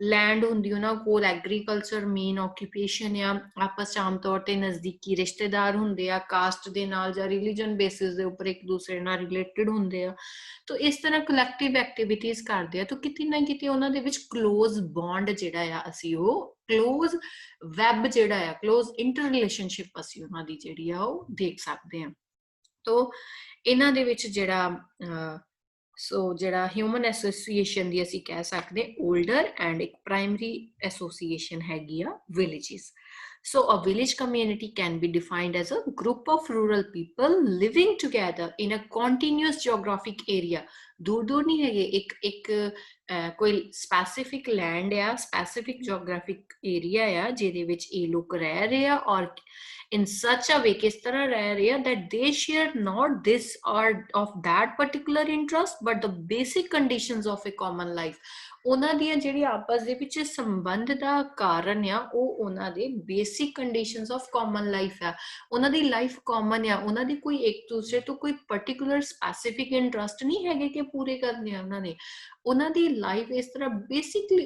ਲੈਂਡ ਹੁੰਦੀ ਉਹਨਾਂ ਕੋਲ, ਐਗਰੀਕਲਚਰ ਮੇਨ ਆਕੂਪੇਸ਼ਨ ਆ, ਆਪਸ 'ਚ ਆਮ ਤੌਰ ਤੇ ਨਜ਼ਦੀਕੀ ਰਿਸ਼ਤੇਦਾਰ ਹੁੰਦੇ ਆ, ਕਾਸਟ ਦੇ ਨਾਲ ਜਾਂ ਰਿਲੀਜਨ ਬੇਸਿਸ ਦੇ ਉੱਪਰ ਇੱਕ ਦੂਸਰੇ ਨਾਲ ਰਿਲੇਟਡ ਹੁੰਦੇ ਆ। ਤਾਂ ਇਸ ਤਰ੍ਹਾਂ ਕਲੈਕਟਿਵ ਐਕਟੀਵਿਟੀਜ਼ ਕਰਦੇ ਆ, ਤਾਂ ਕਿਤੇ ਨਾ ਕਿਤੇ ਉਹਨਾਂ ਦੇ ਵਿੱਚ ਕਲੋਜ਼ ਬੌਂਡ ਜਿਹੜਾ ਆ, ਅਸੀਂ ਉਹ ਕਲੋਜ਼ ਵੈਬ ਜਿਹੜਾ ਆ, ਕਲੋਜ਼ ਇੰਟਰ ਰਿਲੇਸ਼ਨਸ਼ਿਪ ਅਸੀਂ ਉਹਨਾਂ ਦੀ ਜਿਹੜੀ ਆ ਉਹ ਦੇਖ ਸਕਦੇ ਹਾਂ। ਤਾਂ ਇਹਨਾਂ ਦੇ ਵਿੱਚ ਜਿਹੜਾ ਜਿਹੜਾ ਹਿਊਮਨ ਐਸੋਸੀਏਸ਼ਨ ਦੀ ਅਸੀਂ ਕਹਿ ਸਕਦੇ 올ਡਰ ਐਂਡ ਇੱਕ ਪ੍ਰਾਇਮਰੀ ਐਸੋਸੀਏਸ਼ਨ ਹੈਗੀ ਆ ਵਿਲੇਜਿਸ। So a village community can be defined as a group of rural people living together in a continuous geographic area. दूर दूर नहीं है, एक कोई स्पेसिफिक लैंड या स्पेसिफिक जोग्राफिक एरिया या ਜਿਹਦੇ ਵਿੱਚ ਇਹ ਲੋਕ ਰਹਿ ਰਹੇ ਆ ਔਰ in such a way ਕਿਸ ਤਰ੍ਹਾਂ ਰਹਿ ਰਹੇ ਆ that they share not this or of that particular interest but the basic conditions of a common life. ਉਹਨਾਂ ਦੀਆਂ ਜਿਹੜੀ ਆਪਸ ਦੇ ਵਿੱਚ ਸੰਬੰਧ ਦਾ ਕਾਰਨ ਆ ਉਹ ਉਹਨਾਂ ਦੇ basic conditions of common life ਆ। ਉਹਨਾਂ ਦੀ ਲਾਈਫ ਕਾਮਨ ਆ, ਉਹਨਾਂ ਦੀ ਕੋਈ ਇੱਕ ਦੂਸਰੇ ਤੋਂ ਕੋਈ ਪਰਟੀਕੂਲਰ ਸਪੈਸੀਫਿਕ ਇੰਟਰਸਟ ਨਹੀਂ ਹੈਗੇ ਕਿ ਪੂਰੇ ਕਰਨੇ ਆ ਉਹਨਾਂ ਨੇ। ਉਹਨਾਂ ਦੀ ਲਾਈਫ ਇਸ ਤਰ੍ਹਾਂ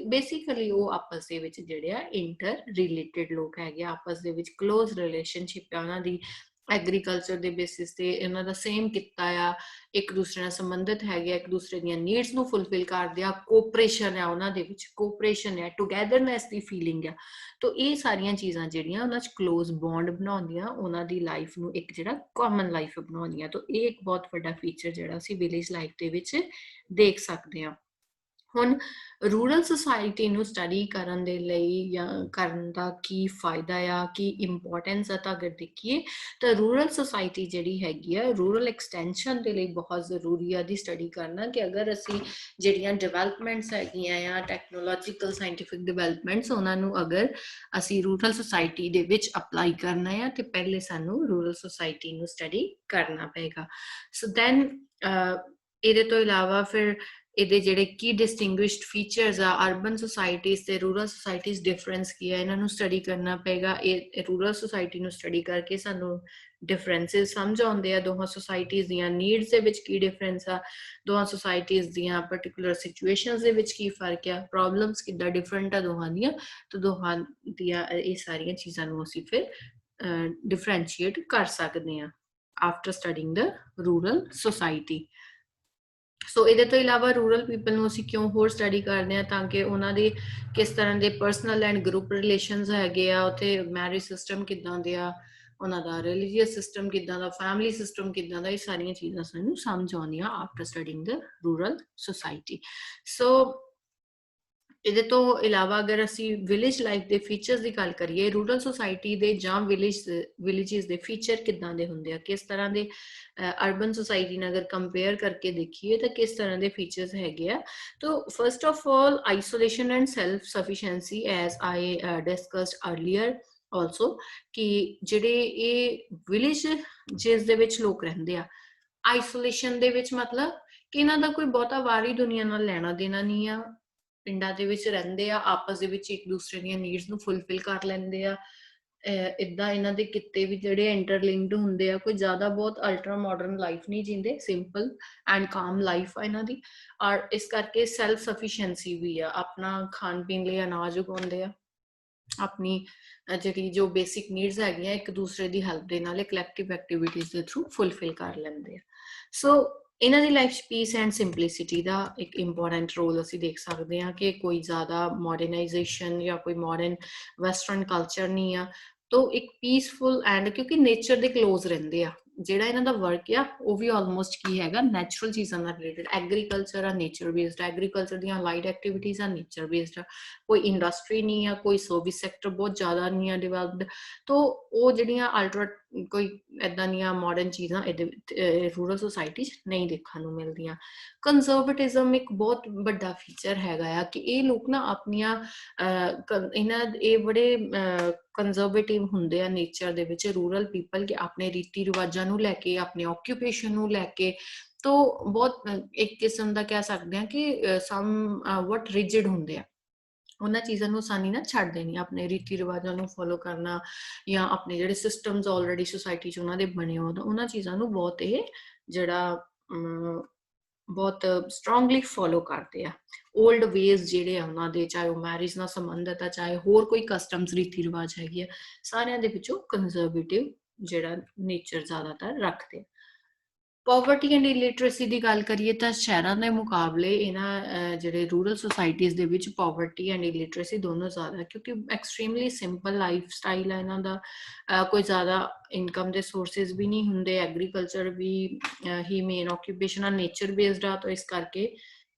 ਬੇਸਿਕਲੀ ਉਹ ਆਪਸ ਦੇ ਵਿੱਚ ਜਿਹੜੇ ਆ ਇੰਟਰ ਰਿਲੇਟਡ ਲੋਕ ਹੈਗੇ, ਆਪਸ ਦੇ ਵਿੱਚ ਕਲੋਜ਼ ਰਿਲੇਸ਼ਨਸ਼ਿਪ ਆ ਉਹਨਾਂ ਦੀ। ਐਗਰੀਕਲਚਰ ਦੇ ਬੇਸਿਸ ਤੇ ਇਹਨਾਂ ਦਾ ਸੇਮ ਕਿੱਤਾ ਆ, ਇੱਕ ਦੂਸਰੇ ਨਾਲ ਸੰਬੰਧਿਤ ਹੈਗੇ, ਇੱਕ ਦੂਸਰੇ ਦੀਆਂ ਨੀਡਸ ਨੂੰ ਫੁਲਫਿਲ ਕਰਦੇ ਆ, ਕੋਆਪਰੇਸ਼ਨ ਆ ਉਹਨਾਂ ਦੇ ਵਿੱਚ, ਕੋਆਪਰੇਸ਼ਨ ਹੈ, ਟੂਗੈਦਰਨੈਸ ਦੀ ਫੀਲਿੰਗ ਆ। ਤਾਂ ਇਹ ਸਾਰੀਆਂ ਚੀਜ਼ਾਂ ਜਿਹੜੀਆਂ ਉਹਨਾਂ 'ਚ ਕਲੋਜ਼ ਬੌਂਡ ਬਣਾਉਂਦੀਆਂ, ਉਹਨਾਂ ਦੀ ਲਾਈਫ ਨੂੰ ਇੱਕ ਜਿਹੜਾ ਕਾਮਨ ਲਾਈਫ ਬਣਾਉਂਦੀਆਂ। ਤਾਂ ਇਹ ਇੱਕ ਬਹੁਤ ਵੱਡਾ ਫੀਚਰ ਜਿਹੜਾ ਅਸੀਂ ਵਿਲੇਜ ਲਾਈਫ ਦੇ ਵਿੱਚ ਦੇਖ ਸਕਦੇ ਹਾਂ। ਹੁਣ ਰੂਰਲ ਸੁਸਾਇਟੀ ਨੂੰ ਸਟੱਡੀ ਕਰਨ ਦੇ ਲਈ ਜਾਂ ਕਰਨ ਦਾ ਕੀ ਫਾਇਦਾ ਆ, ਕੀ ਇੰਪੋਰਟੈਂਸ ਆ, ਤਾਂ ਅਗਰ ਦੇਖੀਏ ਤਾਂ ਰੂਰਲ ਸੁਸਾਇਟੀ ਜਿਹੜੀ ਹੈਗੀ ਆ ਰੂਰਲ ਐਕਸਟੈਂਸ਼ਨ ਦੇ ਲਈ ਬਹੁਤ ਜ਼ਰੂਰੀ ਆ ਦੀ ਸਟੱਡੀ ਕਰਨਾ, ਕਿ ਅਗਰ ਅਸੀਂ ਜਿਹੜੀਆਂ ਡਿਵੈਲਪਮੈਂਟਸ ਹੈਗੀਆਂ ਆ ਟੈਕਨੋਲੋਜੀਕਲ ਸਾਇੰਟੀਫਿਕ ਡਿਵੈਲਪਮੈਂਟਸ ਉਹਨਾਂ ਨੂੰ ਅਗਰ ਅਸੀਂ ਰੂਰਲ ਸੁਸਾਇਟੀ ਦੇ ਵਿੱਚ ਅਪਲਾਈ ਕਰਨਾ ਆ ਤੇ ਪਹਿਲੇ ਸਾਨੂੰ ਰੂਰਲ ਸੁਸਾਇਟੀ ਨੂੰ ਸਟੱਡੀ ਕਰਨਾ ਪਏਗਾ। ਸੋ ਦੈਨ ਇਹਦੇ ਤੋਂ ਇਲਾਵਾ ਫਿਰ ਇਹਦੇ ਜਿਹੜੇ ਕੀ ਡਿਸਟਿੰਗੁਇਸ਼ਡ ਫੀਚਰਸ ਆ ਅਰਬਨ ਸੁਸਾਇਟੀਜ਼ ਤੇ ਰੂਰਲ ਸੁਸਾਇਟੀਜ਼ ਡਿਫਰੈਂਸ ਕੀ ਆ, ਇਹਨਾਂ ਨੂੰ ਸਟੱਡੀ ਕਰਨਾ ਪਏਗਾ। ਇਹ ਰੂਰਲ ਸੁਸਾਇਟੀ ਨੂੰ ਸਟੱਡੀ ਕਰਕੇ ਸਾਨੂੰ ਡਿਫਰੈਂਸਿਸ ਸਮਝ ਆਉਂਦੇ ਆ, ਦੋਹਾਂ ਸੁਸਾਇਟੀਜ਼ ਦੀਆਂ ਨੀਡਸ ਦੇ ਵਿੱਚ ਕੀ ਡਿਫਰੈਂਸ ਆ, ਦੋਹਾਂ ਸੁਸਾਇਟੀਜ਼ ਦੀਆਂ ਪਰਟੀਕੂਲਰ ਸਿਚੁਏਸ਼ਨਸ ਦੇ ਵਿੱਚ ਕੀ ਫਰਕ ਆ, ਪ੍ਰੋਬਲਮਸ ਕਿੱਦਾਂ ਡਿਫਰੈਂਟ ਆ ਦੋਹਾਂ ਦੀਆਂ, ਤੇ ਦੋਹਾਂ ਦੀਆਂ ਇਹ ਸਾਰੀਆਂ ਚੀਜ਼ਾਂ ਨੂੰ ਅਸੀਂ ਫਿਰ ਡਿਫਰੈਂਸ਼ੀਏਟ ਕਰ ਸਕਦੇ ਆ ਆਫਟਰ ਸਟੱਡਿੰਗ ਦ ਰੂਰਲ ਸੁਸਾਇਟੀ। ਸੋ ਇਹਦੇ ਤੋਂ ਇਲਾਵਾ ਰੂਰਲ ਪੀਪਲ ਨੂੰ ਅਸੀਂ ਕਿਉਂ ਹੋਰ ਸਟੱਡੀ ਕਰਦੇ ਹਾਂ, ਤਾਂ ਕਿ ਉਹਨਾਂ ਦੇ ਕਿਸ ਤਰ੍ਹਾਂ ਦੇ ਪਰਸਨਲ ਐਂਡ ਗਰੁੱਪ ਰਿਲੇਸ਼ਨਸ ਹੈਗੇ ਆ, ਉੱਥੇ ਮੈਰਿਜ ਸਿਸਟਮ ਕਿੱਦਾਂ ਦੇ ਆ, ਉਹਨਾਂ ਦਾ ਰਿਲੀਜੀਅਸ ਸਿਸਟਮ ਕਿੱਦਾਂ ਦਾ, ਫੈਮਿਲੀ ਸਿਸਟਮ ਕਿੱਦਾਂ ਦਾ, ਇਹ ਸਾਰੀਆਂ ਚੀਜ਼ਾਂ ਸਾਨੂੰ ਸਮਝ ਆਉਂਦੀਆਂ ਆਫਟਰ ਸਟੱਡਿੰਗ ਦ ਰੂਰਲ ਸੁਸਾਇਟੀ। ਸੋ ਇਹਦੇ ਤੋਂ ਇਲਾਵਾ ਅਗਰ ਅਸੀਂ ਵਿਲੇਜ ਲਾਈਫ ਦੇ ਫੀਚਰਸ ਦੀ ਗੱਲ ਕਰੀਏ, ਰੂਰਲ ਸੁਸਾਇਟੀ ਦੇ ਜਾਂ ਵਿਲੇजेस ਦੇ ਫੀਚਰ ਕਿੱਦਾਂ ਦੇ ਹੁੰਦੇ ਆ, ਕਿਸ ਤਰ੍ਹਾਂ ਦੇ ਅਰਬਨ ਸੁਸਾਇਟੀ ਨਾਲ ਅਗਰ ਕੰਪੇਅਰ ਕਰਕੇ ਦੇਖੀਏ ਤਾਂ ਕਿਸ ਤਰ੍ਹਾਂ ਦੇ ਫੀਚਰਸ ਹੈਗੇ ਆ। ਤਾਂ first of all isolation and self sufficiency, as I discussed earlier also, ਕਿ ਜਿਹੜੇ ਇਹ ਵਿਲੇਜ ਜਿਸ ਦੇ ਵਿੱਚ ਲੋਕ ਰਹਿੰਦੇ ਆ ਆਈਸੋਲੇਸ਼ਨ ਦੇ ਵਿੱਚ, ਮਤਲਬ ਕਿ ਇਹਨਾਂ ਦਾ ਕੋਈ ਬਹੁਤਾ ਬਾਹਰੀ ਦੁਨੀਆ ਨਾਲ ਲੈਣਾ ਦੇਣਾ ਨਹੀਂ ਆ, ਪਿੰਡਾਂ ਦੇ ਵਿੱਚ ਰਹਿੰਦੇ ਆ, ਆਪਸ ਦੇ ਵਿੱਚ ਇੱਕ ਦੂਸਰੇ ਦੀਆਂ ਨੀਡਸ ਨੂੰ ਫੁੱਲਫਿਲ ਕਰ ਲੈਂਦੇ ਆ, ਇੱਦਾਂ ਇਹਨਾਂ ਦੇ ਕਿੱਤੇ ਵੀ ਜਿਹੜੇ ਇੰਟਰਲਿੰਕਡ ਹੁੰਦੇ ਆ, ਕੋਈ ਜ਼ਿਆਦਾ ਬਹੁਤ ਅਲਟਰਾ ਮਾਡਰਨ ਲਾਈਫ ਨਹੀਂ ਜੀਂਦੇ, ਸਿੰਪਲ ਐਂਡ ਕਾਮ ਲਾਈਫ ਆ ਇਹਨਾਂ ਦੀ। ਔਰ ਇਸ ਕਰਕੇ ਸੈਲਫ ਸਫੀਸ਼ੀਐਂਸੀ ਵੀ ਆ, ਆਪਣਾ ਖਾਣ ਪੀਣ ਲਈ ਅਨਾਜ ਉਗਾਉਂਦੇ ਆ, ਆਪਣੀ ਜਿਹੜੀ ਜੋ ਬੇਸਿਕ ਨੀਡਸ ਹੈਗੀਆਂ ਇੱਕ ਦੂਸਰੇ ਦੀ ਹੈਲਪ ਦੇ ਨਾਲ ਕਲੈਕਟਿਵ ਐਕਟੀਵਿਟੀਜ਼ ਦੇ ਥਰੂ ਫੁੱਲਫਿਲ ਕਰ ਲੈਂਦੇ ਆ। ਸੋ ਇਹਨਾਂ ਦੀ ਲਾਈਫ 'ਚ ਪੀਸ ਐਂਡ ਸਿੰਪਲਿਸਿਟੀ ਦਾ ਇੱਕ ਇੰਪੋਰਟੈਂਟ ਰੋਲ ਅਸੀਂ ਦੇਖ ਸਕਦੇ ਹਾਂ, ਕਿ ਕੋਈ ਜ਼ਿਆਦਾ ਮਾਡਰਨਾਈਜੇਸ਼ਨ ਜਾਂ ਕੋਈ ਮਾਡਰਨ ਵੈਸਟਰਨ ਕਲਚਰ ਨਹੀਂ ਆ, ਤੋ ਇੱਕ ਪੀਸਫੁਲ ਐਂਡ, ਕਿਉਂਕਿ ਨੇਚਰ ਦੇ ਕਲੋਜ਼ ਰਹਿੰਦੇ ਆ, ਜਿਹੜਾ ਇਹਨਾਂ ਦਾ ਵਰਕ ਆ ਉਹ ਵੀ ਆਲਮੋਸਟ ਕੀ ਹੈਗਾ ਨੈਚੁਰਲ ਚੀਜ਼ਾਂ ਨਾਲ ਰਿਲੇਟਡ, ਐਗਰੀਕਲਚਰ ਆ ਨੇਚਰ ਬੇਸਡ, ਐਗਰੀਕਲਚਰ ਦੀਆਂ ਲਾਈਟ ਐਕਟੀਵਿਟੀਜ਼ ਆ ਨੇਚਰ ਬੇਸਡ, ਕੋਈ ਇੰਡਸਟਰੀ ਨਹੀਂ ਆ, ਕੋਈ ਸਰਵਿਸ ਸੈਕਟਰ ਬਹੁਤ ਜ਼ਿਆਦਾ ਨਹੀਂ ਆ ਡਿਵੈਲਪਡ, ਤੋ ਉਹ ਜਿਹੜੀਆਂ ਅਲਟਰਾ ਕੋਈ ਇੱਦਾਂ ਦੀਆਂ ਮਾਡਰਨ ਚੀਜ਼ਾਂ ਇਹਦੇ ਰੂਰਲ ਸੁਸਾਇਟੀ 'ਚ ਨਹੀਂ ਦੇਖਣ ਨੂੰ ਮਿਲਦੀਆਂ। ਕੰਜ਼ਰਵੇਟਿਜ਼ਮ ਇੱਕ ਬਹੁਤ ਵੱਡਾ ਫੀਚਰ ਹੈਗਾ ਆ, ਕਿ ਇਹ ਲੋਕ ਨਾ ਆਪਣੀਆਂ ਇਹ ਬੜੇ ਕੰਜ਼ਰਵੇਟਿਵ ਹੁੰਦੇ ਆ ਨੇਚਰ ਦੇ ਵਿੱਚ ਰੂਰਲ ਪੀਪਲ, ਕਿ ਆਪਣੇ ਰੀਤੀ ਰਿਵਾਜਾਂ ਨੂੰ ਲੈ ਕੇ, ਆਪਣੇ ਆਕਿਊਪੇਸ਼ਨ ਨੂੰ ਲੈ ਕੇ, ਤੋ ਬਹੁਤ ਇੱਕ ਕਿਸਮ ਦਾ ਕਹਿ ਸਕਦੇ ਹਾਂ ਕਿ ਸਮ ਵਟ ਰਿਜਿਡ ਹੁੰਦੇ ਆ, ਉਹਨਾਂ ਚੀਜ਼ਾਂ ਨੂੰ ਆਸਾਨੀ ਨਾਲ ਛੱਡਦੇ ਨਹੀਂ, ਆਪਣੇ ਰੀਤੀ ਰਿਵਾਜਾਂ ਨੂੰ ਫੋਲੋ ਕਰਨਾ ਜਾਂ ਆਪਣੇ ਜਿਹੜੇ ਸਿਸਟਮਸ ਆਲਰੇਡੀ ਸੁਸਾਇਟੀ 'ਚ ਉਹਨਾਂ ਦੇ ਬਣੇ ਹੋ, ਉਹਨਾਂ ਚੀਜ਼ਾਂ ਨੂੰ ਬਹੁਤ ਇਹ ਜਿਹੜਾ ਬਹੁਤ ਸਟਰੋਂਗਲੀ ਫੋਲੋ ਕਰਦੇ ਆ। ਓਲਡ ਵੇਜ਼ ਜਿਹੜੇ ਆ ਉਹਨਾਂ ਦੇ, ਚਾਹੇ ਉਹ ਮੈਰਿਜ ਨਾਲ ਸੰਬੰਧਿਤ ਆ, ਚਾਹੇ ਹੋਰ ਕੋਈ ਕਸਟਮਸ ਰੀਤੀ ਰਿਵਾਜ ਹੈਗੀ ਆ, ਸਾਰਿਆਂ ਦੇ ਵਿੱਚੋਂ ਕੰਜ਼ਰਵੇਟਿਵ ਜਿਹੜਾ ਨੇਚਰ ਜ਼ਿਆਦਾਤਰ ਰੱਖਦੇ ਆ। ਪੋਵਰਟੀ ਐਂਡ ਇਲਿਟਰੇਸੀ ਦੀ ਗੱਲ ਕਰੀਏ ਤਾਂ ਸ਼ਹਿਰਾਂ ਦੇ ਮੁਕਾਬਲੇ ਇਹਨਾਂ ਜਿਹੜੇ ਰੂਰਲ ਸੁਸਾਇਟੀਜ਼ ਦੇ ਵਿੱਚ ਪੋਵਰਟੀ ਐਂਡ ਇਲਿਟਰੇਸੀ ਦੋਨੋਂ ਜ਼ਿਆਦਾ, ਕਿਉਂਕਿ ਐਕਸਟ੍ਰੀਮਲੀ ਸਿੰਪਲ ਲਾਈਫ ਸਟਾਈਲ ਹੈ ਇਹਨਾਂ ਦਾ, ਕੋਈ ਜ਼ਿਆਦਾ ਇਨਕਮ ਦੇ ਸੋਰਸਿਸ ਵੀ ਨਹੀਂ ਹੁੰਦੇ, ਐਗਰੀਕਲਚਰ ਵੀ ਹੀ ਮੇਨ ਆਕਿਊਪੇਸ਼ਨ ਆ, ਨੇਚਰ ਬੇਸਡ ਆ, ਤਾਂ ਇਸ ਕਰਕੇ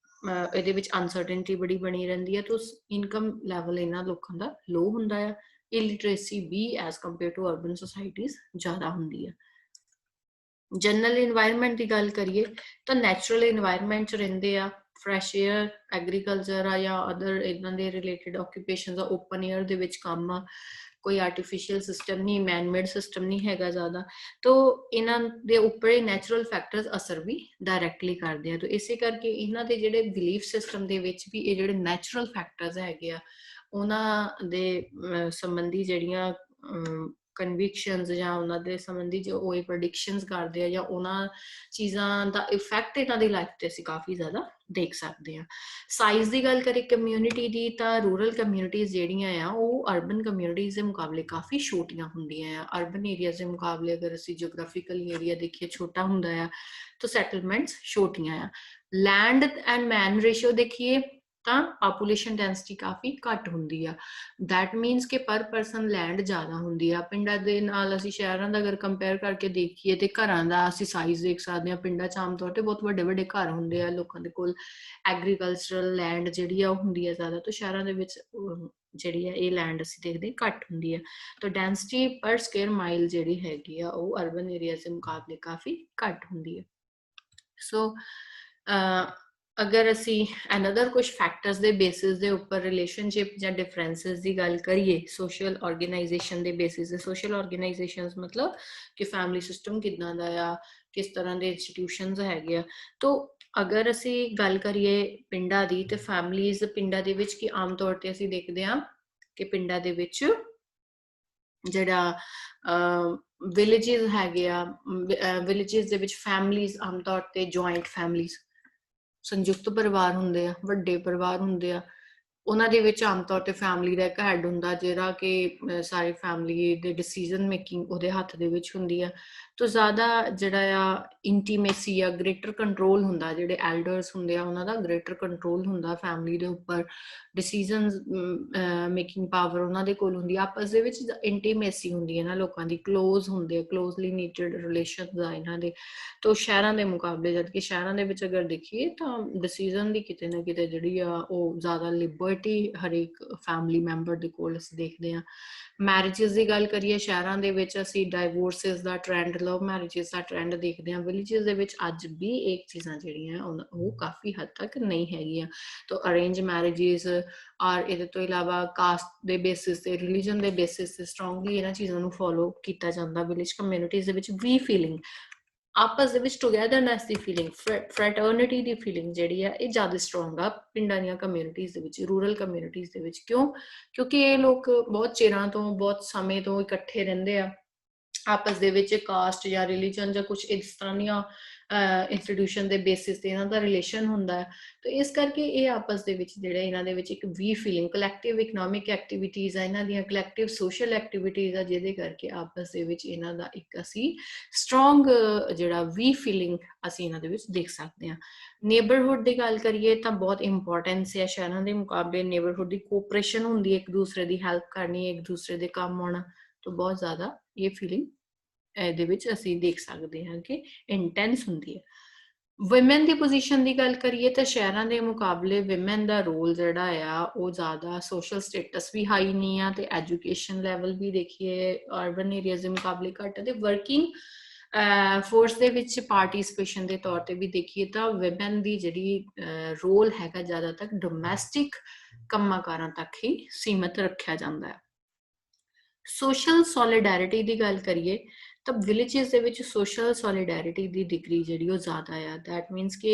ਇਹਦੇ ਵਿੱਚ ਅਨਸਰਟਨਟੀ ਬੜੀ ਬਣੀ ਰਹਿੰਦੀ ਹੈ, ਤਾਂ ਇਨਕਮ ਲੈਵਲ ਇਹਨਾਂ ਲੋਕਾਂ ਦਾ ਲੋ ਹੁੰਦਾ ਆ, ਇਲਿਟਰੇਸੀ ਵੀ as compare to urban societies ਜ਼ਿਆਦਾ ਹੁੰਦੀ ਹੈ। ਜਨਰਲ ਇਨਵਾਇਰਨਮੈਂਟ ਦੀ ਗੱਲ ਕਰੀਏ ਤਾਂ ਨੈਚੁਰਲ ਇਨਵਾਇਰਨਮੈਂਟ 'ਚ ਰਹਿੰਦੇ ਆ, ਫਰੈਸ਼ ਏਅਰ, ਐਗਰੀਕਲਚਰ ਆ ਜਾਂ ਅਦਰ ਇਹਨਾਂ ਦੇ ਰਿਲੇਟਡ ਆਕਿਊਪੇਸ਼ਨਸ ਆ, ਓਪਨ ਏਅਰ ਦੇ ਵਿੱਚ ਕੰਮ ਆ, ਕੋਈ ਆਰਟੀਫਿਸ਼ੀਅਲ ਸਿਸਟਮ ਨਹੀਂ, ਮੈਨਮੇਡ ਸਿਸਟਮ ਨਹੀਂ ਹੈਗਾ ਜ਼ਿਆਦਾ, ਤੋ ਇਹਨਾਂ ਦੇ ਉੱਪਰ ਇਹ ਨੈਚੁਰਲ ਫੈਕਟਰਸ ਅਸਰ ਵੀ ਡਾਇਰੈਕਟਲੀ ਕਰਦੇ ਆ, ਤੋ ਇਸੇ ਕਰਕੇ ਇਹਨਾਂ ਦੇ ਜਿਹੜੇ ਬਿਲੀਫ ਸਿਸਟਮ ਦੇ ਵਿੱਚ ਵੀ ਇਹ ਜਿਹੜੇ ਨੈਚੁਰਲ ਫੈਕਟਰਸ ਹੈਗੇ ਆ ਉਹਨਾਂ ਦੇ ਸੰਬੰਧੀ ਜਿਹੜੀਆਂ ਕਨਵਿਕਸ਼ਨਸ ਜਾਂ ਉਹਨਾਂ ਦੇ ਸੰਬੰਧੀ ਜੋ ਉਹ ਪ੍ਰੈਡਿਕਸ਼ਨਸ ਕਰਦੇ ਆ, ਜਾਂ ਉਹਨਾਂ ਚੀਜ਼ਾਂ ਦਾ ਇਫੈਕਟ ਇਹਨਾਂ ਦੀ ਲਾਈਫ ਤੇ ਅਸੀਂ ਕਾਫੀ ਜ਼ਿਆਦਾ ਦੇਖ ਸਕਦੇ ਹਾਂ। ਸਾਈਜ਼ ਦੀ ਗੱਲ ਕਰੀਏ ਕਮਿਊਨਿਟੀ ਦੀ, ਤਾਂ ਰੂਰਲ ਕਮਿਊਨਿਟੀਜ਼ ਜਿਹੜੀਆਂ ਆ ਉਹ ਅਰਬਨ ਕਮਿਊਨਿਟੀਜ਼ ਦੇ ਮੁਕਾਬਲੇ ਕਾਫੀ ਛੋਟੀਆਂ ਹੁੰਦੀਆਂ ਆ। ਅਰਬਨ ਏਰੀਆਜ਼ ਦੇ ਮੁਕਾਬਲੇ ਅਗਰ ਅਸੀਂ ਜਿਓਗ੍ਰਾਫਿਕਲ ਏਰੀਆ ਦੇਖੀਏ ਛੋਟਾ ਹੁੰਦਾ ਆ, ਤਾਂ ਸੈਟਲਮੈਂਟਸ ਛੋਟੀਆਂ ਆ। ਲੈਂਡ ਐਂਡ ਮੈਨ ਰੇਸ਼ੀਓ ਦੇਖੀਏ ਤਾਂ ਪਾਪੂਲੇਸ਼ਨ ਡੈਂਸਿਟੀ ਕਾਫੀ ਘੱਟ ਹੁੰਦੀ ਆ। ਦੈਟ ਮੀਨਸ ਕਿ ਪਰ ਪਰਸਨ ਲੈਂਡ ਜ਼ਿਆਦਾ ਹੁੰਦੀ ਆ। ਪਿੰਡਾਂ ਦੇ ਨਾਲ ਅਸੀਂ ਸ਼ਹਿਰਾਂ ਦਾ ਅਗਰ ਕੰਪੇਅਰ ਕਰਕੇ ਦੇਖੀਏ ਤੇ ਘਰਾਂ ਦਾ ਅਸੀਂ ਸਾਈਜ਼ ਦੇਖ ਸਕਦੇ ਹਾਂ। ਪਿੰਡਾਂ 'ਚ ਆਮ ਤੌਰ ਤੇ ਬਹੁਤ ਵੱਡੇ ਵੱਡੇ ਘਰ ਹੁੰਦੇ ਆ, ਲੋਕਾਂ ਦੇ ਕੋਲ ਐਗਰੀਕਲਚਰਲ ਲੈਂਡ ਜਿਹੜੀ ਆ ਉਹ ਹੁੰਦੀ ਆ ਜ਼ਿਆਦਾ। ਤੋਂ ਸ਼ਹਿਰਾਂ ਦੇ ਵਿੱਚ ਜਿਹੜੀ ਆ ਇਹ ਲੈਂਡ ਅਸੀਂ ਦੇਖਦੇ ਘੱਟ ਹੁੰਦੀ ਆ। ਤਾਂ ਡੈਂਸਿਟੀ ਪਰ ਸਕੁਅਰ ਮਾਈਲ ਜਿਹੜੀ ਹੈਗੀ ਆ ਉਹ ਅਰਬਨ ਏਰੀਆਜ਼ ਦੇ ਮੁਕਾਬਲੇ ਕਾਫੀ ਘੱਟ ਹੁੰਦੀ ਆ। ਸੋ ਅਗਰ ਅਸੀਂ ਅਨਦਰ ਕੁਝ ਫੈਕਟਰਸ ਦੇ ਬੇਸਿਸ ਦੇ ਉੱਪਰ ਰਿਲੇਸ਼ਨਸ਼ਿਪ ਜਾਂ ਡਿਫਰੈਂਸਿਸ ਦੀ ਗੱਲ ਕਰੀਏ ਸੋਸ਼ਲ ਆਰਗੇਨਾਈਜੇਸ਼ਨ ਦੇ ਬੇਸਿਸ ਤੇ, ਸੋਸ਼ਲ ਆਰਗੇਨਾਈਜੇਸ਼ਨਸ ਮਤਲਬ ਕਿ ਫੈਮਿਲੀ ਸਿਸਟਮ ਕਿੱਦਾਂ ਦਾ ਆ, ਕਿਸ ਤਰ੍ਹਾਂ ਦੇ ਇੰਸਟੀਟਿਊਸ਼ਨਸ ਹੈਗੇ ਆ। ਤੋ ਅਗਰ ਅਸੀਂ ਗੱਲ ਕਰੀਏ ਪਿੰਡਾਂ ਦੀ ਤੇ ਫੈਮਲੀਜ਼ ਪਿੰਡਾਂ ਦੇ ਵਿੱਚ ਕਿ ਆਮ ਤੌਰ ਤੇ ਅਸੀਂ ਦੇਖਦੇ ਹਾਂ ਕਿ ਪਿੰਡਾਂ ਦੇ ਵਿੱਚ ਜਿਹੜਾ ਵਿਲੇजेस ਹੈਗੇ ਆ, ਵਿਲੇजेस ਦੇ ਵਿੱਚ ਫੈਮਲੀਜ਼ ਆਮ ਤੌਰ ਤੇ ਜੁਆਇੰਟ ਫੈਮਲੀਜ਼, ਸੰਯੁਕਤ ਪਰਿਵਾਰ ਹੁੰਦੇ ਆ, ਵੱਡੇ ਪਰਿਵਾਰ ਹੁੰਦੇ ਆ। ਉਹਨਾਂ ਦੇ ਵਿੱਚ ਆਮ ਤੌਰ ਤੇ ਫੈਮਲੀ ਦਾ ਇੱਕ ਹੈਡ ਹੁੰਦਾ ਜਿਹੜਾ ਕਿ ਸਾਰੀ ਫੈਮਲੀ ਦੇ ਡਿਸੀਜਨ ਮੇਕਿੰਗ ਉਹਦੇ ਹੱਥ ਦੇ ਵਿੱਚ ਹੁੰਦੀ ਆ। ਤੋਂ ਜ਼ਿਆਦਾ ਜਿਹੜਾ ਆ ਇੰਟੀਮੇਸੀ ਆ, ਗ੍ਰੇਟਰ ਕੰਟਰੋਲ ਹੁੰਦਾ, ਜਿਹੜੇ ਐਲਡਰਸ ਹੁੰਦੇ ਆ ਉਹਨਾਂ ਦਾ ਗ੍ਰੇਟਰ ਕੰਟਰੋਲ ਹੁੰਦਾ ਫੈਮਲੀ ਦੇ ਉੱਪਰ। ਡਿਸੀਜਨ ਮੇਕਿੰਗ ਪਾਵਰ ਉਹਨਾਂ ਦੇ ਕੋਲ ਹੁੰਦੀ ਆ। ਆਪਸ ਦੇ ਵਿੱਚ ਇੰਟੀਮੇਸੀ ਹੁੰਦੀ ਹੈ ਨਾ ਲੋਕਾਂ ਦੀ, ਕਲੋਜ਼ ਹੁੰਦੇ ਆ, ਕਲੋਜ਼ਲੀ ਨੀਟਡ ਰਿਲੇਸ਼ਨਸ ਆ ਇਹਨਾਂ ਦੇ। ਤੋਂ ਸ਼ਹਿਰਾਂ ਦੇ ਮੁਕਾਬਲੇ ਜਦ ਕਿ ਸ਼ਹਿਰਾਂ ਦੇ ਵਿੱਚ ਅਗਰ ਦੇਖੀਏ ਤਾਂ ਡਿਸੀਜਨ ਦੀ ਕਿਤੇ ਨਾ ਕਿਤੇ ਜਿਹੜੀ ਆ ਉਹ ਜ਼ਿਆਦਾ ਲਿਬਰਟੀ ਹਰੇਕ ਫੈਮਿਲੀ ਮੈਂਬਰ ਦੇ ਕੋਲ ਅਸੀਂ ਦੇਖਦੇ ਹਾਂ। ਮੈਰਿਜਸ ਦੀ ਗੱਲ ਕਰੀਏ ਸ਼ਹਿਰਾਂ ਦੇ ਵਿੱਚ ਅਸੀਂ ਡਾਈਵੋਰਸਿਸ ਦਾ ਟ੍ਰੈਂਡ, ਲਵ ਮੈਰਿਜਸ ਦਾ ਟ੍ਰੈਂਡ ਦੇਖਦੇ ਹਾਂ। ਵਿਲੇजेस ਦੇ ਵਿੱਚ ਅੱਜ ਵੀ ਇਹ ਚੀਜ਼ਾਂ ਜਿਹੜੀਆਂ ਉਹ ਕਾਫੀ ਹੱਦ ਤੱਕ ਨਹੀਂ ਹੈਗੀਆਂ। ਤੋਂ ਅਰੇਂਜ ਮੈਰਿਜਸ ਔਰ ਇਹਦੇ ਤੋਂ ਇਲਾਵਾ ਕਾਸਟ ਦੇ ਬੇਸਿਸ ਤੇ, ਰਿਲੀਜਨ ਦੇ ਬੇਸਿਸ ਤੇ ਸਟਰੋਂਗਲੀ ਇਹਨਾਂ ਚੀਜ਼ਾਂ ਨੂੰ ਫੋਲੋ ਕੀਤਾ ਜਾਂਦਾ। ਵਿਲੇਜ ਕਮਿਊਨਿਟੀਜ਼ ਦੇ ਵਿੱਚ ਵੀ ਫੀਲਿੰਗ ਆਪਸ ਦੇ ਵਿੱਚ ਟੁਗੈਦਰਨੈਸ ਦੀ ਫੀਲਿੰਗ, ਫਰੈਟਰਨਿਟੀ ਦੀ ਫੀਲਿੰਗ ਜਿਹੜੀ ਆ ਇਹ ਜ਼ਿਆਦਾ ਸਟਰੋਂਗ ਆ ਪਿੰਡਾਂ ਦੀਆਂ ਕਮਿਊਨਿਟੀਜ਼ ਦੇ ਵਿੱਚ, ਰੂਰਲ ਕਮਿਊਨਿਟੀਜ਼ ਦੇ ਵਿੱਚ। ਕਿਉਂਕਿ ਇਹ ਲੋਕ ਬਹੁਤ ਚਿਰਾਂ ਤੋਂ, ਬਹੁਤ ਸਮੇਂ ਤੋਂ ਇਕੱਠੇ ਰਹਿੰਦੇ ਆ ਆਪਸ ਦੇ ਵਿੱਚ। ਕਾਸਟ ਜਾਂ ਰਿਲੀਜਨ ਜਾਂ ਕੁਝ ਇਸ ਤਰ੍ਹਾਂ ਦੀਆਂ ਇੰਸਟੀਟਿਊਸ਼ਨ ਦੇ ਬੇਸਿਸ ਤੇ ਇਹਨਾਂ ਦਾ ਰਿਲੇਸ਼ਨ ਹੁੰਦਾ ਹੈ। ਤੇ ਇਸ ਕਰਕੇ ਇਹ ਆਪਸ ਦੇ ਵਿੱਚ ਜਿਹੜੇ ਇਹਨਾਂ ਦੇ ਵਿੱਚ ਇੱਕ ਵੀ ਫੀਲਿੰਗ, ਕਲੈਕਟਿਵ ਇਕਨੋਮਿਕ ਐਕਟੀਵਿਟੀਜ਼ ਆ ਇਹਨਾਂ ਦੀਆਂ, ਕਲੈਕਟਿਵ ਸੋਸ਼ਲ ਐਕਟੀਵਿਟੀਜ਼ ਆ, ਜਿਹਦੇ ਕਰਕੇ ਆਪਸ ਦੇ ਵਿੱਚ ਇਹਨਾਂ ਦਾ ਇੱਕ ਅਸੀਂ ਸਟਰੋਂਗ ਜਿਹੜਾ ਵੀ ਫੀਲਿੰਗ ਅਸੀਂ ਇਹਨਾਂ ਦੇ ਵਿੱਚ ਦੇਖ ਸਕਦੇ ਹਾਂ। ਨੇਬਰਹੁੱਡ ਦੀ ਗੱਲ ਕਰੀਏ ਤਾਂ ਬਹੁਤ ਇੰਪੋਰਟੈਂਸ ਹੈ ਸ਼ਹਿਰਾਂ ਦੇ ਮੁਕਾਬਲੇ। ਨੇਬਰਹੁੱਡ ਦੀ ਕੋਆਪਰੇਸ਼ਨ ਹੁੰਦੀ ਹੈ, ਇੱਕ ਦੂਸਰੇ ਦੀ ਹੈਲਪ ਕਰਨੀ, ਇੱਕ ਦੂਸਰੇ ਦੇ ਕੰਮ ਆਉਣਾ। ਤਾਂ ਬਹੁਤ ਜ਼ਿਆਦਾ ਇਹ ਫੀਲਿੰਗ ਇਹਦੇ ਵਿੱਚ ਅਸੀਂ ਦੇਖ ਸਕਦੇ ਹਾਂ ਕਿ ਇੰਟੈਂਸ ਹੁੰਦੀ ਹੈ। ਵਿਮਨ ਦੀ ਪੋਜੀਸ਼ਨ ਦੀ ਗੱਲ ਕਰੀਏ ਤਾਂ ਸ਼ਹਿਰਾਂ ਦੇ ਮੁਕਾਬਲੇ ਵਿਮਨ ਦਾ ਰੋਲ ਜਿਹੜਾ ਆ ਉਹ ਜ਼ਿਆਦਾ, ਸੋਸ਼ਲ ਸਟੇਟਸ ਵੀ ਹਾਈ ਨਹੀਂ ਆ ਤੇ ਐਜੂਕੇਸ਼ਨ ਲੈਵਲ ਵੀ ਦੇਖੀਏ ਅਰਬਨ ਏਰੀਆਜ਼ ਦੇ ਮੁਕਾਬਲੇ ਘੱਟ। ਤੇ ਵਰਕਿੰਗ ਫੋਰਸ ਦੇ ਵਿੱਚ ਪਾਰਟਿਸਿਪੇਸ਼ਨ ਦੇ ਤੌਰ ਤੇ ਵੀ ਦੇਖੀਏ ਤਾਂ ਵਿਮਨ ਦੀ ਜਿਹੜੀ ਰੋਲ ਹੈਗਾ ਜ਼ਿਆਦਾਤਰ ਡੋਮੈਸਟਿਕ ਕੰਮਾਂ ਕਾਰਾਂ ਤੱਕ ਹੀ ਸੀਮਤ ਰੱਖਿਆ ਜਾਂਦਾ ਹੈ। ਸੋਸ਼ਲ ਸੋਲੀਡੈਰਿਟੀ ਦੀ ਗੱਲ ਕਰੀਏ ਤਾਂ ਵਿਲੇजेस ਦੇ ਵਿੱਚ ਸੋਸ਼ਲ ਸੋਲੀਡੈਰਿਟੀ ਦੀ ਡਿਗਰੀ ਜਿਹੜੀ ਉਹ ਜ਼ਿਆਦਾ ਆ। ਦੈਟ ਮੀਨਸ ਕਿ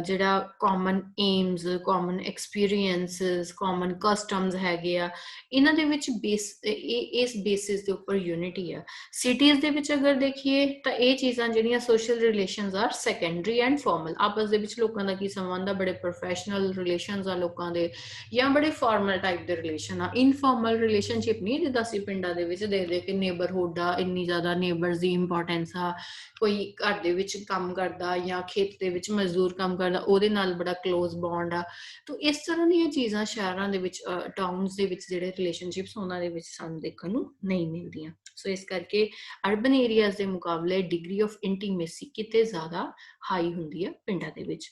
ਜਿਹੜਾ common AIIMS, common experiences, common customs ਹੈਗੇ ਆ, ਇਹਨਾਂ ਦੇ ਵਿੱਚ ਇਸ ਬੇਸਿਸ ਦੇ ਉੱਪਰ ਯੂਨਿਟੀ ਆ। ਸਿਟੀਜ਼ ਦੇ ਵਿੱਚ ਅਗਰ ਦੇਖੀਏ ਤਾਂ ਇਹ ਚੀਜ਼ਾਂ ਜਿਹੜੀਆਂ social relations are secondary and formal. ਆਪਸ ਦੇ ਵਿੱਚ ਲੋਕਾਂ ਦਾ ਕੀ ਸੰਬੰਧ ਆ, ਬੜੇ ਪ੍ਰੋਫੈਸ਼ਨਲ ਰਿਲੇਸ਼ਨਸ ਆ ਲੋਕਾਂ ਦੇ, ਜਾਂ ਬੜੇ ਫਾਰਮਲ ਟਾਈਪ ਦੇ ਰਿਲੇਸ਼ਨ ਆ। ਇਨਫਾਰਮਲ ਰਿਲੇਸ਼ਨਸ਼ਿਪ ਨਹੀਂ ਜਿੱਦਾਂ ਅਸੀਂ ਪਿੰਡਾਂ ਦੇ ਵਿੱਚ ਦੇਖਦੇ ਕਿ ਨੇਬਰਹੁੱਡ ਆ, ਇੰਨੀ ਜ਼ਿਆਦਾ ਨੇਬਰਸ ਦੀ ਇੰਪੋਰਟੈਂਸ ਆ। ਕੋਈ ਘਰ ਦੇ ਵਿੱਚ ਕੰਮ ਕਰਦਾ ਜਾਂ ਖੇਤ ਦੇ ਵਿੱਚ ਮਜ਼ਦੂਰ ਕੰਮ ਕਰਦਾ, ਉਹਦੇ ਨਾਲ ਬੜਾ ਕਲੋਜ਼ ਬੌਂਡ ਆ। ਤਾਂ ਇਸ ਤਰ੍ਹਾਂ ਦੀਆਂ ਚੀਜ਼ਾਂ ਸ਼ਹਿਰਾਂ ਦੇ ਵਿੱਚ, ਟਾਊਨਸ ਦੇ ਵਿੱਚ ਜਿਹੜੇ ਰਿਲੇਸ਼ਨਸ਼ਿਪਸ ਉਹਨਾਂ ਦੇ ਵਿੱਚ ਸਾਨੂੰ ਦੇਖਣ ਨੂੰ ਨਹੀਂ ਮਿਲਦੀਆਂ। ਸੋ ਇਸ ਕਰਕੇ ਅਰਬਨ ਏਰੀਆਜ਼ ਦੇ ਮੁਕਾਬਲੇ ਡਿਗਰੀ ਆਫ ਇੰਟੀਮੇਸੀ ਕਿਤੇ ਜ਼ਿਆਦਾ ਹਾਈ ਹੁੰਦੀ ਹੈ ਪਿੰਡਾਂ ਦੇ ਵਿੱਚ।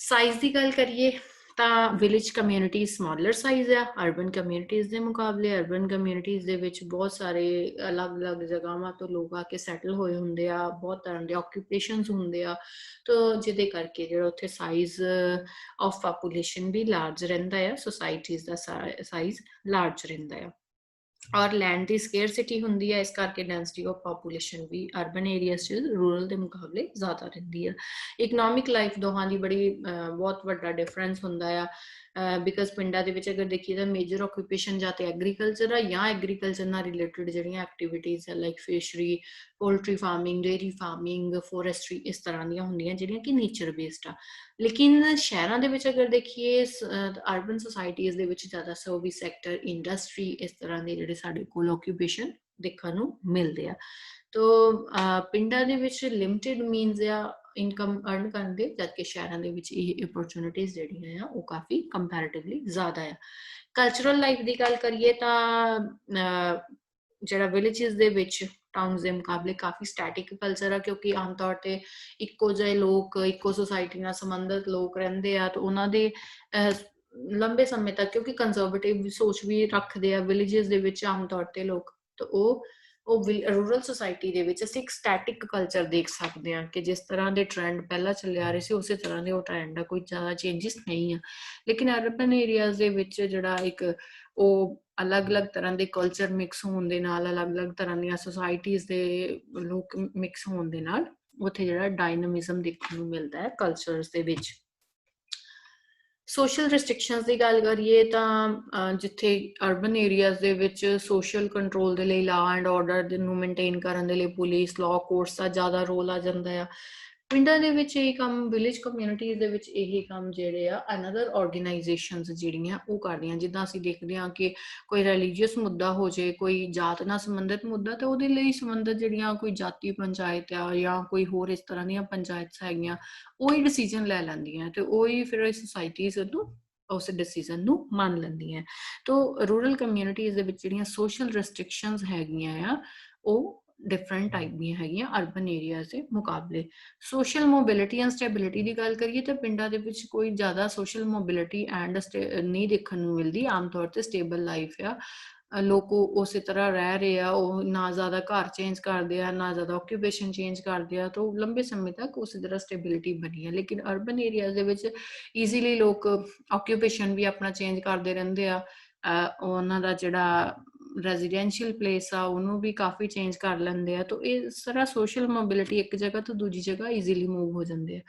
ਸਾਈਜ਼ ਦੀ ਗੱਲ ਕਰੀਏ ਤਾਂ ਵਿਲੇਜ ਕਮਿਊਨਿਟੀ ਸਮਾਲਰ ਸਾਈਜ਼ ਆ ਅਰਬਨ ਕਮਿਊਨਿਟੀਜ਼ ਦੇ ਮੁਕਾਬਲੇ। ਅਰਬਨ ਕਮਿਊਨਿਟੀਜ਼ ਦੇ ਵਿੱਚ ਬਹੁਤ ਸਾਰੇ ਅਲੱਗ-ਅਲੱਗ ਜਗ੍ਹਾਵਾਂ ਤੋਂ ਲੋਕ ਆ ਕੇ ਸੈਟਲ ਹੋਏ ਹੁੰਦੇ ਆ, ਬਹੁਤ ਤਰ੍ਹਾਂ ਦੇ ਆਕਿਊਪੇਸ਼ਨਸ ਹੁੰਦੇ ਆ। ਤਾਂ ਜਿਹਦੇ ਕਰਕੇ ਜਿਹੜਾ ਉੱਥੇ ਸਾਈਜ਼ ਆਫ ਪਾਪੂਲੇਸ਼ਨ ਵੀ ਲਾਰਜ ਰਹਿੰਦਾ ਆ, ਸੋਸਾਇਟੀਜ਼ ਦਾ ਸਾਈਜ਼ ਲਾਰਜ ਰਹਿੰਦਾ ਆ। ਔਰ ਲੈਂਡ ਦੀ ਸਕੇਅਰਸਿਟੀ ਹੁੰਦੀ ਹੈ, ਇਸ ਕਰਕੇ ਡੈਂਸਿਟੀ ਆਫ ਪਾਪੂਲੇਸ਼ਨ ਵੀ ਅਰਬਨ ਏਰੀਆਜ਼ 'ਚ ਰੂਰਲ ਦੇ ਮੁਕਾਬਲੇ ਜ਼ਿਆਦਾ ਰਹਿੰਦੀ ਹੈ। ਇਕਨੋਮਿਕ ਲਾਈਫ ਦੋਹਾਂ ਦੀ ਬਹੁਤ ਵੱਡਾ ਡਿਫਰੈਂਸ ਹੁੰਦਾ ਆ। ਬਿਕਾਜ਼ ਪਿੰਡਾਂ ਦੇ ਵਿੱਚ ਅਗਰ ਦੇਖੀਏ ਤਾਂ ਮੇਜਰ ਆਕਿਊਪੇਸ਼ਨ ਜਾਂ ਤਾਂ ਐਗਰੀਕਲਚਰ ਆ ਜਾਂ ਐਗਰੀਕਲਚਰ ਨਾਲ ਰਿਲੇਟਡ ਜਿਹੜੀਆਂ ਐਕਟੀਵਿਟੀਜ਼ ਆ like fishery, poultry farming, dairy farming, forestry, ਇਸ ਤਰ੍ਹਾਂ ਦੀਆਂ ਹੁੰਦੀਆਂ ਜਿਹੜੀਆਂ ਕਿ ਨੇਚਰ ਬੇਸਡ ਆ। ਲੇਕਿਨ ਸ਼ਹਿਰਾਂ ਦੇ ਵਿੱਚ ਅਗਰ ਦੇਖੀਏ ਅਰਬਨ ਸੋਸਾਇਟੀਜ਼ ਦੇ ਵਿੱਚ ਜ਼ਿਆਦਾ ਸਰਵਿਸ ਸੈਕਟਰ, ਇੰਡਸਟਰੀ, ਇਸ ਤਰ੍ਹਾਂ ਦੇ ਜਿਹੜੇ ਸਾਡੇ ਕੋਲ ਆਕਿਊਪੇਸ਼ਨ ਦੇਖਣ ਨੂੰ ਮਿਲਦੇ ਆ। ਤੋ ਪਿੰਡਾਂ ਦੇ ਵਿੱਚ ਲਿਮਿਟਿਡ ਮੀਨਸ ਆ ਇਨਕਮ ਅਰਨ ਕਰਨ ਦੇ, ਜਦਕਿ ਸ਼ਹਿਰਾਂ ਦੇ ਵਿੱਚ ਇਹ ਅਪੋਰਚੁਨਿਟੀਜ਼ ਜਿਹੜੀਆਂ ਆ ਉਹ ਕਾਫੀ ਕੰਪੈरेटिवली ਜ਼ਿਆਦਾ ਆ। ਕਲਚਰਲ ਲਾਈਫ ਦੀ ਗੱਲ ਕਰੀਏ ਤਾਂ ਜਿਹੜਾ ਵਿਲੇजेस ਦੇ ਵਿੱਚ ਟਾਊਨਸ ਦੇ ਮੁਕਾਬਲੇ ਕਾਫੀ ਸਟੈਟਿਕ ਕਲਚਰ ਆ, ਕਿਉਂਕਿ ਆਮ ਤੌਰ ਤੇ ਇੱਕੋ ਜਿਹੇ ਲੋਕ, ਇੱਕੋ ਸੁਸਾਇਟੀ ਨਾਲ ਸੰਬੰਧਿਤ ਲੋਕ ਰਹਿੰਦੇ ਆ, ਤੇ ਉਹਨਾਂ ਦੇ ਲੰਬੇ ਸਮੇਂ ਤੱਕ, ਕਿਉਂਕਿ ਕੰਜ਼ਰਵੇਟਿਵ ਸੋਚ ਵੀ ਰੱਖਦੇ ਆ ਵਿਲੇजेस ਦੇ ਵਿੱਚ ਆਮ ਤੌਰ ਤੇ ਲੋਕ, ਤਾਂ ਉਹ ਰੂਰਲ ਸੁਸਾਇਟੀ ਦੇ ਵਿੱਚ ਅਸੀਂ ਇੱਕ ਸਟੈਟਿਕ ਕਲਚਰ ਦੇਖ ਸਕਦੇ ਹਾਂ ਕਿ ਜਿਸ ਤਰ੍ਹਾਂ ਦੇ ਟ੍ਰੈਂਡ ਪਹਿਲਾਂ ਚੱਲੇ ਆ ਰਹੇ ਸੀ ਉਸੇ ਤਰ੍ਹਾਂ ਦੇ ਉਹ ਟ੍ਰੈਂਡ ਆ, ਕੋਈ ਜ਼ਿਆਦਾ ਚੇਂਜਸ ਨਹੀਂ ਆ। ਲੇਕਿਨ ਅਰਬਨ ਏਰੀਆਜ਼ ਦੇ ਵਿੱਚ ਜਿਹੜਾ ਇੱਕ ਉਹ ਅਲੱਗ-ਅਲੱਗ ਤਰ੍ਹਾਂ ਦੇ ਕਲਚਰ ਮਿਕਸ ਹੋਣ ਦੇ ਨਾਲ, ਅਲੱਗ-ਅਲੱਗ ਤਰ੍ਹਾਂ ਦੀਆਂ ਸੁਸਾਇਟੀਜ਼ ਦੇ ਲੋਕ ਮਿਕਸ ਹੋਣ ਦੇ ਨਾਲ ਉੱਥੇ ਜਿਹੜਾ ਡਾਇਨਾਮਿਜ਼ਮ ਦੇਖਣ ਨੂੰ ਮਿਲਦਾ ਹੈ ਕਲਚਰਸ ਦੇ ਵਿੱਚ। ਸੋਸ਼ਲ ਰਿਸਟ੍ਰਿਕਸ਼ਨਸ ਦੀ ਗੱਲ ਕਰੀਏ ਤਾਂ ਜਿੱਥੇ ਅਰਬਨ ਏਰੀਆਜ਼ ਦੇ ਵਿੱਚ ਸੋਸ਼ਲ ਕੰਟਰੋਲ ਦੇ ਲਈ, ਲਾਅ ਐਂਡ ਆਰਡਰ ਨੂੰ ਮੇਨਟੇਨ ਕਰਨ ਦੇ ਲਈ ਪੁਲਿਸ, ਲਾਅ ਕੋਰਟਸ ਦਾ ਜ਼ਿਆਦਾ ਰੋਲ ਆ ਜਾਂਦਾ ਆ। ਪਿੰਡਾਂ ਦੇ ਵਿੱਚ ਇਹ ਕੰਮ, ਵਿਲੇਜ ਕਮਿਊਨਿਟੀਜ਼ ਦੇ ਵਿੱਚ ਇਹ ਕੰਮ ਜਿਹੜੇ ਆ ਅਨਦਰ ਆਰਗੇਨਾਈਜੇਸ਼ਨਸ ਜਿਹੜੀਆਂ ਉਹ ਕਰਦੀਆਂ। ਜਿੱਦਾਂ ਅਸੀਂ ਦੇਖਦੇ ਹਾਂ ਕਿ ਕੋਈ ਰਿਲੀਜੀਅਸ ਮੁੱਦਾ ਹੋ ਜੇ, ਕੋਈ ਜਾਤ ਨਾਲ ਸੰਬੰਧਿਤ ਮੁੱਦਾ, ਤਾਂ ਉਹਦੇ ਲਈ ਸੰਬੰਧਿਤ ਜਿਹੜੀਆਂ ਕੋਈ ਜਾਤੀ ਪੰਚਾਇਤ ਆ ਜਾਂ ਕੋਈ ਹੋਰ ਇਸ ਤਰ੍ਹਾਂ ਦੀਆਂ ਪੰਚਾਇਤਾਂ ਹੈਗੀਆਂ, ਉਹੀ ਡਿਸੀਜਨ ਲੈ ਲੈਂਦੀਆਂ ਤੇ ਉਹੀ ਫਿਰ ਸੁਸਾਇਟੀਜ਼ ਨੂੰ ਉਸ ਡਿਸੀਜਨ ਨੂੰ ਮੰਨ ਲੈਂਦੀਆਂ। ਤਾਂ ਰੂਰਲ ਕਮਿਊਨਿਟੀਜ਼ ਦੇ ਵਿੱਚ ਜਿਹੜੀਆਂ ਸੋਸ਼ਲ ਰੈਸਟ੍ਰਿਕਸ਼ਨਸ ਹੈਗੀਆਂ ਆ ਉਹ ਡਿਫਰੈਂਟ ਟਾਈਪ ਦੀਆਂ ਹੈਗੀਆਂ ਅਰਬਨ ਏਰੀਆਜ਼ ਦੇ ਮੁਕਾਬਲੇ। ਸੋਸ਼ਲ ਮੋਬਿਲਿਟੀ ਐਂਡ ਸਟੇਬਿਲਿਟੀ ਦੀ ਗੱਲ ਕਰੀਏ ਤਾਂ ਪਿੰਡਾਂ ਦੇ ਵਿੱਚ ਕੋਈ ਜ਼ਿਆਦਾ ਸੋਸ਼ਲ ਮੋਬਿਲਿਟੀ ਐਂਡ ਨਹੀਂ ਦੇਖਣ ਨੂੰ ਮਿਲਦੀ। ਆਮ ਤੌਰ ਤੇ ਸਟੇਬਲ ਲਾਈਫ ਆ, ਲੋਕ ਉਸੇ ਤਰ੍ਹਾਂ ਰਹਿ ਰਹੇ ਆ, ਉਹ ਨਾ ਜ਼ਿਆਦਾ ਘਰ ਚੇਂਜ ਕਰਦੇ ਆ, ਨਾ ਜ਼ਿਆਦਾ ਆਕੂਪੇਸ਼ਨ ਚੇਂਜ ਕਰਦੇ ਆ, ਤਾਂ ਲੰਬੇ ਸਮੇਂ ਤੱਕ ਉਸੇ ਤਰ੍ਹਾਂ ਸਟੇਬਿਲਿਟੀ ਬਣੀ ਹੈ। ਲੇਕਿਨ ਅਰਬਨ ਏਰੀਆਜ਼ ਦੇ ਵਿੱਚ ਈਜ਼ੀਲੀ ਲੋਕ ਆਕੂਪੇਸ਼ਨ ਵੀ ਆਪਣਾ ਚੇਂਜ ਕਰਦੇ ਰਹਿੰਦੇ ਆ, ਉਹਨਾਂ ਦਾ ਜਿਹੜਾ ਰੈਜ਼ੀਡੈਂਸ਼ੀਅਲ ਪਲੇਸ ਆ ਉਹਨੂੰ ਵੀ ਕਾਫੀ ਚੇਂਜ ਕਰ ਲੈਂਦੇ ਆ। ਤਾਂ ਇਸ ਤਰ੍ਹਾਂ ਸੋਸ਼ਲ ਮੋਬਿਲਿਟੀ ਇੱਕ ਜਗ੍ਹਾ ਤੋਂ ਦੂਜੀ ਜਗ੍ਹਾ ਈਜ਼ੀਲੀ ਮੂਵ ਹੋ ਜਾਂਦੇ ਆ।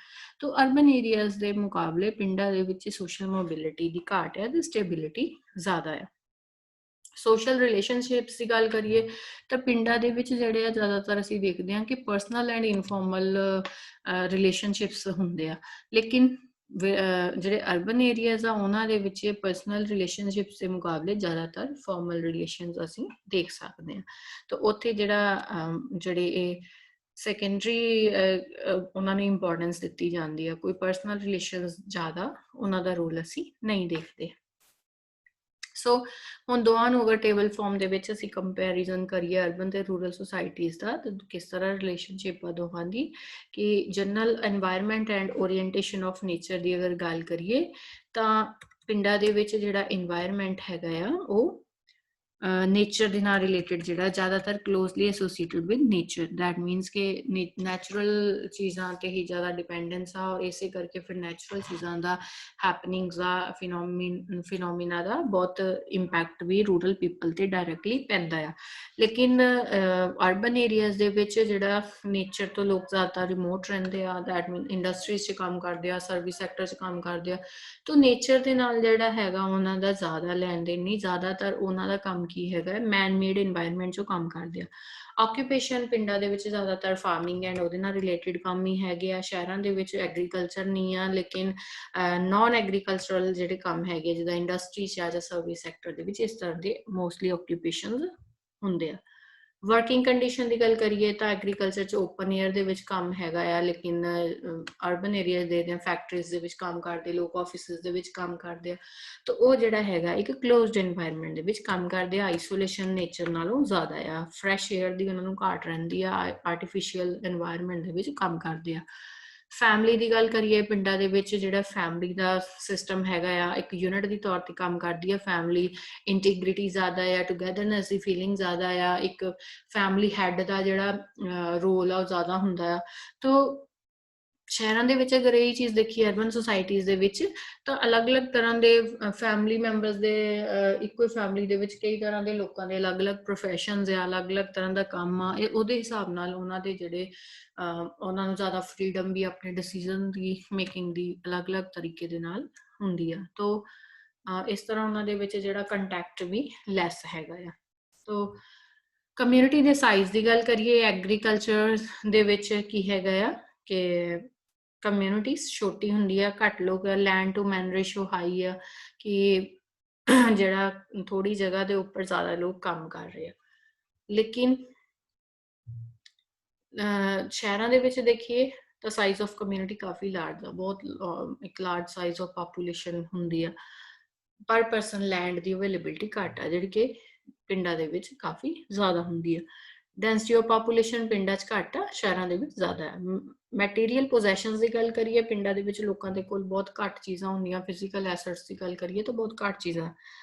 ਤਾਂ ਅਰਬਨ ਏਰੀਆਜ਼ ਦੇ ਮੁਕਾਬਲੇ ਪਿੰਡਾਂ ਦੇ ਵਿੱਚ ਸੋਸ਼ਲ ਮੋਬਿਲਿਟੀ ਦੀ ਘਾਟ ਹੈ ਤੇ ਸਟੇਬਿਲਿਟੀ ਜ਼ਿਆਦਾ ਹੈ। ਸੋਸ਼ਲ ਰਿਲੇਸ਼ਨਸ਼ਿਪਸ ਦੀ ਗੱਲ ਕਰੀਏ ਤਾਂ ਪਿੰਡਾਂ ਦੇ ਵਿੱਚ ਜਿਹੜੇ ਆ ਜ਼ਿਆਦਾਤਰ ਅਸੀਂ ਦੇਖਦੇ ਹਾਂ ਕਿ ਪਰਸਨਲ ਐਂਡ ਇਨਫੋਰਮਲ ਰਿਲੇਸ਼ਨਸ਼ਿਪਸ ਹੁੰਦੇ ਆ, ਲੇਕਿਨ ਜਿਹੜੇ ਅਰਬਨ ਏਰੀਆਜ਼ ਆ ਉਹਨਾਂ ਦੇ ਵਿੱਚ ਪਰਸਨਲ ਰਿਲੇਸ਼ਨਸ਼ਿਪਸ ਦੇ ਮੁਕਾਬਲੇ ਜ਼ਿਆਦਾਤਰ ਫਾਰਮਲ ਰਿਲੇਸ਼ਨਸ ਅਸੀਂ ਦੇਖ ਸਕਦੇ ਹਾਂ। ਤਾਂ ਉੱਥੇ ਜਿਹੜੇ ਇਹ ਸੈਕੰਡਰੀ ਉਹਨਾਂ ਨੂੰ ਇੰਪੋਰਟੈਂਸ ਦਿੱਤੀ ਜਾਂਦੀ ਹੈ, ਕੋਈ ਪਰਸਨਲ ਰਿਲੇਸ਼ਨਸ ਜ਼ਿਆਦਾ ਉਹਨਾਂ ਦਾ ਰੋਲ ਅਸੀਂ ਨਹੀਂ ਦੇਖਦੇ। ਸੋ ਹੁਣ ਦੋਵਾਂ ਨੂੰ ਅਗਰ ਟੇਬਲ ਫਾਰਮ ਦੇ ਵਿੱਚ ਅਸੀਂ ਕੰਪੈਰੀਜ਼ਨ ਕਰੀਏ ਅਰਬਨ ਤੇ ਰੂਰਲ ਸੁਸਾਇਟੀਜ਼ ਦਾ, ਤਾਂ ਕਿਸ ਤਰ੍ਹਾਂ ਰਿਲੇਸ਼ਨਸ਼ਿਪ ਆ ਦੋਵਾਂ ਦੀ, ਕਿ general environment and orientation of nature ਦੀ ਅਗਰ ਗੱਲ ਕਰੀਏ ਤਾਂ ਪਿੰਡਾਂ ਦੇ ਵਿੱਚ ਜਿਹੜਾ এনवायरमेंट ਹੈਗਾ ਆ ਉਹ ਨੇਚਰ ਦੇ ਨਾਲ ਰਿਲੇਟਡ ਜਿਹੜਾ ਜ਼ਿਆਦਾਤਰ closely associated with nature. That means ਕਿ ਨੈਚੁਰਲ ਚੀਜ਼ਾਂ ਤੇ ਹੀ ਜ਼ਿਆਦਾ ਡਿਪੈਂਡੈਂਸ ਆ, ਔਰ ਇਸੇ ਕਰਕੇ ਫਿਰ ਨੈਚੁਰਲ ਚੀਜ਼ਾਂ ਦਾ ਹੈਪਨਿੰਗਸ ਦਾ ਫਿਨੋਮੀਨਾ ਦਾ ਬਹੁਤ ਇੰਪੈਕਟ ਵੀ ਰੂਰਲ ਪੀਪਲ ਤੇ ਡਾਇਰੈਕਟਲੀ ਪੈਂਦਾ ਆ। ਲੇਕਿਨ ਅਰਬਨ ਏਰੀਆਜ਼ ਦੇ ਵਿੱਚ ਜਿਹੜਾ ਨੇਚਰ ਤੋਂ ਲੋਕ ਜ਼ਿਆਦਾ ਰਿਮੋਟ ਰਹਿੰਦੇ ਆ, ਦੈਟ ਮੀਨ ਇੰਡਸਟਰੀਜ਼ 'ਚ ਕੰਮ ਕਰਦੇ ਆ, ਸਰਵਿਸ ਸੈਕਟਰ 'ਚ ਕੰਮ ਕਰਦੇ ਆ, ਤਾਂ ਨੇਚਰ ਦੇ ਨਾਲ ਜਿਹੜਾ ਹੈਗਾ ਉਹਨਾਂ ਦਾ ਜ਼ਿਆਦਾ ਲੈਣ ਦੇਣ ਨਹੀਂ। ਜ਼ਿਆਦਾਤਰ ਉਹਨਾਂ ਦਾ ਕੰਮ ਕੀ ਹੈਗਾ, ਮੈਨ ਮੇਡ এনवायरमेंट 'ਚੋਂ ਕੰਮ ਕਰਦੇ ਆ। ਆਕੂਪੇਸ਼ਨ ਪਿੰਡਾਂ ਦੇ ਵਿੱਚ ਜ਼ਿਆਦਾਤਰ ਫਾਰਮਿੰਗ ਐਂਡ ਉਹਦੇ ਨਾਲ ਰਿਲੇਟਡ ਕੰਮ ਹੀ ਹੈਗੇ ਆ। ਸ਼ਹਿਰਾਂ ਦੇ ਵਿੱਚ ਐਗਰੀਕਲਚਰ ਨਹੀਂ ਆ, ਲੇਕਿਨ ਨਾਨ ਐਗਰੀਕਲਚਰਲ ਜਿਹੜੇ ਕੰਮ ਹੈਗੇ ਜਿੱਦਾਂ ਇੰਡਸਟਰੀ 'ਚ ਆ ਜਾਂ ਸਰਵਿਸ ਸੈਕਟਰ ਦੇ ਵਿੱਚ ਇਸ ਤਰ੍ਹਾਂ ਦੇ ਮੋਸਟਲੀ ਆਕੂਪੇਸ਼ਨਸ ਹੁੰਦੇ ਆ। ਵਰਕਿੰਗ ਕੰਡੀਸ਼ਨ ਦੀ ਗੱਲ ਕਰੀਏ ਤਾਂ ਐਗਰੀਕਲਚਰ 'ਚ ਓਪਨ ਏਅਰ ਦੇ ਵਿੱਚ ਕੰਮ ਹੈਗਾ ਆ, ਲੇਕਿਨ ਅਰਬਨ ਏਰੀਆ ਦੇ ਫੈਕਟਰੀਜ਼ ਦੇ ਵਿੱਚ ਕੰਮ ਕਰਦੇ ਲੋਕ, ਆਫਿਸਿਸ ਦੇ ਵਿੱਚ ਕੰਮ ਕਰਦੇ ਆ, ਤਾਂ ਉਹ ਜਿਹੜਾ ਹੈਗਾ ਇੱਕ ਕਲੋਜ਼ਡ এনवायरमेंट ਦੇ ਵਿੱਚ ਕੰਮ ਕਰਦੇ ਆ। ਆਈਸੋਲੇਸ਼ਨ ਨੇਚਰ ਨਾਲੋਂ ਜ਼ਿਆਦਾ ਆ, ਫਰੈਸ਼ ਏਅਰ ਦੀ ਉਹਨਾਂ ਨੂੰ ਘਾਟ ਰਹਿੰਦੀ ਆ, ਆਰਟੀਫਿਸ਼ੀਅਲ এনवायरमेंट ਦੇ ਵਿੱਚ ਕੰਮ ਕਰਦੇ ਆ। ਫੈਮਿਲੀ ਦੀ ਗੱਲ ਕਰੀਏ ਪਿੰਡਾਂ ਦੇ ਵਿੱਚ ਜਿਹੜਾ ਫੈਮਿਲੀ ਦਾ ਸਿਸਟਮ ਹੈਗਾ ਆ ਇੱਕ ਯੂਨਿਟ ਦੀ ਤੌਰ ਤੇ ਕੰਮ ਕਰਦੀ ਆ। ਫੈਮਿਲੀ ਇੰਟੀਗ੍ਰਿਟੀ ਜ਼ਿਆਦਾ ਆ, ਟੂਗੈਦਰਨੈਸ ਦੀ ਫੀਲਿੰਗ ਜ਼ਿਆਦਾ ਆ, ਇੱਕ ਫੈਮਿਲੀ ਹੈਡ ਦਾ ਜਿਹੜਾ ਰੋਲ ਆ ਉਹ ਜ਼ਿਆਦਾ ਹੁੰਦਾ ਆ। ਤਾਂ ਸ਼ਹਿਰਾਂ ਦੇ ਵਿੱਚ ਅਗਰ ਇਹ ਚੀਜ਼ ਦੇਖੀਏ ਅਰਬਨ ਸੁਸਾਇਟੀਜ਼ ਦੇ ਵਿੱਚ, ਤਾਂ ਅਲੱਗ-ਅਲੱਗ ਤਰ੍ਹਾਂ ਦੇ ਫੈਮਿਲੀ ਮੈਂਬਰਸ ਦੇ ਇੱਕੋ ਫੈਮਿਲੀ ਦੇ ਵਿੱਚ ਕਈ ਤਰ੍ਹਾਂ ਦੇ ਲੋਕਾਂ ਦੇ ਅਲੱਗ-ਅਲੱਗ ਪ੍ਰੋਫੈਸ਼ਨਸ ਆ, ਅਲੱਗ-ਅਲੱਗ ਤਰ੍ਹਾਂ ਦਾ ਕੰਮ ਆ। ਇਹ ਉਹਦੇ ਹਿਸਾਬ ਨਾਲ ਉਹਨਾਂ ਦੇ ਜਿਹੜੇ ਉਹਨਾਂ ਨੂੰ ਜ਼ਿਆਦਾ ਫਰੀडम ਵੀ ਆਪਣੇ ਡਿਸੀਜਨ ਦੀ ਮੇਕਿੰਗ ਦੀ ਅਲੱਗ-ਅਲੱਗ ਤਰੀਕੇ ਦੇ ਨਾਲ ਹੁੰਦੀ ਆ। ਤਾਂ ਇਸ ਤਰ੍ਹਾਂ ਉਹਨਾਂ ਦੇ ਵਿੱਚ ਜਿਹੜਾ ਕੰਟੈਕਟ ਵੀ ਲੈਸ ਹੈਗਾ ਆ। ਤਾਂ ਕਮਿਊਨਿਟੀ ਦੇ ਸਾਈਜ਼ ਦੀ ਗੱਲ ਕਰੀਏ ਐਗਰੀਕਲਚਰ ਦੇ ਵਿੱਚ ਕੀ ਹੈਗਾ ਆ ਕਿ ਕਮਿਊਨਿਟੀ ਛੋਟੀ ਹੁੰਦੀ ਆ, ਘੱਟ ਲੋਕ, land to man ratio high ਆ, ਕਿ ਜਿਹੜਾ ਥੋੜੀ ਜਗ੍ਹਾ ਦੇ ਉੱਪਰ ਜ਼ਿਆਦਾ ਲੋਕ ਕੰਮ ਕਰ ਰਹੇ ਆ। ਲੇਕਿਨ ਸ਼ਹਿਰਾਂ ਦੇ ਵਿੱਚ ਦੇਖੀਏ ਤਾਂ size of community coffee large ਆ, ਬਹੁਤ ਇੱਕ ਲਾਰਜ ਸਾਈਜ਼ ਆਫ ਪਾਪੂਲੇਸ਼ਨ ਹੁੰਦੀ ਆ, ਪਰ ਪਰਸਨ ਲੈਂਡ ਦੀ ਅਵੇਲੇਬਿਲਿਟੀ ਘੱਟ ਆ, ਜਿਹੜੀ ਕਿ ਪਿੰਡਾਂ ਦੇ ਵਿੱਚ ਕਾਫੀ ਜ਼ਿਆਦਾ ਹੁੰਦੀ ਆ। ਡੈਂਸਿਟੀ ਆਫ ਪਾਪੂਲੇਸ਼ਨ ਪਿੰਡਾਂ 'ਚ ਘੱਟ ਆ, ਸ਼ਹਿਰਾਂ ਦੇ ਵਿੱਚ ਜ਼ਿਆਦਾ ਹੈ। ਮੈਟੀਰੀਅਲ ਪੋਜੈਸ਼ਨਸ ਦੀ ਗੱਲ ਕਰੀਏ, ਪਿੰਡਾਂ ਦੇ ਵਿੱਚ ਲੋਕਾਂ ਦੇ ਕੋਲ ਬਹੁਤ ਘੱਟ ਚੀਜ਼ਾਂ ਹੁੰਦੀਆਂ, ਫਿਜ਼ੀਕਲ ਐਸੈਟਸ ਦੀ ਗੱਲ ਕਰੀਏ ਤਾਂ ਬਹੁਤ ਘੱਟ ਚੀਜ਼ਾਂ,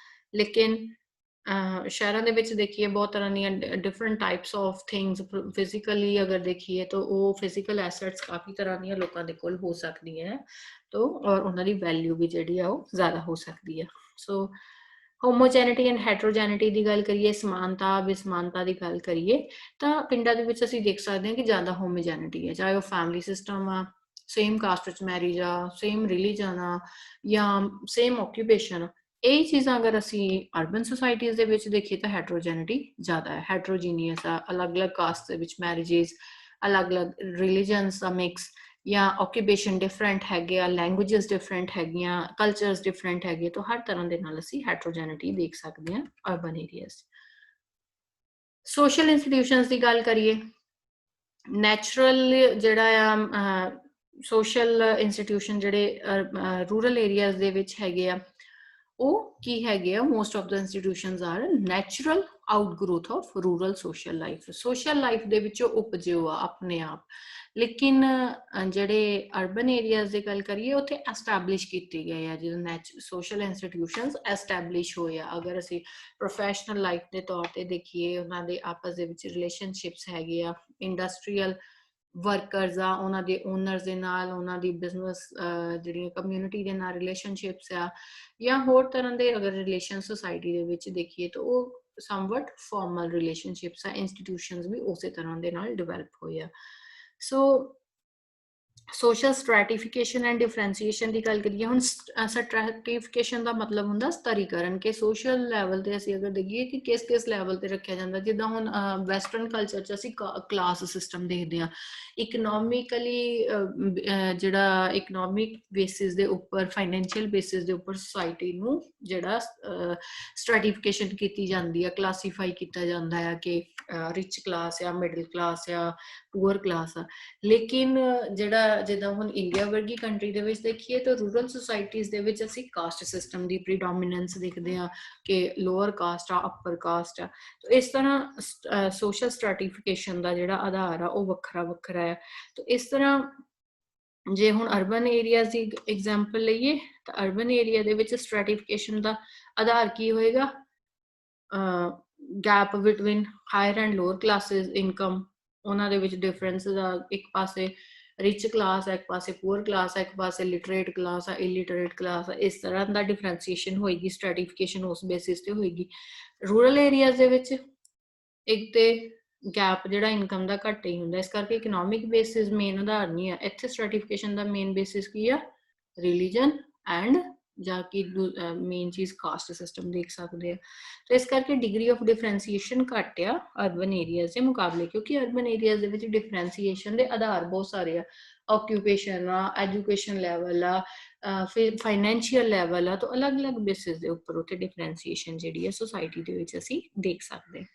ਲੇਕਿਨ ਸ਼ਹਿਰਾਂ ਦੇ ਵਿੱਚ ਦੇਖੀਏ ਬਹੁਤ ਤਰ੍ਹਾਂ ਦੀਆਂ different types of things, physically ਅਗਰ ਦੇਖੀਏ ਤਾਂ ਉਹ ਫਿਜ਼ੀਕਲ ਐਸੈਟਸ ਕਾਫੀ ਤਰ੍ਹਾਂ ਦੀਆਂ ਲੋਕਾਂ ਦੇ ਕੋਲ ਹੋ ਸਕਦੀਆਂ ਹੈ, ਤੋ ਔਰ ਉਹਨਾਂ ਦੀ ਵੈਲਿਊ ਵੀ ਜਿਹੜੀ ਆ ਉਹ ਜ਼ਿਆਦਾ ਹੋ ਸਕਦੀ ਹੈ। ਸੋ ਹੋਮੋਜੈਨਿਟੀ ਐਂਡ ਹੈਟਰੋਜੈਨਿਟੀ ਦੀ ਗੱਲ ਕਰੀਏ, ਸਮਾਨਤਾ ਵਿਸਮਾਨਤਾ ਦੀ ਗੱਲ ਕਰੀਏ ਤਾਂ ਪਿੰਡਾਂ ਦੇ ਵਿੱਚ ਅਸੀਂ ਦੇਖ ਸਕਦੇ ਹਾਂ ਕਿ ਜ਼ਿਆਦਾ ਹੋਮੋਜੈਨਿਟੀ ਹੈ, ਚਾਹੇ ਉਹ ਫੈਮਿਲੀ ਸਿਸਟਮ ਆ, ਸੇਮ ਕਾਸਟ ਵਿੱਚ ਮੈਰਿਜ ਆ, ਸੇਮ ਰਿਲੀਜਨ ਆ, ਜਾਂ ਸੇਮ ਆਕਿਊਪੇਸ਼ਨ ਆ। ਇਹ ਚੀਜ਼ਾਂ ਅਗਰ ਅਸੀਂ ਅਰਬਨ ਸੁਸਾਇਟੀਜ਼ ਦੇ ਵਿੱਚ ਦੇਖੀਏ ਤਾਂ ਹੈਟਰੋਜੈਨਿਟੀ ਜ਼ਿਆਦਾ ਹੈ, ਹੈਟਰੋਜੀਨੀਅਸ ਆ, ਅਲੱਗ-ਅਲੱਗ ਕਾਸਟ ਦੇ ਵਿੱਚ ਮੈਰਿਜਸ, ਅਲੱਗ-ਅਲੱਗ ਰਿਲੀਜਨਸ ਦਾ ਮਿਕਸ, ਜਾਂ ਆਕਿਊਪੇਸ਼ਨ ਡਿਫਰੈਂਟ ਹੈਗੇ ਆ, ਲੈਂਗੁਏਜਸ ਡਿਫਰੈਂਟ ਹੈਗੀਆਂ, ਕਲਚਰਸ ਡਿਫਰੈਂਟ ਹੈਗੇ, ਤਾਂ ਹਰ ਤਰ੍ਹਾਂ ਦੇ ਨਾਲ ਅਸੀਂ ਹੈਟਰੋਜੈਨਿਟੀ ਦੇਖ ਸਕਦੇ ਹਾਂ ਅਰਬਨ ਏਰੀਆਜ਼। ਸੋਸ਼ਲ ਇੰਸਟੀਟਿਊਸ਼ਨਸ ਦੀ ਗੱਲ ਕਰੀਏ, ਨੈਚੁਰਲ ਜਿਹੜਾ ਆ ਸੋਸ਼ਲ ਇੰਸਟੀਟਿਊਸ਼ਨ ਜਿਹੜੇ ਰੂਰਲ ਏਰੀਆਜ਼ ਦੇ ਵਿੱਚ ਹੈਗੇ ਆ, ਉਹ ਕੀ ਹੈਗੇ ਆ, most of the institutions are natural outgrowth of rural social life. Social life ਦੇ ਵਿੱਚੋਂ ਉਪਜੇ ਆ ਆਪਣੇ ਆਪ, ਲੇਕਿਨ ਜਿਹੜੇ ਅਰਬਨ ਏਰੀਆਜ਼ ਦੀ ਗੱਲ ਕਰੀਏ ਉੱਥੇ ਐਸਟੈਬਲਿਸ਼ ਕੀਤੇ ਗਏ ਆ, ਜਦੋਂ ਸੋਸ਼ਲ ਇੰਸਟੀਟਿਊਸ਼ਨਸ ਐਸਟੈਬਲਿਸ਼ ਹੋਏ ਆ। ਅਗਰ ਅਸੀਂ ਪ੍ਰੋਫੈਸ਼ਨਲ ਲਾਈਫ ਦੇ ਤੌਰ ਤੇ ਦੇਖੀਏ, ਉਹਨਾਂ ਦੇ ਆਪਸ ਦੇ ਵਿੱਚ ਰਿਲੇਸ਼ਨਸ਼ਿਪਸ ਹੈਗੇ ਆ, ਇੰਡਸਟਰੀਅਲ ਵਰਕਰਸ ਆ, ਉਹਨਾਂ ਦੇ ਓਨਰਸ ਦੇ ਨਾਲ, ਉਹਨਾਂ ਦੀ ਬਿਜ਼ਨਸ ਜਿਹੜੀਆਂ ਕਮਿਊਨਿਟੀ ਦੇ ਨਾਲ ਰਿਲੇਸ਼ਨਸ਼ਿਪਸ ਆ, ਜਾਂ ਹੋਰ ਤਰ੍ਹਾਂ ਦੇ ਅਗਰ ਰਿਲੇਸ਼ਨ ਸੋਸਾਇਟੀ ਦੇ ਵਿੱਚ ਦੇਖੀਏ ਤਾਂ ਉਹ ਸਮਵਟ ਫਾਰਮਲ ਰਿਲੇਸ਼ਨਸ਼ਿਪਸ ਆ, ਇੰਸਟੀਟਿਊਸ਼ਨਸ ਵੀ ਉਸੇ ਤਰ੍ਹਾਂ ਦੇ ਨਾਲ ਡਿਵੈਲਪ ਹੋਏ ਆ। ਸੋ ਸੋਸ਼ਲ ਸਟ੍ਰੈਟੀਫਿਕੇਸ਼ਨ ਐਂਡ ਡਿਫਰੈਂਸੀਏਸ਼ਨ ਦੀ ਗੱਲ ਕਰੀਏ, ਹੁਣ ਸਟ੍ਰੈਟੀਫਿਕੇਸ਼ਨ ਦਾ ਮਤਲਬ ਹੁੰਦਾ ਸਤਰੀਕਰਨ, ਕਿ ਸੋਸ਼ਲ ਲੈਵਲ ਤੇ ਅਸੀਂ ਅਗਰ ਦੇਖੀਏ ਕਿ ਕਿਸ ਕਿਸ ਲੈਵਲ ਤੇ ਰੱਖਿਆ ਜਾਂਦਾ, ਜਿੱਦਾਂ ਹੁਣ ਵੈਸਟਰਨ ਕਲਚਰ 'ਚ ਅਸੀਂ ਕਲਾਸ ਸਿਸਟਮ ਦੇਖਦੇ ਹਾਂ, ਇਕਨੋਮਿਕਲੀ ਜਿਹੜਾ ਇਕਨੋਮਿਕ ਬੇਸਿਸ ਦੇ ਉੱਪਰ, ਫਾਈਨੈਂਸ਼ੀਅਲ ਬੇਸਿਸ ਦੇ ਉੱਪਰ ਸੁਸਾਇਟੀ ਨੂੰ ਜਿਹੜਾ ਸਟ੍ਰੈਟੀਫਿਕੇਸ਼ਨ ਕੀਤੀ ਜਾਂਦੀ ਹੈ, ਕਲਾਸੀਫਾਈ ਕੀਤਾ ਜਾਂਦਾ ਹੈ ਕਿ ਰਿਚ ਕਲਾਸ ਆ, ਮਿਡਲ ਕਲਾਸ ਆ, ਪੂਅਰ ਕਲਾਸ ਆ। ਲੇਕਿਨ ਜਿਹੜਾ ਜਿੱਦਾਂ ਹੁਣ ਇੰਡੀਆ ਵਰਗੀ ਕੰਟਰੀ ਦੇ ਵਿੱਚ ਦੇਖੀਏ ਤਾਂ ਰੂਰਲ ਸੁਸਾਇਟੀਜ਼ ਦੇ ਵਿੱਚ ਅਸੀਂ ਕਾਸਟ ਸਿਸਟਮ ਦੀ ਪ੍ਰੀਡੋਮੀਨੈਂਸ ਦੇਖਦੇ ਹਾਂ ਕਿ ਲੋਅਰ ਕਾਸਟ ਆ, ਅਪਰ ਕਾਸਟ ਆ। ਇਸ ਤਰ੍ਹਾਂ ਸੋਸ਼ਲ ਸਟ੍ਰੈਟੀਫਿਕੇਸ਼ਨ ਦਾ ਜਿਹੜਾ ਆਧਾਰ ਆ ਉਹ ਵੱਖਰਾ ਵੱਖਰਾ ਹੈ। ਤਾਂ ਇਸ ਤਰ੍ਹਾਂ ਜੇ ਹੁਣ ਅਰਬਨ ਏਰੀਆਜ਼ ਦੀ ਐਗਜ਼ਾਮਪਲ ਲਈਏ ਤਾਂ ਅਰਬਨ ਏਰੀਆ ਦੇ ਵਿੱਚ ਸਟ੍ਰੈਟੀਫਿਕੇਸ਼ਨ ਦਾ ਆਧਾਰ ਕੀ ਹੋਏਗਾ, gap between higher and lower classes income, ਉਹਨਾਂ ਦੇ ਵਿੱਚ ਡਿਫਰੈਂਸ ਆ, ਇੱਕ ਪਾਸੇ ਰਿਚ ਕਲਾਸ ਹੈ, ਇੱਕ ਪਾਸੇ ਪੂਅਰ ਕਲਾਸ ਹੈ, ਇੱਕ ਪਾਸੇ ਲਿਟਰੇਟ ਕਲਾਸ ਹੈ, ਇਲਿਟਰੇਟ ਕਲਾਸ ਹੈ। ਇਸ ਤਰ੍ਹਾਂ ਦਾ ਡਿਫਰੈਂਸੀਏਸ਼ਨ ਹੋਏਗੀ, ਸਟ੍ਰੈਟੀਫਿਕੇਸ਼ਨ ਉਸ ਬੇਸਿਸ ਤੇ ਹੋਏਗੀ। ਰੂਰਲ ਏਰੀਆਜ਼ ਦੇ ਵਿੱਚ ਇੱਕ ਤੇ ਗੈਪ ਜਿਹੜਾ ਇਨਕਮ ਦਾ ਘੱਟ ਹੀ ਹੁੰਦਾ, ਇਸ ਕਰਕੇ ਇਕਨੋਮਿਕ ਬੇਸਿਸ ਮੇਨ ਆਧਾਰ ਨਹੀਂ ਆ ਇੱਥੇ। ਸਟ੍ਰੈਟੀਫਿਕੇਸ਼ਨ ਦਾ ਮੇਨ ਬੇਸਿਸ ਕੀ ਆ, ਰਿਲੀਜਨ ਐਂਡ ਜਾਂ ਕਿ ਮੇਨ ਚੀਜ਼ ਕਾਸਟ ਸਿਸਟਮ ਦੇਖ ਸਕਦੇ ਆ। ਤੇ ਇਸ ਕਰਕੇ ਡਿਗਰੀ ਆਫ ਡਿਫਰੈਂਸੀਏਸ਼ਨ ਘੱਟ ਆ ਅਰਬਨ ਏਰੀਆਜ਼ ਦੇ ਮੁਕਾਬਲੇ, ਕਿਉਂਕਿ ਅਰਬਨ ਏਰੀਆਜ਼ ਦੇ ਵਿੱਚ ਡਿਫਰੈਂਸੀਏਸ਼ਨ ਦੇ ਆਧਾਰ ਬਹੁਤ ਸਾਰੇ ਆ, ਆਕਿਊਪੇਸ਼ਨ ਆ, ਐਜੂਕੇਸ਼ਨ ਲੈਵਲ ਆ, ਫਿਰ ਫਾਈਨੈਂਸ਼ੀਅਲ ਲੈਵਲ ਆ, ਤਾਂ ਅਲੱਗ-ਅਲੱਗ ਬੇਸਿਸ ਦੇ ਉੱਪਰ ਉੱਥੇ ਡਿਫਰੈਂਸੀਏਸ਼ਨ ਜਿਹੜੀ ਹੈ ਸੋਸਾਇਟੀ ਦੇ ਵਿੱਚ ਅਸੀਂ ਦੇਖ ਸਕਦੇ।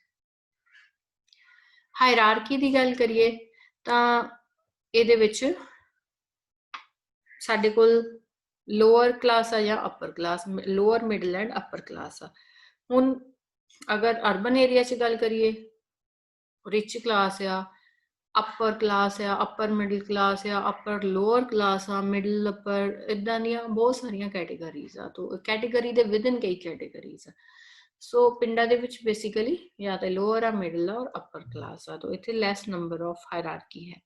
ਹਾਇਰਾਰਕੀ ਦੀ ਗੱਲ ਕਰੀਏ ਤਾਂ ਇਹਦੇ ਵਿੱਚ ਸਾਡੇ ਕੋਲ ਲੋਅਰ ਕਲਾਸ ਆ ਜਾਂ upper class, lower middle and upper class ਆ। ਹੁਣ ਅਗਰ ਅਰਬਨ ਏਰੀਆ 'ਚ ਗੱਲ ਕਰੀਏ, ਰਿਚ ਕਲਾਸ ਆ, ਅਪਰ ਕਲਾਸ ਆ, ਅਪਰ ਮਿਡਲ ਕਲਾਸ ਆ, ਅਪਰ ਲੋਅਰ ਕਲਾਸ ਆ, ਮਿਡਲ ਅਪਰ, ਇੱਦਾਂ ਦੀਆਂ ਬਹੁਤ ਸਾਰੀਆਂ ਕੈਟੇਗਰੀਜ਼ ਆ। ਤਾਂ ਕੈਟੇਗਰੀ ਦੇ ਵਿਦਨ ਕਈ ਕੈਟੇਗਰੀਜ਼ ਆ। ਸੋ ਪਿੰਡਾਂ ਦੇ ਵਿੱਚ ਬੇਸਿਕਲੀ ਜਾਂ ਤਾਂ ਲੋਅਰ ਆ, ਮਿਡਲ ਆ ਔਰ ਅਪਰ ਕਲਾਸ ਆ, ਤਾਂ ਇੱਥੇ ਲੈਸ ਨੰਬਰ ਆਫ ਹਾਇਰਾਰਕੀ ਹੈ।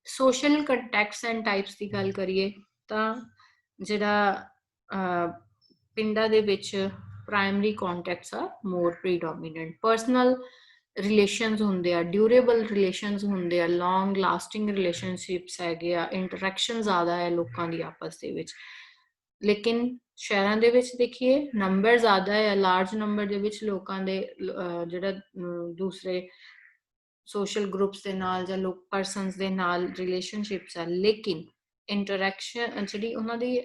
ਸੋਸ਼ਲ ਕੰਟੈਕਟਸ ਐਂਡ ਟਾਈਪਸ ਦੀ ਗੱਲ ਕਰੀਏ ਤਾਂ ਜਿਹੜਾ ਪਿੰਡਾਂ ਦੇ ਵਿੱਚ ਪ੍ਰਾਇਮਰੀ ਕੰਟੈਕਟਸ ਆ ਮੋਰ ਪ੍ਰੀਡੋਮੀਨੈਂਟ, ਪਰਸਨਲ ਰਿਲੇਸ਼ਨਸ ਹੁੰਦੇ ਆ, ਡਿਊਰੇਬਲ ਰਿਲੇਸ਼ਨਸ ਹੁੰਦੇ ਆ, ਲੌਂਗ ਲਾਸਟਿੰਗ ਰਿਲੇਸ਼ਨਸ਼ਿਪਸ ਹੈਗੇ ਆ, ਇੰਟਰੈਕਸ਼ਨ ਜ਼ਿਆਦਾ ਹੈ ਲੋਕਾਂ ਦੀ ਆਪਸ ਦੇ ਵਿੱਚ। ਲੇਕਿਨ ਸ਼ਹਿਰਾਂ ਦੇ ਵਿੱਚ ਦੇਖੀਏ ਨੰਬਰ ਜ਼ਿਆਦਾ ਹੈ, ਲਾਰਜ ਨੰਬਰ ਦੇ ਵਿੱਚ ਲੋਕਾਂ ਦੇ ਜਿਹੜਾ ਦੂਸਰੇ ਸੋਸ਼ਲ ਗਰੁੱਪਸ ਦੇ ਨਾਲ ਜਾਂ ਲੋਕ ਪਰਸਨਸ ਦੇ ਨਾਲ ਰਿਲੇਸ਼ਨਸ਼ਿਪਸ ਆ, ਲੇਕਿਨ ਇੰਟਰੈਕਸ਼ਨ ਜਿਹੜੀ ਉਹਨਾਂ ਦੀ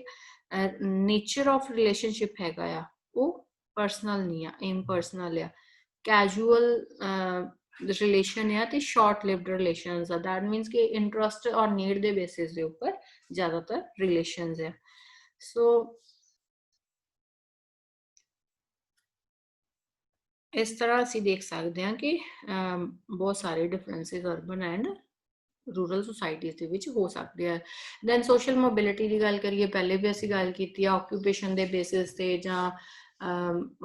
ਨੇਚਰ ਆਫ ਰਿਲੇਸ਼ਨਸ਼ਿਪ ਹੈਗਾ ਆ ਉਹ ਪਰਸਨਲ ਨਹੀਂ ਆ, ਇਮਪਰਸਨਲ ਆ, ਕੈਜੂਅਲ रिलेशन है ते शॉर्ट लिव्ड रिलेशंस है, दैट मीन्स कि इंटरेस्ट और नीड दे बेसिस दे ऊपर ज़्यादातर रिलेशंस है। सो इस तरह ਅਸੀਂ देख सकते हैं कि बहुत सारे differences urban and rural societies ਦੇ ਵਿੱਚ ਹੋ ਸਕਦੇ ਆ। ਦੈਨ ਸੋਸ਼ਲ ਮੋਬਿਲਿਟੀ ਦੀ ਗੱਲ ਕਰੀਏ, ਪਹਿਲੇ ਵੀ ਅਸੀਂ ਗੱਲ ਕੀਤੀ ਆ ਆਕੂਪੇਸ਼ਨ ਦੇ ਬੇਸਿਸ ਤੇ ਜਾਂ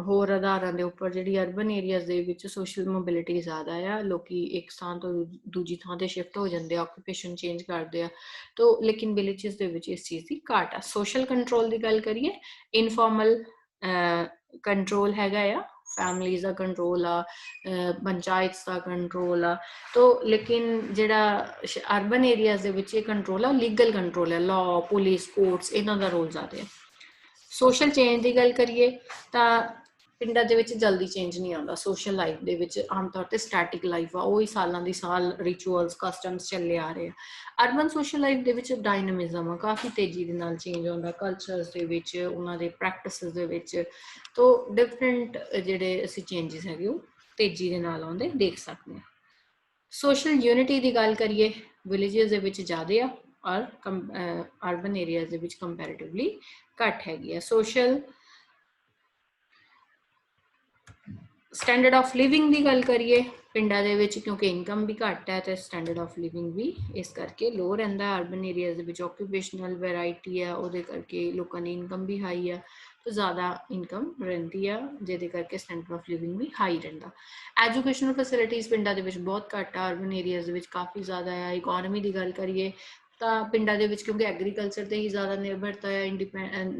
ਹੋਰ ਆਧਾਰਾਂ ਦੇ ਉੱਪਰ ਜਿਹੜੀ ਅਰਬਨ ਏਰੀਆਜ਼ ਦੇ ਵਿੱਚ ਸੋਸ਼ਲ ਮੋਬਿਲਿਟੀ ਜ਼ਿਆਦਾ ਆ, ਲੋਕੀ ਇੱਕ ਥਾਂ ਤੋਂ ਦੂਜੀ ਥਾਂ ਤੇ ਸ਼ਿਫਟ ਹੋ ਜਾਂਦੇ ਆ, ਆਕੂਪੇਸ਼ਨ ਚੇਂਜ ਕਰਦੇ ਆ, ਤੋ ਲੇਕਿਨ ਵਿਲੇजेस ਦੇ ਵਿੱਚ ਇਸ ਚੀਜ਼ ਦੀ ਘਾਟ ਆ। ਸੋਸ਼ਲ ਕੰਟਰੋਲ ਦੀ ਗੱਲ ਕਰੀਏ, ਇਨਫਾਰਮਲ ਕੰਟਰੋਲ ਹੈਗਾ ਆ, फैमिलीज़ का कंट्रोल आ, पंचायत का कंट्रोल आ, तो लेकिन जिहड़ा अर्बन एरियाज़ दे विच कंट्रोल आ लीगल कंट्रोल है, लॉ पुलिस कोर्ट्स इन्हां दा रोल ज़्यादा है। सोशल चेंज की गल करिए तो पिंडां दे विच जल्दी चेंज नहीं आता। सोशल लाइफ दे विच आम तौर पर स्टैटिक लाइफ आ, वही सालां दी साल रिचुअल्स कस्टम्स चले आ रहे हैं। अर्बन सोशल लाइफ दे विच डायनामिज्म आ, काफ़ी तेजी दे नाल चेंज होंदा, कल्चरस दे विच उन्हां दे प्रैक्टिसिस दे विच, तो डिफरेंट जिहड़े असीं चेंजिस हैगे वो तेजी दे नाल आउंदे देख सकते हैं। सोशल यूनिटी की गल करिए, विलेजेस दे विच ज़्यादा आ और अर्बन एरियाज दे विच कंपैरेटिवली घट हैगी है। सोशल स्टैंडर्ड ऑफ लिविंग की गल करिए, पिंडां दे विच क्योंकि इनकम भी घट है तो स्टैंडर्ड ऑफ लिविंग भी इस करके लो रहिंदा है। अर्बन एरियाज दे विच ऑक्यूपेशनल वैरायटी है, उहदे करके लोकां दी इनकम भी हाई है, तो ज़्यादा इनकम रहिंदी है, जिहदे करके स्टैंडर्ड ऑफ लिविंग भी हाई रहिंदा। एजुकेशनल फैसिलिटीज़ पिंडां दे विच बहुत घट है, अर्बन एरियाज दे विच काफ़ी ज़्यादा है। इकोनॉमी की गल करिए तो पिंडां दे विच क्योंकि एग्रीकल्चर ते ही ज़्यादा निर्भरता है,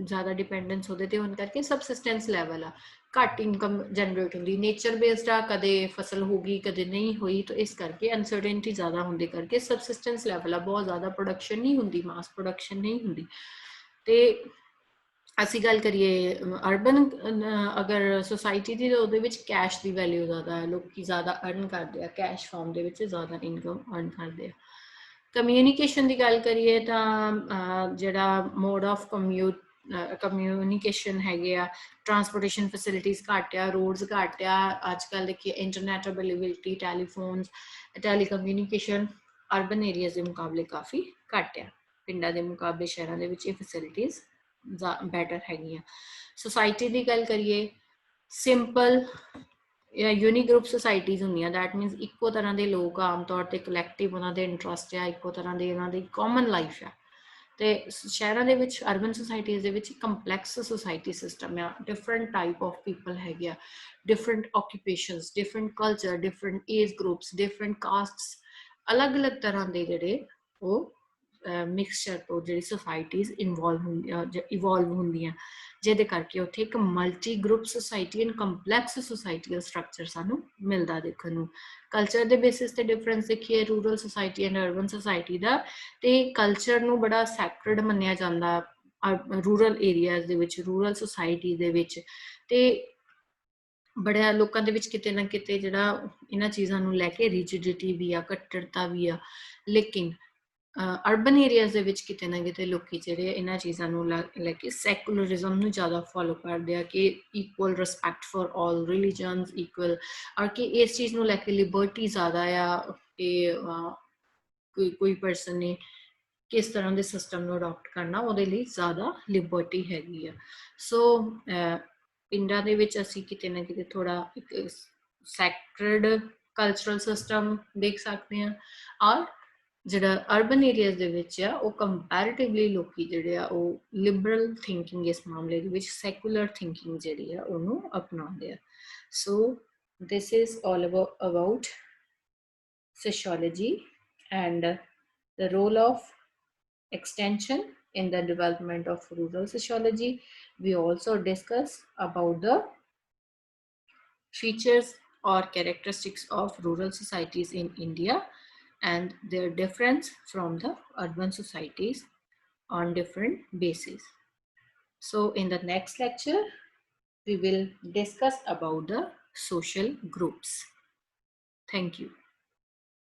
ज़्यादा डिपेंडेंस होते ते होने करके सबसिस्टेंस लैवल आ, घट इनकम जनरेट होंगी, नेचर बेस्ड आ, कदे फसल होगी कदे नहीं हुई, तो इस करके अनसर्टेनिटी ज़्यादा होने करके सबसिस्टेंस लैवल आ, बहुत ज़्यादा प्रोडक्शन नहीं होंगी, मास प्रोडक्शन नहीं होंगी। तो असी गल करिए अर्बन अगर सोसाइटी की, तो कैश की वैल्यू ज़्यादा है, लोग ज़्यादा अर्न करते हैं, कैश फॉर्म के ज़्यादा इनकम अर्न करते हैं। कम्यूनीकेशन की गल करिए तो जिहड़ा मोड ऑफ कम्यूनीकेशन हैगे आ, ट्रांसपोर्टेशन फैसिलिटीज़ घट आ, रोड्स घट आ, अजकल देखिए इंटरनेट अवेलेबिलिटी, टैलीफोन्स, टैलीकम्यूनीकेशन अर्बन एरियाज के मुकाबले काफ़ी घट आ, पिंडां के मुकाबले शहरों के विच फैसिलिटीज़ बैटर हैगियां। सोसाइटी की गल करिए, सिंपल या यूनी ग्रुप सोसाइटीज़ होंदियां, दैट मीनस इक्को तरह के लोग आम तौर पर कलैक्टिव उन्होंने इंटरस्ट है, इक्को तरह की उन्होंने कॉमन लाइफ है। तो शहरों के विच अर्बन सोसाइटीज़ के विच कंपलैक्स सोसाइटी सिस्टम है, डिफरेंट टाइप ऑफ पीपल है, different occupations, different culture, different age groups, different castes, अलग अलग तरह के जोड़े वो मिक्सचर तो जी सोसाइटीज़ इवॉल्व होंदियां, जिहदे करके उत्थे एक multi group society and complex society का स्ट्रक्चर सानू मिलता देखने नूं। कल्चर के बेसिस ते डिफरेंस देखिए rural society and urban society का, तो कल्चर नूं बड़ा सैक्रेड मन्निया जांदा रूरल एरियाज दे विच, रूरल सोसाइटी दे विच, ते बड़े लोगों के किते ना किते जिहड़ा इन्हां चीज़ां नूं लैके रिजिडिटी भी आ, कट्टरता भी आ, लेकिन अर्बन एरियाज दे विच किते ना किते लोकी जिहड़े इन्हां चीज़ां नूं लैके सैकुलरिज्म नूं ज़्यादा फॉलो करदे आ कि equal respect for all religions equal, और कि इस चीज़ नूं लैके लिबर्टी ज़्यादा आ कि कोई पर्सन ने किस तरह के सिस्टम को अडॉप्ट करना, उहदे लई ज़्यादा लिबर्टी हैगी आ। सो पिंडां दे विच असीं किते ना किते थोड़ा एक सैक्रेड कल्चरल सिस्टम देख सकते हैं, और जिहड़ा अर्बन एरियाज दे विच आ वो कंपैरेटिवली लोकी जिहड़े आ वो लिबरल थिंकिंग इस मामले दे विच सैकुलर थिंकिंग जिहड़ी आ उहनूं अपनाउंदे आ। So this is all about sociology and the role of extension in the development of rural sociology. We also discuss about the features or characteristics of rural societies in India and their difference from the urban societies on different bases. So in the next lecture, we will discuss about the social groups. Thank you.